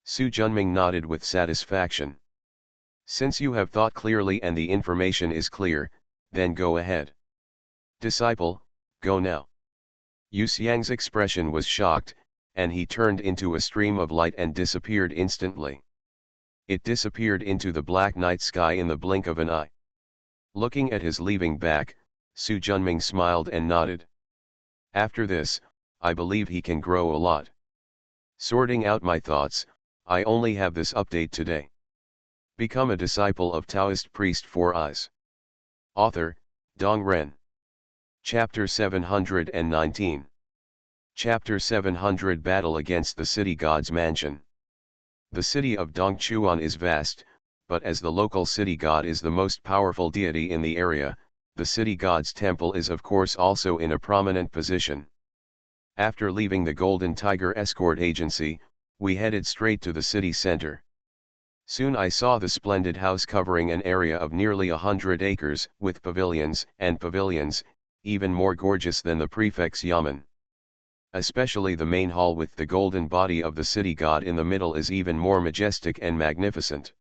Su Junming nodded with satisfaction. Since you have thought clearly and the information is clear, then go ahead. Disciple, go now. Yu Xiang's expression was shocked, and he turned into a stream of light and disappeared instantly. It disappeared into the black night sky in the blink of an eye. Looking at his leaving back, Su Junming smiled and nodded. After this, I believe he can grow a lot. Sorting out my thoughts, I only have this update today. Become a disciple of Taoist priest 4 Eyes. Author, Dong Ren. Chapter 719. Chapter 700 Battle against the City God's Mansion. The city of Dongchuan is vast, but as the local city god is the most powerful deity in the area, the city god's temple is of course also in a prominent position. After leaving the Golden Tiger Escort Agency, we headed straight to the city center. Soon I saw the splendid house covering an area of nearly 100 acres, with pavilions, even more gorgeous than the prefect's yamen. Especially the main hall with the golden body of the city god in the middle is even more majestic and magnificent.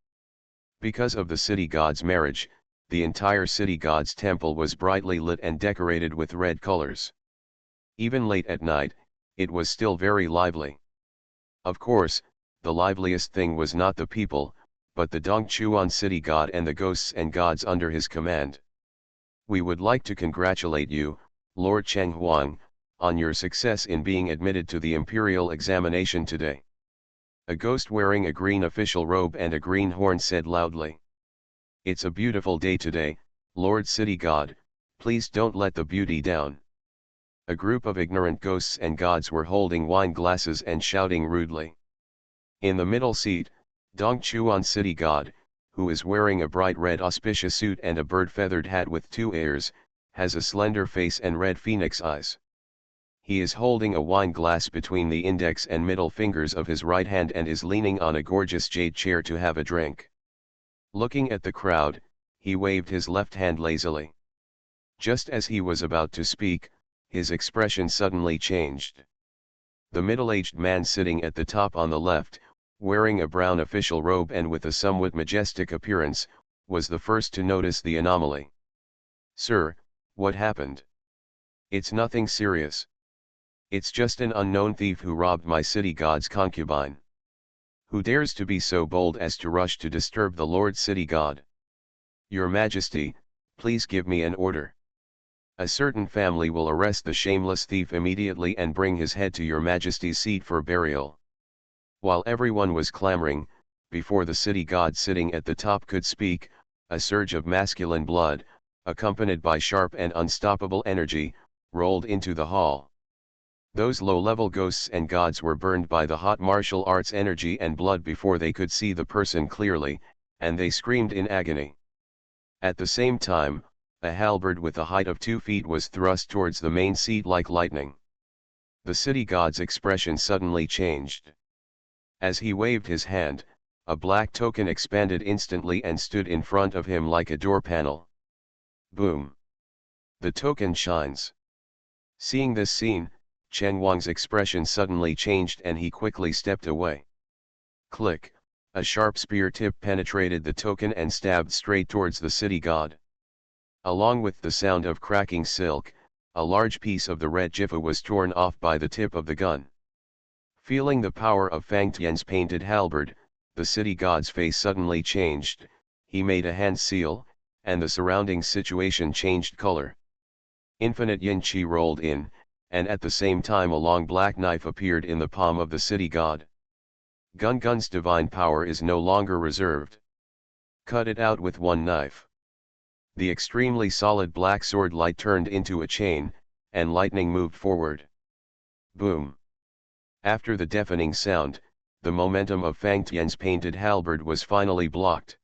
Because of the city god's marriage, the entire city god's temple was brightly lit and decorated with red colors. Even late at night, it was still very lively. Of course, the liveliest thing was not the people, but the Dongchuan city god and the ghosts and gods under his command. We would like to congratulate you, Lord Cheng Huang, on your success in being admitted to the imperial examination today. A ghost wearing a green official robe and a green horn said loudly. It's a beautiful day today, Lord City God, please don't let the beauty down. A group of ignorant ghosts and gods were holding wine glasses and shouting rudely. In the middle seat, Dongchuan city god, who is wearing a bright red auspicious suit and a bird-feathered hat with 2 ears, has a slender face and red phoenix eyes. He is holding a wine glass between the index and middle fingers of his right hand and is leaning on a gorgeous jade chair to have a drink. Looking at the crowd, he waved his left hand lazily. Just as he was about to speak, his expression suddenly changed. The middle-aged man sitting at the top on the left, wearing a brown official robe and with a somewhat majestic appearance, was the first to notice the anomaly. "Sir, what happened?" "It's nothing serious. It's just an unknown thief who robbed my city god's concubine." "Who dares to be so bold as to rush to disturb the Lord City God?" "Your Majesty, please give me an order. A certain family will arrest the shameless thief immediately and bring his head to your Majesty's seat for burial." While everyone was clamoring, before the city god sitting at the top could speak, a surge of masculine blood, accompanied by sharp and unstoppable energy, rolled into the hall. Those low-level ghosts and gods were burned by the hot martial arts energy and blood before they could see the person clearly, and they screamed in agony. At the same time, a halberd with a height of 2 feet was thrust towards the main seat like lightning. The city god's expression suddenly changed. As he waved his hand, a black token expanded instantly and stood in front of him like a door panel. Boom! The token shines. Seeing this scene, Chen Wang's expression suddenly changed and he quickly stepped away. Click! A sharp spear tip penetrated the token and stabbed straight towards the city god. Along with the sound of cracking silk, a large piece of the red jifa was torn off by the tip of the gun. Feeling the power of Fang Tian's painted halberd, the city god's face suddenly changed, he made a hand seal, and the surrounding situation changed color. Infinite yin qi rolled in, and at the same time a long black knife appeared in the palm of the city god. Gun's divine power is no longer reserved. Cut it out with one knife. The extremely solid black sword light turned into a chain, and lightning moved forward. Boom! After the deafening sound, the momentum of Fang Tian's painted halberd was finally blocked.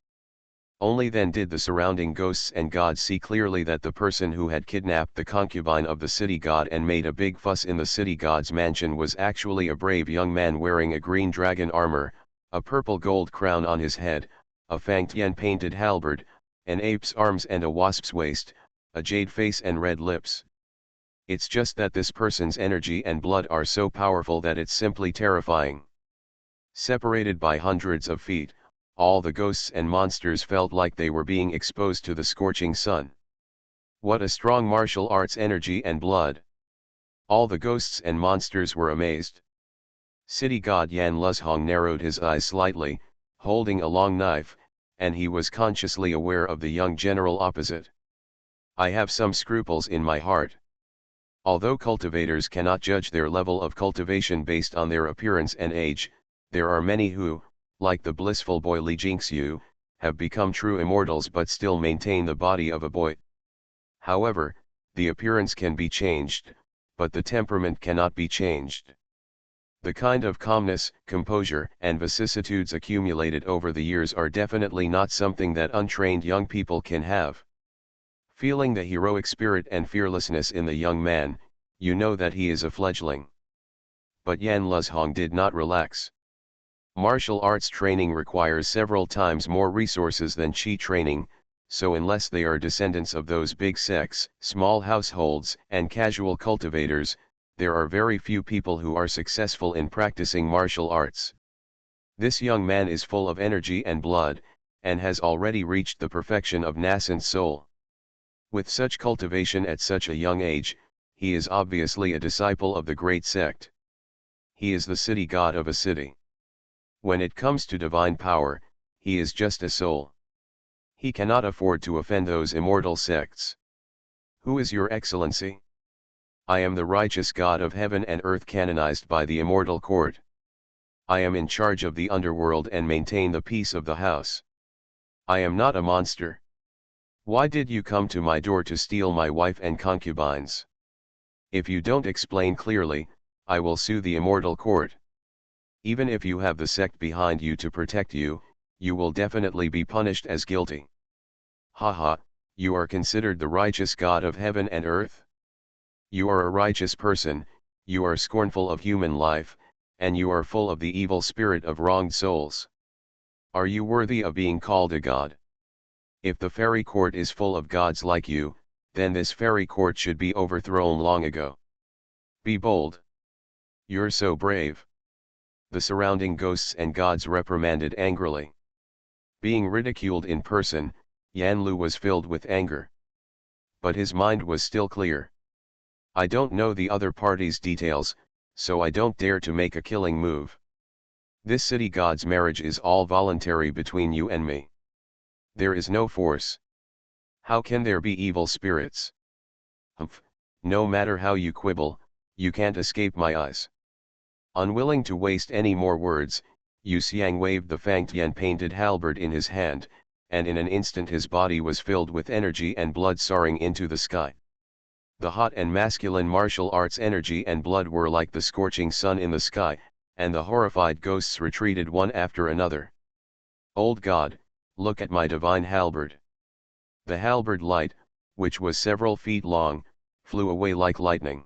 Only then did the surrounding ghosts and gods see clearly that the person who had kidnapped the concubine of the city god and made a big fuss in the city god's mansion was actually a brave young man wearing a green dragon armor, a purple gold crown on his head, a Fang Tian painted halberd, an ape's arms and a wasp's waist, a jade face and red lips. It's just that this person's energy and blood are so powerful that it's simply terrifying. Separated by hundreds of feet, all the ghosts and monsters felt like they were being exposed to the scorching sun. What a strong martial arts energy and blood! All the ghosts and monsters were amazed. City god Yan Luzhong narrowed his eyes slightly, holding a long knife, and he was consciously aware of the young general opposite. "I have some scruples in my heart." Although cultivators cannot judge their level of cultivation based on their appearance and age, there are many who, like the blissful boy Li Jingxiu, have become true immortals but still maintain the body of a boy. However, the appearance can be changed, but the temperament cannot be changed. The kind of calmness, composure, and vicissitudes accumulated over the years are definitely not something that untrained young people can have. Feeling the heroic spirit and fearlessness in the young man, you know that he is a fledgling. But Yan Luzhong did not relax. Martial arts training requires several times more resources than Qi training, so unless they are descendants of those big sects, small households, and casual cultivators, there are very few people who are successful in practicing martial arts. This young man is full of energy and blood, and has already reached the perfection of nascent soul. With such cultivation at such a young age, he is obviously a disciple of the great sect. He is the city god of a city. When it comes to divine power, he is just a soul. He cannot afford to offend those immortal sects. "Who is your excellency?" "I am the righteous god of heaven and earth canonized by the immortal court. I am in charge of the underworld and maintain the peace of the house. I am not a monster. Why did you come to my door to steal my wife and concubines? If you don't explain clearly, I will sue the immortal court. Even if you have the sect behind you to protect you, you will definitely be punished as guilty." "Haha, you are considered the righteous God of heaven and earth? You are a righteous person, you are scornful of human life, and you are full of the evil spirit of wronged souls. Are you worthy of being called a god? If the fairy court is full of gods like you, then this fairy court should be overthrown long ago. Be bold. You're so brave. The surrounding ghosts and gods reprimanded angrily. Being ridiculed in person, Yan Lu was filled with anger. But his mind was still clear. I don't know the other party's details, so I don't dare to make a killing move. This city god's marriage is all voluntary between you and me. There is no force. How can there be evil spirits? Humph, no matter how you quibble, you can't escape my eyes. Unwilling to waste any more words, Yu Xiang waved the Fangtian painted halberd in his hand, and in an instant his body was filled with energy and blood soaring into the sky. The hot and masculine martial arts energy and blood were like the scorching sun in the sky, and the horrified ghosts retreated one after another. Old God, look at my divine halberd. The halberd light, which was several feet long, flew away like lightning.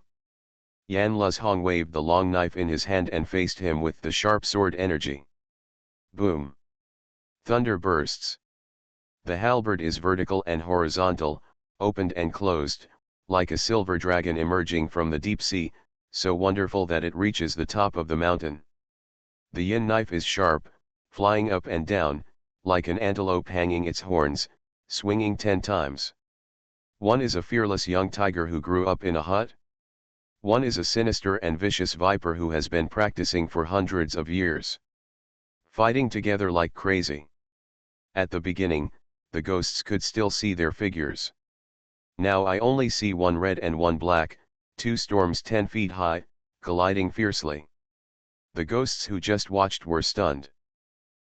Yan Luzhong waved the long knife in his hand and faced him with the sharp sword energy. Boom! Thunder bursts. The halberd is vertical and horizontal, opened and closed, like a silver dragon emerging from the deep sea, so wonderful that it reaches the top of the mountain. The yin knife is sharp, flying up and down, like an antelope hanging its horns, swinging 10 times. One is a fearless young tiger who grew up in a hut. One is a sinister and vicious viper who has been practicing for hundreds of years. Fighting together like crazy. At the beginning, the ghosts could still see their figures. Now I only see one red and one black, two storms 10 feet high, colliding fiercely. The ghosts who just watched were stunned.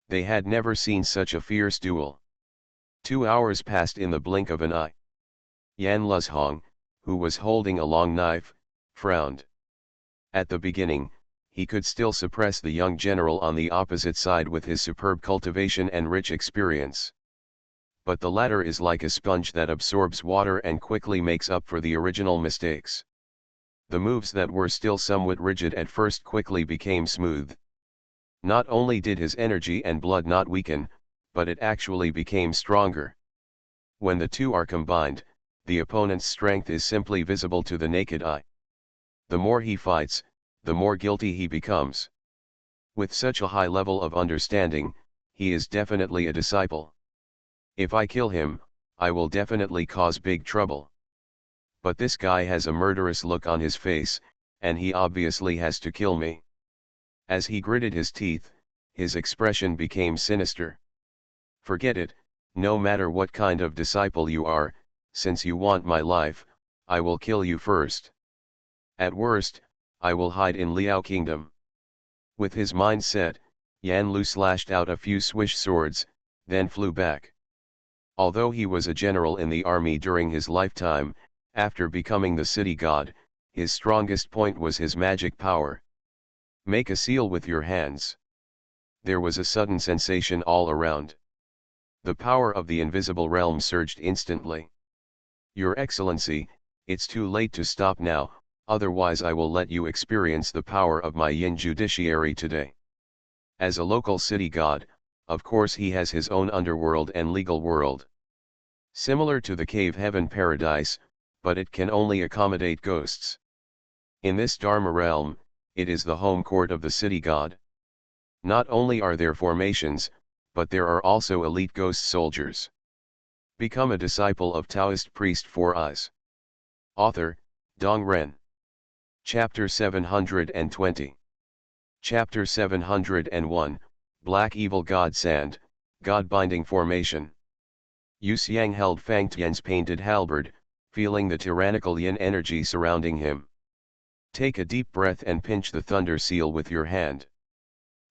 They had never seen such a fierce duel. 2 hours passed in the blink of an eye. Yan Luzhong, who was holding a long knife, frowned. At the beginning, he could still suppress the young general on the opposite side with his superb cultivation and rich experience. But the latter is like a sponge that absorbs water and quickly makes up for the original mistakes. The moves that were still somewhat rigid at first quickly became smooth. Not only did his energy and blood not weaken, but it actually became stronger. When the two are combined, the opponent's strength is simply visible to the naked eye. The more he fights, the more guilty he becomes. With such a high level of understanding, he is definitely a disciple. If I kill him, I will definitely cause big trouble. But this guy has a murderous look on his face, and he obviously has to kill me. As he gritted his teeth, his expression became sinister. Forget it, no matter what kind of disciple you are, since you want my life, I will kill you first. At worst, I will hide in Liao Kingdom. With his mind set, Yan Lu slashed out a few swish swords, then flew back. Although he was a general in the army during his lifetime, after becoming the city god, his strongest point was his magic power. Make a seal with your hands. There was a sudden sensation all around. The power of the invisible realm surged instantly. Your Excellency, it's too late to stop now, otherwise I will let you experience the power of my yin judiciary today. As a local city god, of course he has his own underworld and legal world. Similar to the cave heaven paradise, but it can only accommodate ghosts. In this Dharma realm, it is the home court of the city god. Not only are there formations, but there are also elite ghost soldiers. Become a disciple of Taoist priest Four Eyes. Author, Dong Ren. Chapter 720. Chapter 701, Black Evil God Sand, God Binding Formation. Yu Xiang held Fang Tian's painted halberd, feeling the tyrannical yin energy surrounding him. Take a deep breath and pinch the thunder seal with your hand.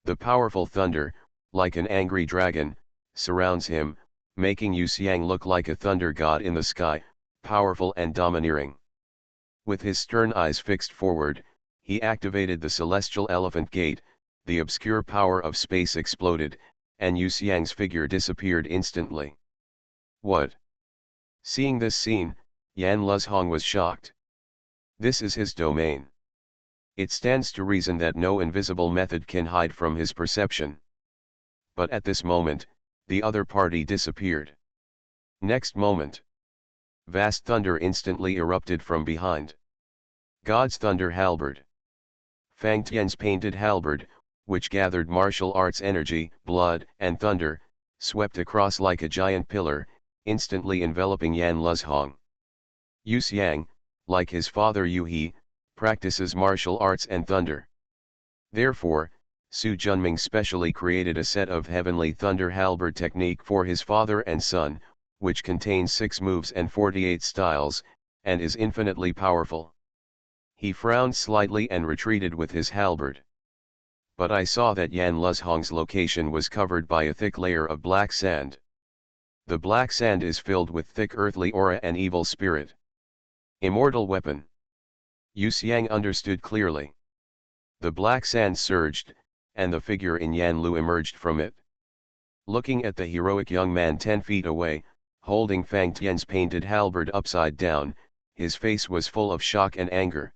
The powerful thunder, like an angry dragon, surrounds him, making Yu Xiang look like a thunder god in the sky, powerful and domineering. With his stern eyes fixed forward, he activated the celestial elephant gate, the obscure power of space exploded, and Yu Xiang's figure disappeared instantly. What? Seeing this scene, Yan Luzhong was shocked. This is his domain. It stands to reason that no invisible method can hide from his perception. But at this moment, the other party disappeared. Next moment, vast thunder instantly erupted from behind. God's thunder halberd. Fang Tian's painted halberd, which gathered martial arts energy, blood, and thunder, swept across like a giant pillar, instantly enveloping Yan Luzhong. Yu Xiang, like his father Yu He, practices martial arts and thunder. Therefore, Su Junming specially created a set of heavenly thunder halberd technique for his father and son, which contains 6 moves and 48 styles, and is infinitely powerful. He frowned slightly and retreated with his halberd. But I saw that Yan Luzhong's location was covered by a thick layer of black sand. The black sand is filled with thick earthly aura and evil spirit. Immortal weapon. Yu Xiang understood clearly. The black sand surged, and the figure in Yan Lu emerged from it. Looking at the heroic young man 10 feet away, holding Fang Tian's painted halberd upside down, his face was full of shock and anger.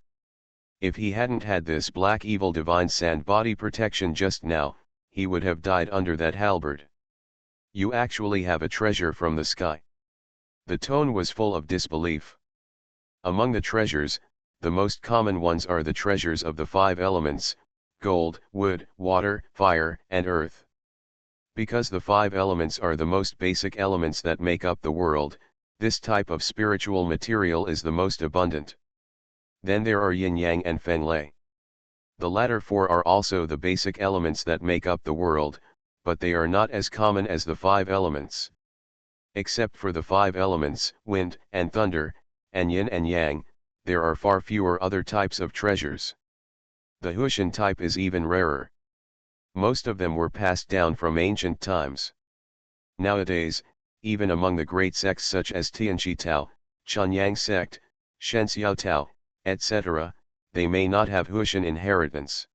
If he hadn't had this black evil divine sand body protection just now, he would have died under that halberd. You actually have a treasure from the sky. The tone was full of disbelief. Among the treasures, the most common ones are the treasures of the 5 elements, gold, wood, water, fire, and earth. Because the 5 elements are the most basic elements that make up the world, this type of spiritual material is the most abundant. Then there are yin yang and feng lei. The latter 4 are also the basic elements that make up the world, but they are not as common as the 5 elements. Except for the 5 elements, wind and thunder, and yin and yang, there are far fewer other types of treasures. The Hushan type is even rarer. Most of them were passed down from ancient times. Nowadays, even among the great sects such as Tianqi Tao, Chunyang sect, Shenxiao Tao, etc., they may not have Hushan inheritance.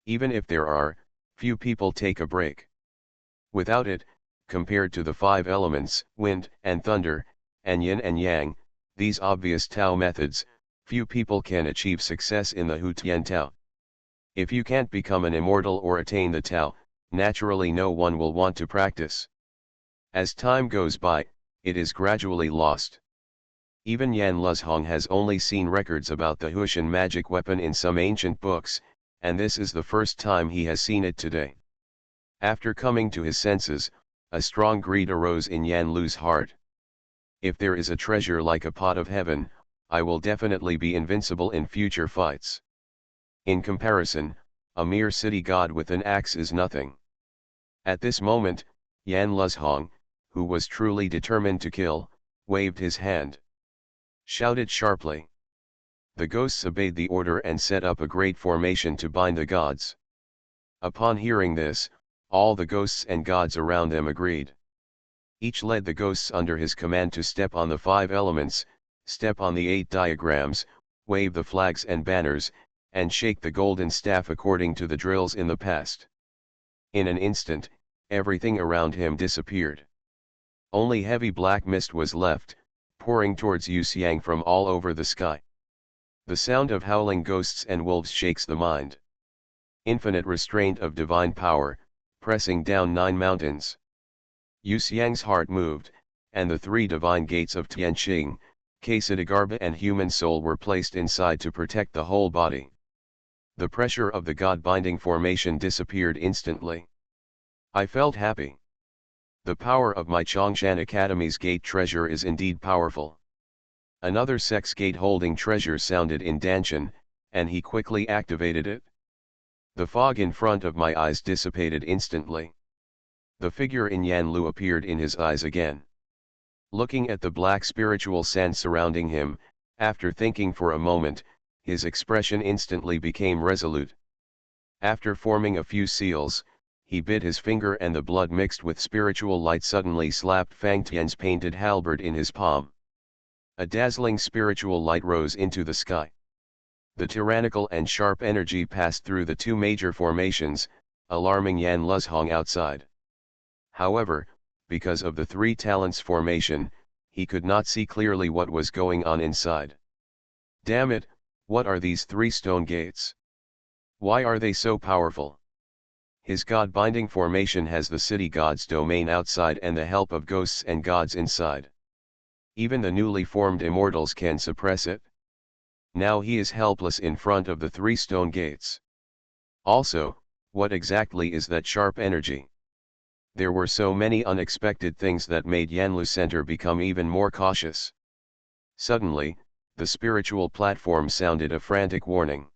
Even if there are, few people take a break. Without it, compared to the 5 elements, wind and thunder, and yin and yang, these obvious Tao methods, few people can achieve success in the Hu Tian Tao. If you can't become an immortal or attain the Tao, naturally no one will want to practice. As time goes by, it is gradually lost. Even Yan Luzhong has only seen records about the Hushan magic weapon in some ancient books, and this is the first time he has seen it today. After coming to his senses, a strong greed arose in Yan Lu's heart. If there is a treasure like a pot of heaven, I will definitely be invincible in future fights. In comparison, a mere city god with an axe is nothing. At this moment, Yan Luzhong, who was truly determined to kill, waved his hand. Shouted sharply. The ghosts obeyed the order and set up a great formation to bind the gods. Upon hearing this, all the ghosts and gods around them agreed. Each led the ghosts under his command to step on the 5 elements, step on the 8 diagrams, wave the flags and banners, and shake the golden staff according to the drills in the past. In an instant, everything around him disappeared. Only heavy black mist was left, pouring towards Yu Xiang from all over the sky. The sound of howling ghosts and wolves shakes the mind. Infinite restraint of divine power, pressing down 9 mountains. Yu Xiang's heart moved, and the 3 divine gates of Tianqing, Kshitigarbha and human soul were placed inside to protect the whole body. The pressure of the god-binding formation disappeared instantly. I felt happy. The power of my Chongshan Academy's gate treasure is indeed powerful. Another sex gate holding treasure sounded in Danshan, and he quickly activated it. The fog in front of my eyes dissipated instantly. The figure in Yan Lu appeared in his eyes again. Looking at the black spiritual sand surrounding him, after thinking for a moment, his expression instantly became resolute. After forming a few seals, he bit his finger and the blood mixed with spiritual light suddenly slapped Fang Tian's painted halberd in his palm. A dazzling spiritual light rose into the sky. The tyrannical and sharp energy passed through the 2 major formations, alarming Yan Luzhong outside. However, because of the 3 talents formation, he could not see clearly what was going on inside. Damn it, what are these 3 stone gates? Why are they so powerful? His god-binding formation has the city god's domain outside and the help of ghosts and gods inside. Even the newly formed immortals can suppress it. Now he is helpless in front of the 3 stone gates. Also, what exactly is that sharp energy? There were so many unexpected things that made Yanlu Center become even more cautious. Suddenly, the spiritual platform sounded a frantic warning.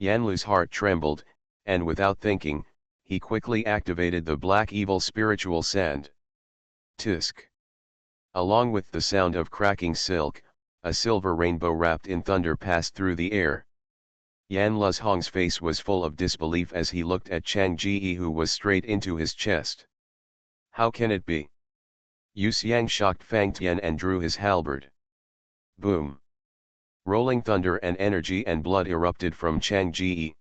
Yanlu's heart trembled, and without thinking, he quickly activated the black evil spiritual sand. Tisk. Along with the sound of cracking silk, a silver rainbow wrapped in thunder passed through the air. Yan Luzhong's face was full of disbelief as he looked at Chang Ji, who was straight into his chest. How can it be? Yu Xiang shocked Fang Tian and drew his halberd. Boom! Rolling thunder and energy and blood erupted from Chang Ji,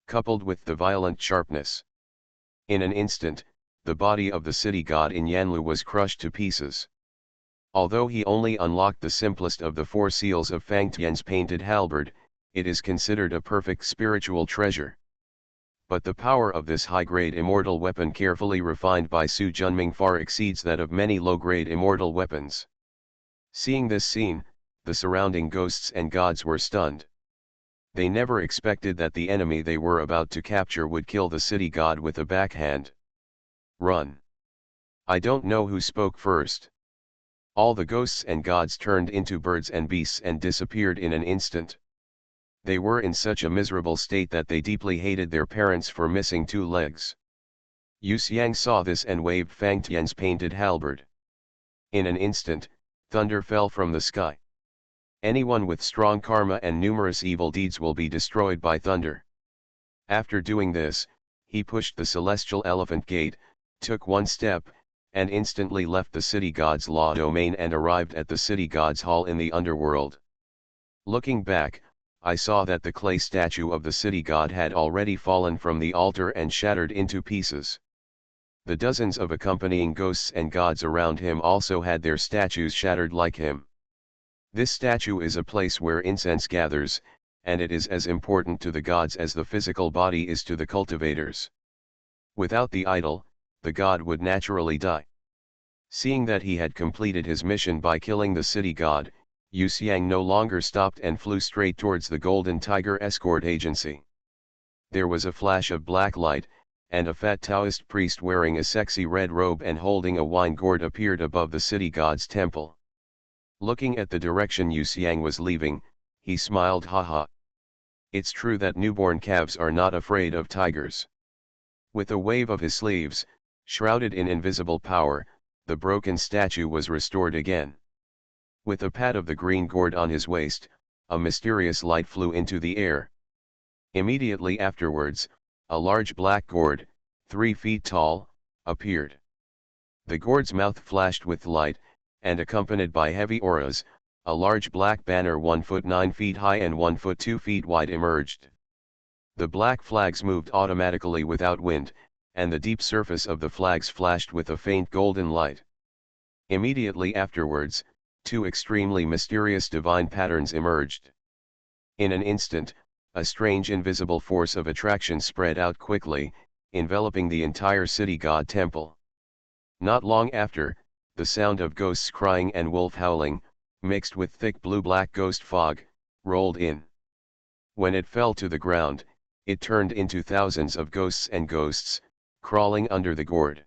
coupled with the violent sharpness. In an instant, the body of the city god in Yanlu was crushed to pieces. Although he only unlocked the simplest of the 4 seals of Fang Tian's painted halberd, it is considered a perfect spiritual treasure. But the power of this high-grade immortal weapon, carefully refined by Su Junming, far exceeds that of many low-grade immortal weapons. Seeing this scene, the surrounding ghosts and gods were stunned. They never expected that the enemy they were about to capture would kill the city god with a backhand. Run! I don't know who spoke first. All the ghosts and gods turned into birds and beasts and disappeared in an instant. They were in such a miserable state that they deeply hated their parents for missing 2 legs. Yu Xiang saw this and waved Fang Tian's painted halberd. In an instant, thunder fell from the sky. Anyone with strong karma and numerous evil deeds will be destroyed by thunder. After doing this, he pushed the celestial elephant gate, took 1 step, and instantly left the city god's law domain and arrived at the city god's hall in the underworld. Looking back, I saw that the clay statue of the city god had already fallen from the altar and shattered into pieces. The dozens of accompanying ghosts and gods around him also had their statues shattered like him. This statue is a place where incense gathers, and it is as important to the gods as the physical body is to the cultivators. Without the idol, the god would naturally die. Seeing that he had completed his mission by killing the city god, Yu Xiang no longer stopped and flew straight towards the Golden Tiger escort agency. There was a flash of black light, and a fat Taoist priest wearing a sexy red robe and holding a wine gourd appeared above the city god's temple. Looking at the direction Yu Xiang was leaving, he smiled, haha. It's true that newborn calves are not afraid of tigers. With a wave of his sleeves, shrouded in invisible power, the broken statue was restored again. With a pat of the green gourd on his waist, a mysterious light flew into the air. Immediately afterwards, a large black gourd, 3 feet tall, appeared. The gourd's mouth flashed with light, and accompanied by heavy auras, a large black banner 1 foot 9 feet high and 1 foot 2 feet wide emerged. The black flags moved automatically without wind, and the deep surface of the flags flashed with a faint golden light. Immediately afterwards, 2 extremely mysterious divine patterns emerged. In an instant, a strange invisible force of attraction spread out quickly, enveloping the entire city god temple. Not long after, the sound of ghosts crying and wolf howling, mixed with thick blue-black ghost fog, rolled in. When it fell to the ground, it turned into thousands of ghosts and ghosts, crawling under the gourd.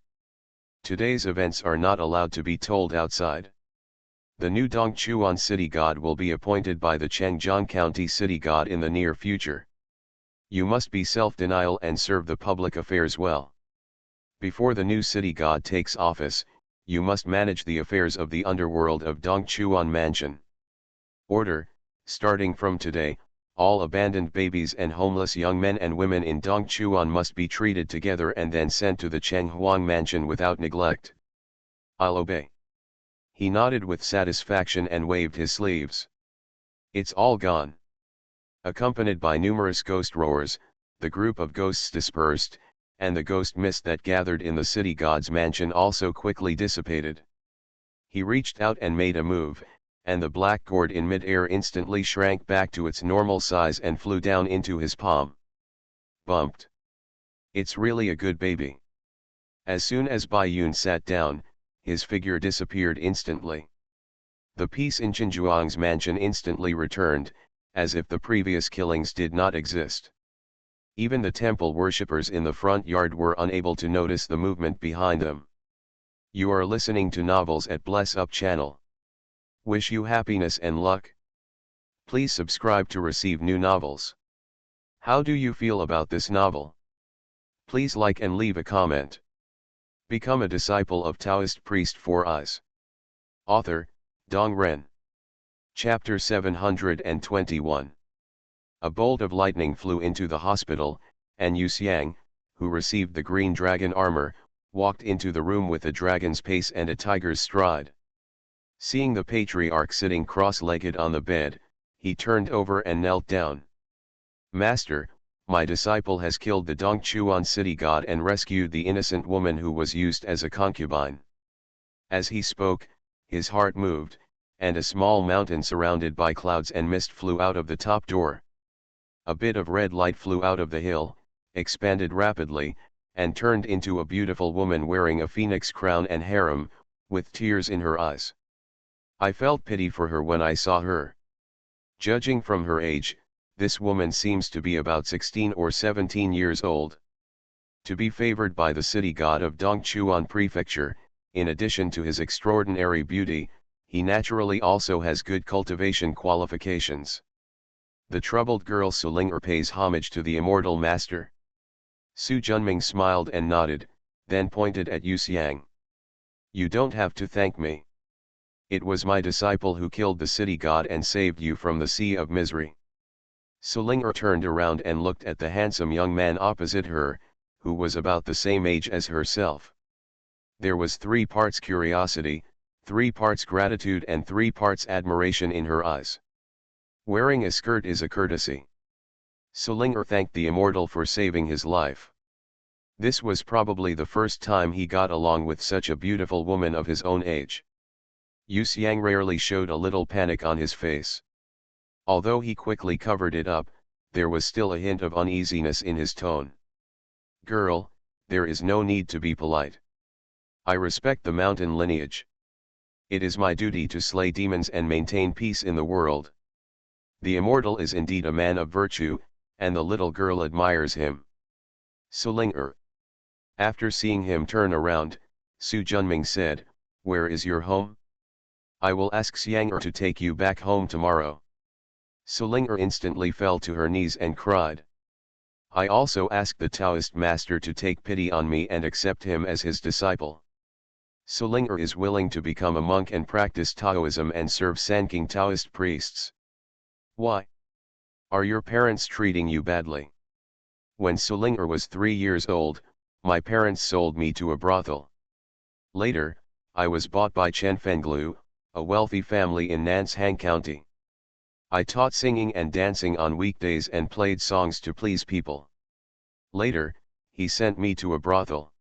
Today's events are not allowed to be told outside. The new Dongchuan city god will be appointed by the Changjiang County city god in the near future. You must be self-denial and serve the public affairs well. Before the new city god takes office, you must manage the affairs of the underworld of Dongchuan Mansion. Order: starting from today, all abandoned babies and homeless young men and women in Dongchuan must be treated together and then sent to the Chenghuang Mansion without neglect. I'll obey. He nodded with satisfaction and waved his sleeves. It's all gone. Accompanied by numerous ghost roars, the group of ghosts dispersed, and the ghost mist that gathered in the city god's mansion also quickly dissipated. He reached out and made a move, and the black gourd in mid-air instantly shrank back to its normal size and flew down into his palm. Bumped. It's really a good baby. As soon as Bai Yun sat down, his figure disappeared instantly. The peace in Qinzhuang's mansion instantly returned, as if the previous killings did not exist. Even the temple worshippers in the front yard were unable to notice the movement behind them. You are listening to Novels at Bless Up channel. Wish you happiness and luck. Please subscribe to receive new novels. How do you feel about this novel? Please like and leave a comment. Become a disciple of Taoist priest for us. Author, Dong Ren. Chapter 721. A bolt of lightning flew into the hospital, and Yu Xiang, who received the green dragon armor, walked into the room with a dragon's pace and a tiger's stride. Seeing the patriarch sitting cross-legged on the bed, he turned over and knelt down. Master, my disciple has killed the Dongchuan city god and rescued the innocent woman who was used as a concubine. As he spoke, his heart moved, and a small mountain surrounded by clouds and mist flew out of the top door. A bit of red light flew out of the hill, expanded rapidly, and turned into a beautiful woman wearing a phoenix crown and harem, with tears in her eyes. I felt pity for her when I saw her. Judging from her age, this woman seems to be about 16 or 17 years old. To be favored by the city god of Dongchuan Prefecture, in addition to his extraordinary beauty, he naturally also has good cultivation qualifications. The troubled girl Su Ling'er pays homage to the immortal master. Su Junming smiled and nodded, then pointed at Yu Xiang. You don't have to thank me. It was my disciple who killed the city god and saved you from the sea of misery. Su Ling'er turned around and looked at the handsome young man opposite her, who was about the same age as herself. There was 3 parts curiosity, 3 parts gratitude and 3 parts admiration in her eyes. Wearing a skirt is a courtesy. Su Ling'er thanked the immortal for saving his life. This was probably the first time he got along with such a beautiful woman of his own age. Yu Xiang rarely showed a little panic on his face. Although he quickly covered it up, there was still a hint of uneasiness in his tone. Girl, there is no need to be polite. I respect the mountain lineage. It is my duty to slay demons and maintain peace in the world. The immortal is indeed a man of virtue, and the little girl admires him. Su Ling'er. After seeing him turn around, Su Junming said, Where is your home? I will ask Xiang'er to take you back home tomorrow. Su Ling'er instantly fell to her knees and cried. I also ask the Taoist master to take pity on me and accept him as his disciple. Su Ling'er is willing to become a monk and practice Taoism and serve Sanking Taoist priests. Why? Are your parents treating you badly? When Su Ling'er was 3 years old, my parents sold me to a brothel. Later, I was bought by Chen Fenglu, a wealthy family in Nanshang County. I taught singing and dancing on weekdays and played songs to please people. Later, he sent me to a brothel,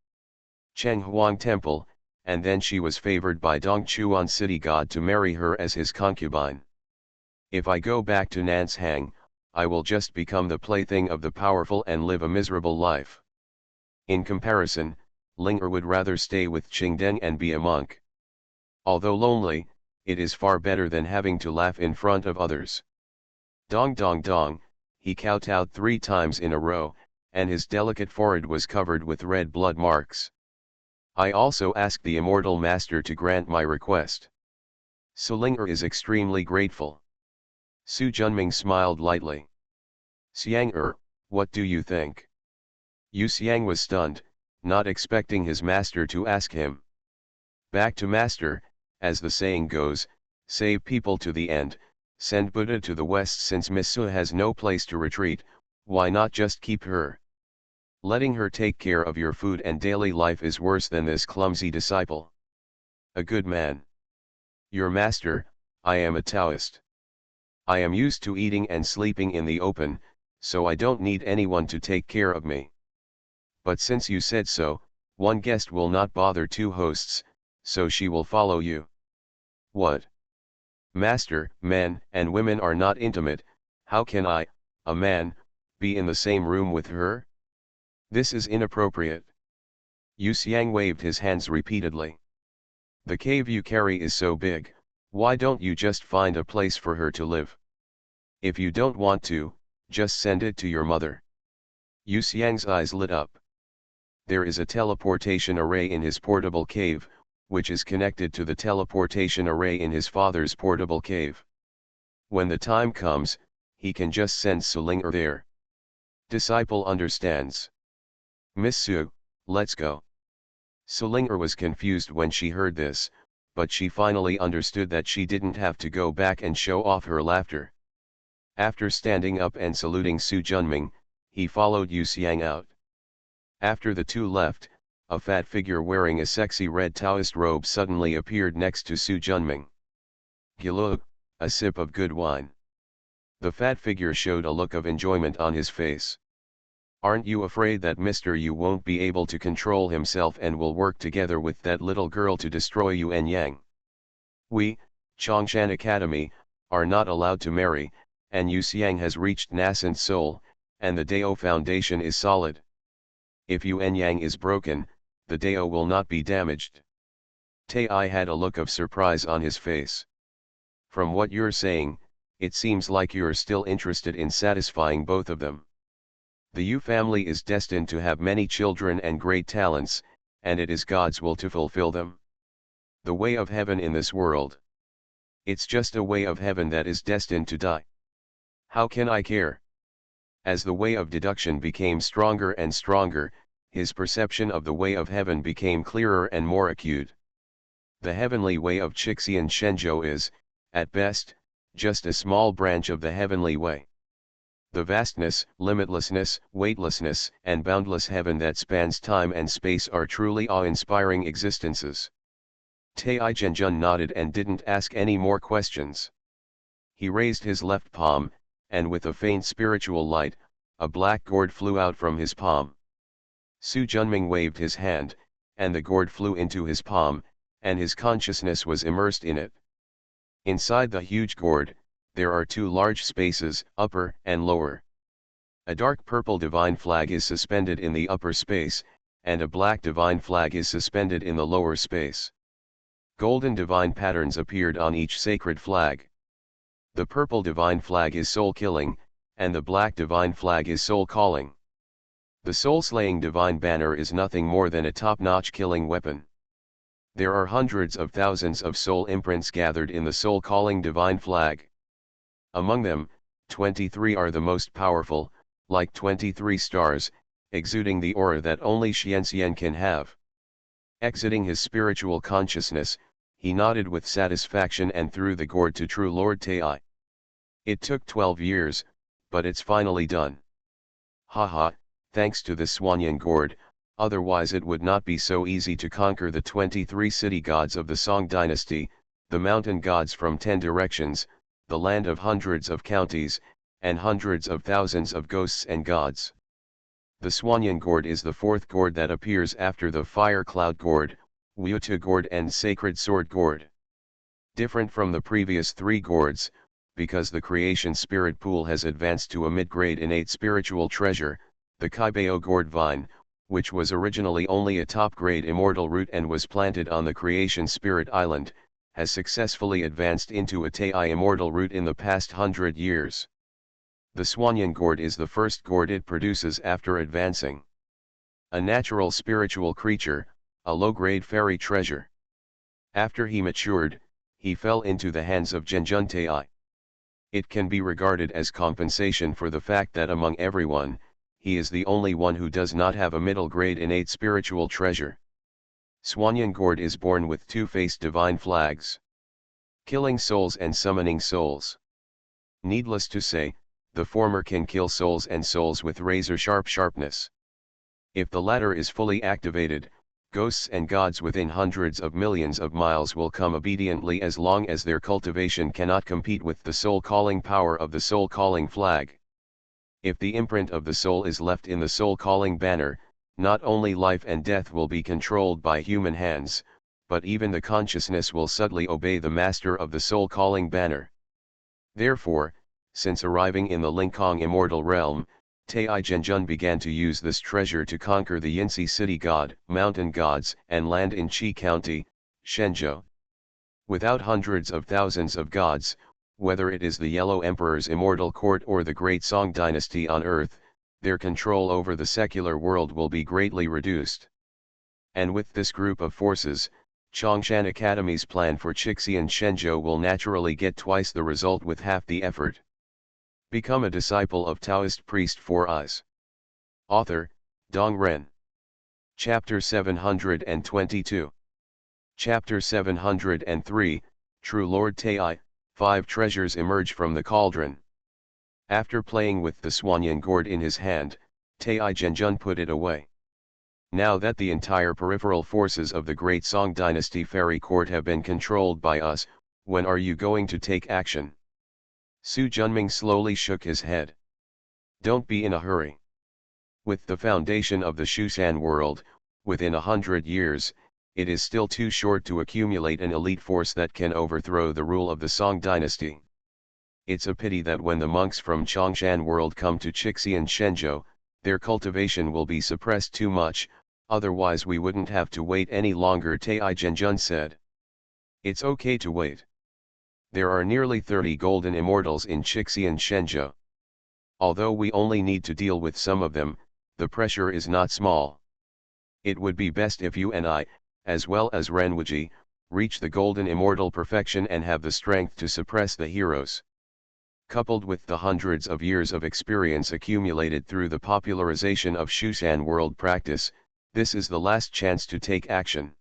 Cheng Huang Temple, and then she was favored by Dongchuan city god to marry her as his concubine. If I go back to Nanshang, I will just become the plaything of the powerful and live a miserable life. In comparison, Ling'er would rather stay with Qingdeng and be a monk. Although lonely, it is far better than having to laugh in front of others. Dong dong dong, he kowtowed 3 times in a row, and his delicate forehead was covered with red blood marks. I also asked the immortal master to grant my request. Su Ling'er is extremely grateful. Su Junming smiled lightly. Xiang'er, what do you think? Yu Xiang was stunned, not expecting his master to ask him. Back to master, as the saying goes, save people to the end, send Buddha to the west. Since Miss Su has no place to retreat, why not just keep her? Letting her take care of your food and daily life is worse than this clumsy disciple. A good man. Your master, I am a Taoist. I am used to eating and sleeping in the open, so I don't need anyone to take care of me. But since you said so, one guest will not bother 2 hosts, so she will follow you. What? Master, men and women are not intimate, how can I, a man, be in the same room with her? This is inappropriate. Yu Xiang waved his hands repeatedly. The cave you carry is so big, why don't you just find a place for her to live? If you don't want to, just send it to your mother. Yu Xiang's eyes lit up. There is a teleportation array in his portable cave, which is connected to the teleportation array in his father's portable cave. When the time comes, he can just send Sulinger there. Disciple understands. Miss Su, let's go. Sulinger was confused when she heard this, but she finally understood that she didn't have to go back and show off her laughter. After standing up and saluting Su Junming, he followed Yu Xiang out. After the two left, a fat figure wearing a sexy red Taoist robe suddenly appeared next to Su Junming. Gilo, a sip of good wine. The fat figure showed a look of enjoyment on his face. Aren't you afraid that Mr. Yu won't be able to control himself and will work together with that little girl to destroy you and Yang? We, Chongshan Academy, are not allowed to marry, and Yu Xiang has reached nascent soul, and the Dao foundation is solid. If Yu and Yang is broken, the Dao will not be damaged. Tai had a look of surprise on his face. From what you're saying, it seems like you're still interested in satisfying both of them. The Yu family is destined to have many children and great talents, and it is God's will to fulfill them. The way of heaven in this world. It's just a way of heaven that is destined to die. How can I care? As the way of deduction became stronger and stronger, his perception of the way of heaven became clearer and more acute. The heavenly way of Chixian Shenzhou is, at best, just a small branch of the heavenly way. The vastness, limitlessness, weightlessness, and boundless heaven that spans time and space are truly awe-inspiring existences. Tai Zhenjun nodded and didn't ask any more questions. He raised his left palm, and with a faint spiritual light, a black gourd flew out from his palm. Su Junming waved his hand, and the gourd flew into his palm, and his consciousness was immersed in it. Inside the huge gourd, there are two large spaces, upper and lower. A dark purple divine flag is suspended in the upper space, and a black divine flag is suspended in the lower space. Golden divine patterns appeared on each sacred flag. The purple divine flag is soul-killing, and the black divine flag is soul-calling. The soul-slaying divine banner is nothing more than a top-notch killing weapon. There are hundreds of thousands of soul imprints gathered in the soul-calling divine flag. Among them, 23 are the most powerful, like 23 stars, exuding the aura that only Xianxian can have. Exiting his spiritual consciousness, he nodded with satisfaction and threw the gourd to True Lord Tai. It took 12 years, but it's finally done. Haha, thanks to the Swanyan gourd, otherwise it would not be so easy to conquer the 23 city gods of the Song dynasty, the mountain gods from 10 directions, the land of hundreds of counties, and hundreds of thousands of ghosts and gods. The Swanyan gourd is the fourth gourd that appears after the Fire Cloud gourd, Wyutu gourd and Sacred Sword gourd. Different from the previous three gourds, because the creation spirit pool has advanced to a mid-grade innate spiritual treasure, the Kaibao gourd vine, which was originally only a top-grade immortal root and was planted on the creation spirit island, has successfully advanced into a Tai immortal root in the past 100 years. The Swanyan gourd is the first gourd it produces after advancing. A natural spiritual creature, a low-grade fairy treasure. After he matured, he fell into the hands of Zhenjun Tai. It can be regarded as compensation for the fact that among everyone, he is the only one who does not have a middle-grade innate spiritual treasure. Swanyan gourd is born with two-faced divine flags. Killing souls and summoning souls. Needless to say, the former can kill souls and souls with razor-sharp sharpness. If the latter is fully activated, ghosts and gods within hundreds of millions of miles will come obediently as long as their cultivation cannot compete with the soul-calling power of the soul-calling flag. If the imprint of the soul is left in the soul-calling banner, not only life and death will be controlled by human hands, but even the consciousness will subtly obey the master of the soul-calling banner. Therefore, since arriving in the Lingkong immortal realm, Tai Zhenjun began to use this treasure to conquer the Yinsi city god, mountain gods, and land in Qi County, Shenzhou. Without hundreds of thousands of gods, whether it is the Yellow Emperor's immortal court or the Great Song dynasty on earth, their control over the secular world will be greatly reduced. And with this group of forces, Chongshan Academy's plan for Chixian Shenzhou will naturally get twice the result with half the effort. Become a disciple of Taoist priest 4 Eyes. Author, Dong Ren. Chapter 722. Chapter 703, True Lord Tai, 5 treasures emerge from the cauldron. After playing with the Swanyan gourd in his hand, Tai Zhenjun put it away. Now that the entire peripheral forces of the Great Song Dynasty Fairy Court have been controlled by us, when are you going to take action? Su Junming slowly shook his head. Don't be in a hurry. With the foundation of the Shushan world, within 100 years, it is still too short to accumulate an elite force that can overthrow the rule of the Song Dynasty. It's a pity that when the monks from Chongshan world come to Chixian Shenzhou, their cultivation will be suppressed too much, otherwise we wouldn't have to wait any longer, Tai Zhenjun said. It's okay to wait. There are nearly 30 golden immortals in Chixian Shenzhou. Although we only need to deal with some of them, the pressure is not small. It would be best if you and I, as well as Renwuji, reach the golden immortal perfection and have the strength to suppress the heroes. Coupled with the hundreds of years of experience accumulated through the popularization of Shushan world practice, this is the last chance to take action.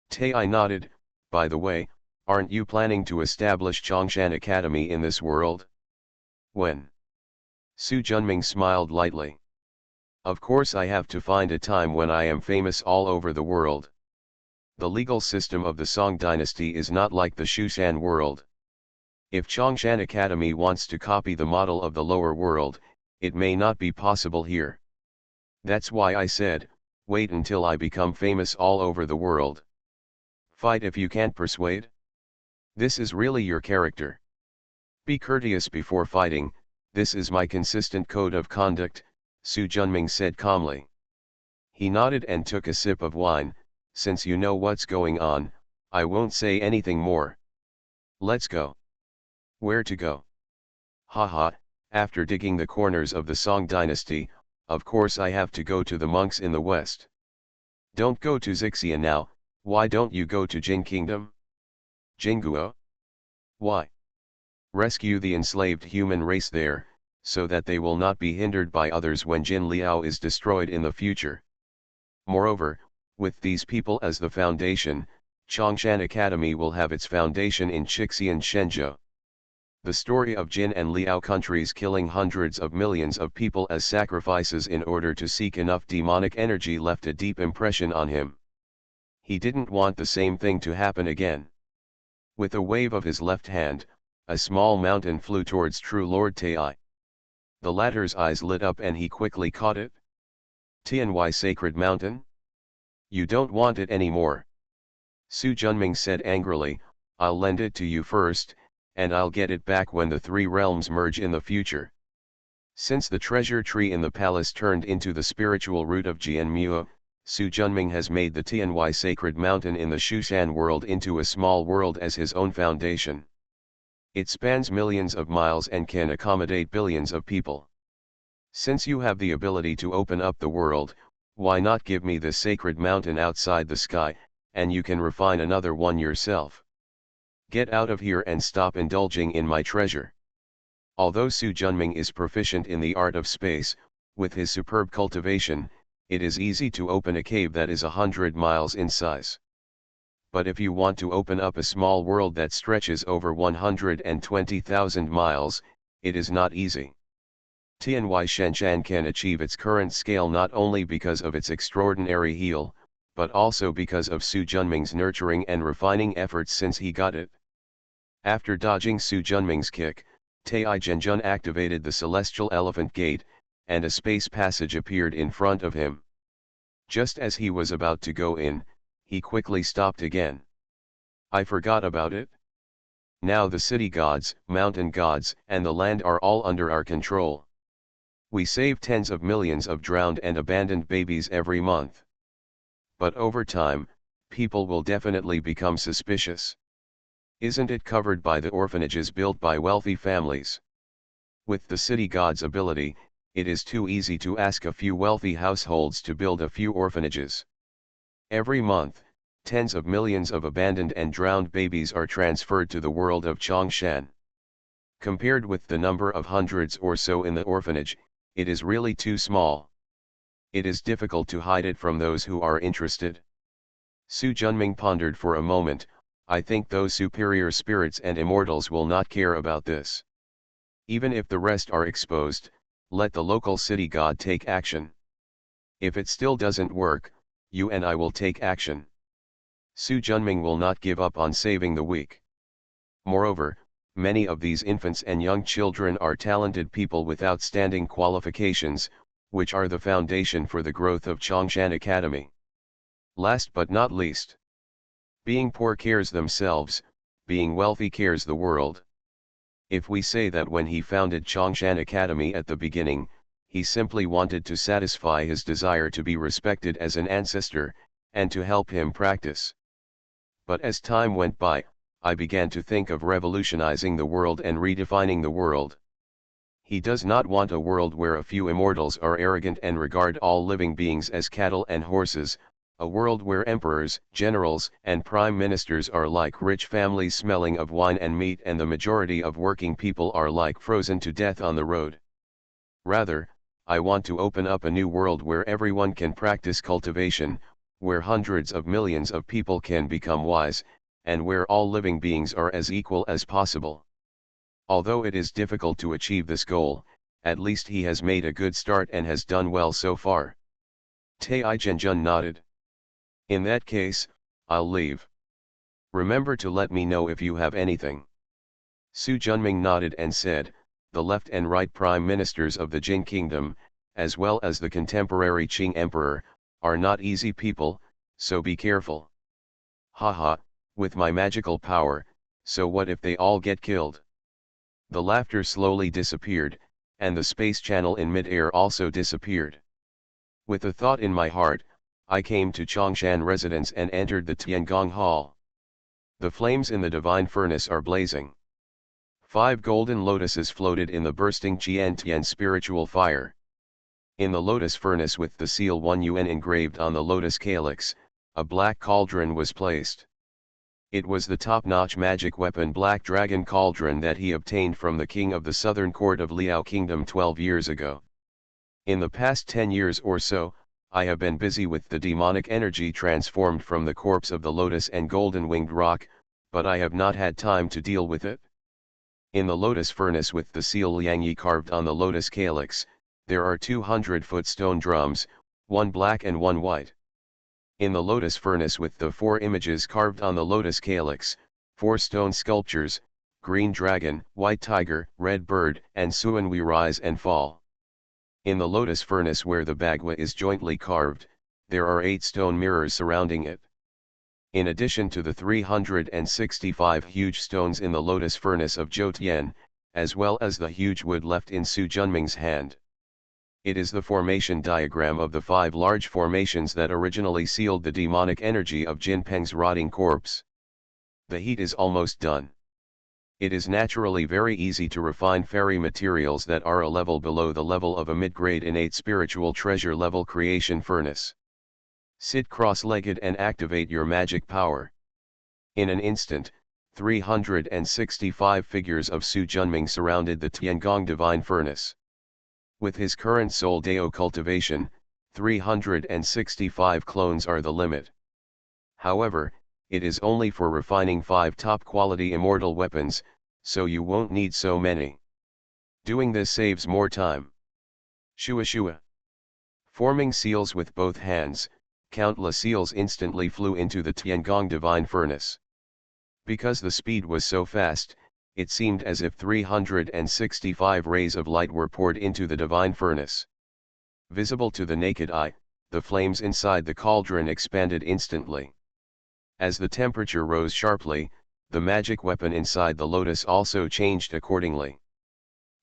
Tai nodded. By the way, aren't you planning to establish Chongshan Academy in this world? When? Su Junming smiled lightly. Of course I have to find a time when I am famous all over the world. The legal system of the Song Dynasty is not like the Shushan world. If Chongshan Academy wants to copy the model of the lower world, it may not be possible here. That's why I said, wait until I become famous all over the world. Fight if you can't persuade? This is really your character. Be courteous before fighting, this is my consistent code of conduct, Su Junming said calmly. He nodded and took a sip of wine. Since you know what's going on, I won't say anything more. Let's go. Where to go? Haha, after digging the corners of the Song Dynasty, of course I have to go to the monks in the west. Don't go to Xixia now, why don't you go to Jin Kingdom? Jinguo? Why? Rescue the enslaved human race there, so that they will not be hindered by others when Jin Liao is destroyed in the future. Moreover, with these people as the foundation, Chongshan Academy will have its foundation in Chixian Shenzhou. The story of Jin and Liao countries killing hundreds of millions of people as sacrifices in order to seek enough demonic energy left a deep impression on him. He didn't want the same thing to happen again. With a wave of his left hand, a small mountain flew towards True Lord Tai. The latter's eyes lit up and he quickly caught it. Tianwei Sacred Mountain? You don't want it anymore. Su Junming said angrily, I'll lend it to you first, and I'll get it back when the 3 realms merge in the future. Since the treasure tree in the palace turned into the spiritual root of Jianmuo, Su Junming has made the Tianwei Sacred Mountain in the Shushan world into a small world as his own foundation. It spans millions of miles and can accommodate billions of people. Since you have the ability to open up the world, why not give me this sacred mountain outside the sky, and you can refine another one yourself. Get out of here and stop indulging in my treasure. Although Su Junming is proficient in the art of space, with his superb cultivation, it is easy to open a cave that is 100 miles in size. But if you want to open up a small world that stretches over 120,000 miles, it is not easy. Tianwei Shenzhen can achieve its current scale not only because of its extraordinary heal, but also because of Su Junming's nurturing and refining efforts since he got it. After dodging Su Junming's kick, Tai Zhenjun activated the Celestial Elephant Gate, and a space passage appeared in front of him. Just as he was about to go in, he quickly stopped again. I forgot about it. Now the city gods, mountain gods, and the land are all under our control. We save tens of millions of drowned and abandoned babies every month. But over time, people will definitely become suspicious. Isn't it covered by the orphanages built by wealthy families? With the city god's ability, it is too easy to ask a few wealthy households to build a few orphanages. Every month, tens of millions of abandoned and drowned babies are transferred to the world of Chongshan. Compared with the number of hundreds or so in the orphanage, it is really too small. It is difficult to hide it from those who are interested. Su Junming pondered for a moment. I think those superior spirits and immortals will not care about this. Even if the rest are exposed, let the local city god take action. If it still doesn't work, you and I will take action. Su Junming will not give up on saving the weak. Moreover, many of these infants and young children are talented people with outstanding qualifications, which are the foundation for the growth of Chongshan Academy. Last but not least, being poor cares themselves, being wealthy cares the world. If we say that when he founded Chongshan Academy at the beginning, he simply wanted to satisfy his desire to be respected as an ancestor, and to help him practice. But as time went by, I began to think of revolutionizing the world and redefining the world. He does not want a world where a few immortals are arrogant and regard all living beings as cattle and horses, a world where emperors, generals, and prime ministers are like rich families smelling of wine and meat, and the majority of working people are like frozen to death on the road. Rather, I want to open up a new world where everyone can practice cultivation, where hundreds of millions of people can become wise, and where all living beings are as equal as possible. Although it is difficult to achieve this goal, at least he has made a good start and has done well so far. Tai Zhenjun nodded. In that case, I'll leave. Remember to let me know if you have anything. Su Junming nodded and said, the left and right prime ministers of the Jin kingdom, as well as the contemporary Qing emperor, are not easy people, so be careful. Haha, with my magical power, so what if they all get killed? The laughter slowly disappeared, and the space channel in mid-air also disappeared. With a thought in my heart, I came to Chongshan residence and entered the Tiangong Hall. The flames in the divine furnace are blazing. 5 golden lotuses floated in the bursting Tian spiritual fire. In the lotus furnace with the seal 1 Yuan engraved on the lotus calyx, a black cauldron was placed. It was the top-notch magic weapon Black Dragon Cauldron that he obtained from the king of the southern court of Liao Kingdom 12 years ago. In the past 10 years or so, I have been busy with the demonic energy transformed from the corpse of the lotus and golden-winged rock, but I have not had time to deal with it. In the lotus furnace with the seal Liangyi carved on the lotus calyx, there are 200-foot stone drums, 1 black and 1 white. In the lotus furnace with the 4 images carved on the lotus calyx, 4 stone sculptures, green dragon, white tiger, red bird, and Suanwi rise and fall. In the lotus furnace where the Bagua is jointly carved, there are 8 stone mirrors surrounding it. In addition to the 365 huge stones in the lotus furnace of Zhou, as well as the huge wood left in Su Junming's hand. It is the formation diagram of the 5 large formations that originally sealed the demonic energy of Jin Peng's rotting corpse. The heat is almost done. It is naturally very easy to refine fairy materials that are a level below the level of a mid-grade innate spiritual treasure level creation furnace. Sit cross-legged and activate your magic power. In an instant, 365 figures of Su Junming surrounded the Tiangong divine furnace. With his current Soul Dao cultivation, 365 clones are the limit. However, it is only for refining 5 top-quality immortal weapons, so you won't need so many. Doing this saves more time. Shua shua. Forming seals with both hands, countless seals instantly flew into the Tiangong divine furnace. Because the speed was so fast, it seemed as if 365 rays of light were poured into the divine furnace. Visible to the naked eye, the flames inside the cauldron expanded instantly. As the temperature rose sharply, the magic weapon inside the lotus also changed accordingly.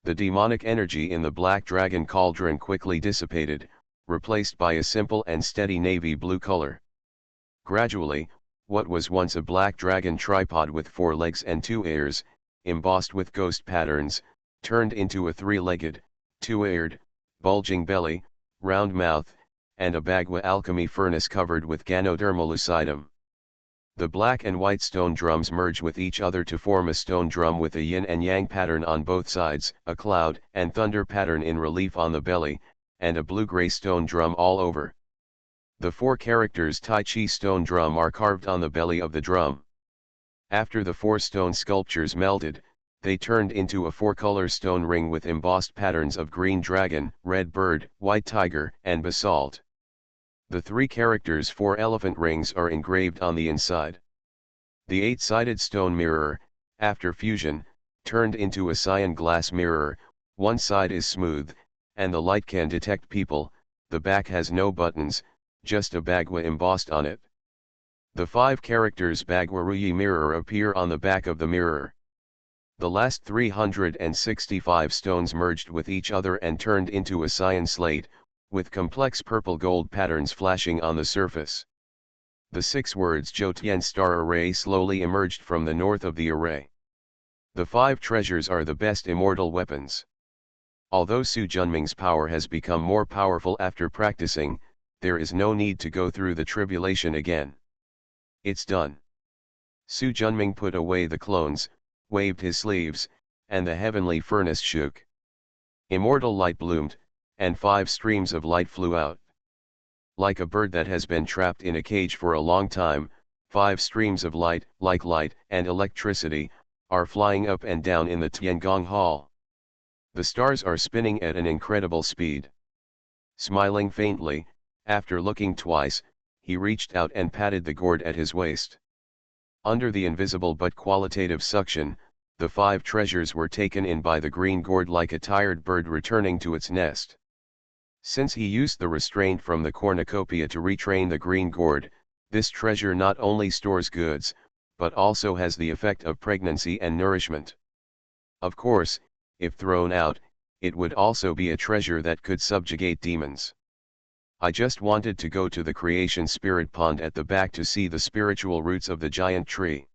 The demonic energy in the black dragon cauldron quickly dissipated, replaced by a simple and steady navy blue color. Gradually, what was once a black dragon tripod with 4 legs and 2 ears, embossed with ghost patterns, turned into a 3-legged, 2-eared, bulging belly, round mouth, and a bagua alchemy furnace covered with ganodermal lucidum. The black and white stone drums merge with each other to form a stone drum with a yin and yang pattern on both sides, a cloud and thunder pattern in relief on the belly, and a blue-gray stone drum all over. The 4 characters Tai Chi stone drum are carved on the belly of the drum. After the 4 stone sculptures melted, they turned into a 4-color stone ring with embossed patterns of green dragon, red bird, white tiger, and basalt. The 3 characters' 4 elephant rings are engraved on the inside. The 8-sided stone mirror, after fusion, turned into a cyan glass mirror. One side is smooth, and the light can detect people. The back has no buttons, just a bagua embossed on it. The 5 characters Bagua Ruyi mirror appear on the back of the mirror. The last 365 stones merged with each other and turned into a cyan slate, with complex purple gold patterns flashing on the surface. The 6 words Jotian star array slowly emerged from the north of the array. The 5 treasures are the best immortal weapons. Although Su Junming's power has become more powerful after practicing, there is no need to go through the tribulation again. It's done. Su Junming put away the clones, waved his sleeves, and the heavenly furnace shook. Immortal light bloomed, and 5 streams of light flew out. Like a bird that has been trapped in a cage for a long time, 5 streams of light, like light and electricity, are flying up and down in the Tiangong Hall. The stars are spinning at an incredible speed. Smiling faintly, after looking twice, he reached out and patted the gourd at his waist. Under the invisible but qualitative suction, the 5 treasures were taken in by the green gourd like a tired bird returning to its nest. Since he used the restraint from the cornucopia to retrain the green gourd, this treasure not only stores goods, but also has the effect of pregnancy and nourishment. Of course, if thrown out, it would also be a treasure that could subjugate demons. I just wanted to go to the creation spirit pond at the back to see the spiritual roots of the giant tree.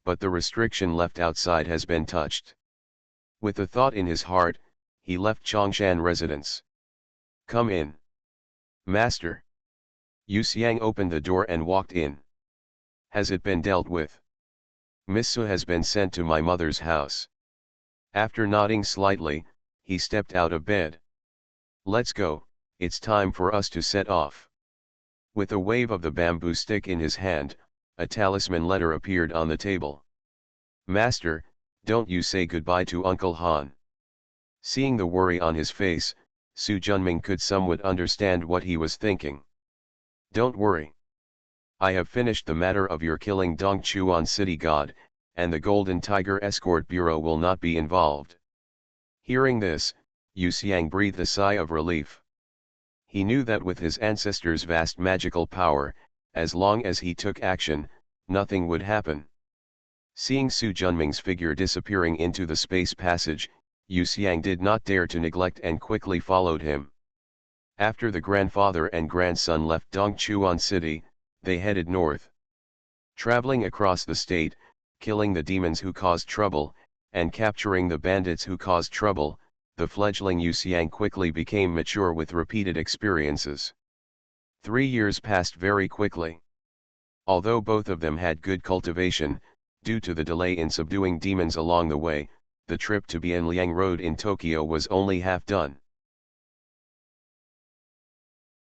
But the restriction left outside has been touched. With the thought in his heart, he left Chongshan residence. Come in. Master. Yu Xiang opened the door and walked in. Has it been dealt with? Miss Su has been sent to my mother's house. After nodding slightly, he stepped out of bed. Let's go. It's time for us to set off. With a wave of the bamboo stick in his hand, a talisman letter appeared on the table. Master, don't you say goodbye to Uncle Han. Seeing the worry on his face, Su Junming could somewhat understand what he was thinking. Don't worry. I have finished the matter of your killing Dong Chuan city god, and the Golden Tiger Escort Bureau will not be involved. Hearing this, Yu Xiang breathed a sigh of relief. He knew that with his ancestors' vast magical power, as long as he took action, nothing would happen. Seeing Su Junming's figure disappearing into the space passage, Yu Xiang did not dare to neglect and quickly followed him. After the grandfather and grandson left Dongchuan City, they headed north. Traveling across the state, killing the demons who caused trouble, and capturing the bandits who caused trouble, the fledgling Yu Xiang quickly became mature with repeated experiences. 3 years passed very quickly. Although both of them had good cultivation, due to the delay in subduing demons along the way, the trip to Bianliang Road in Tokyo was only half done.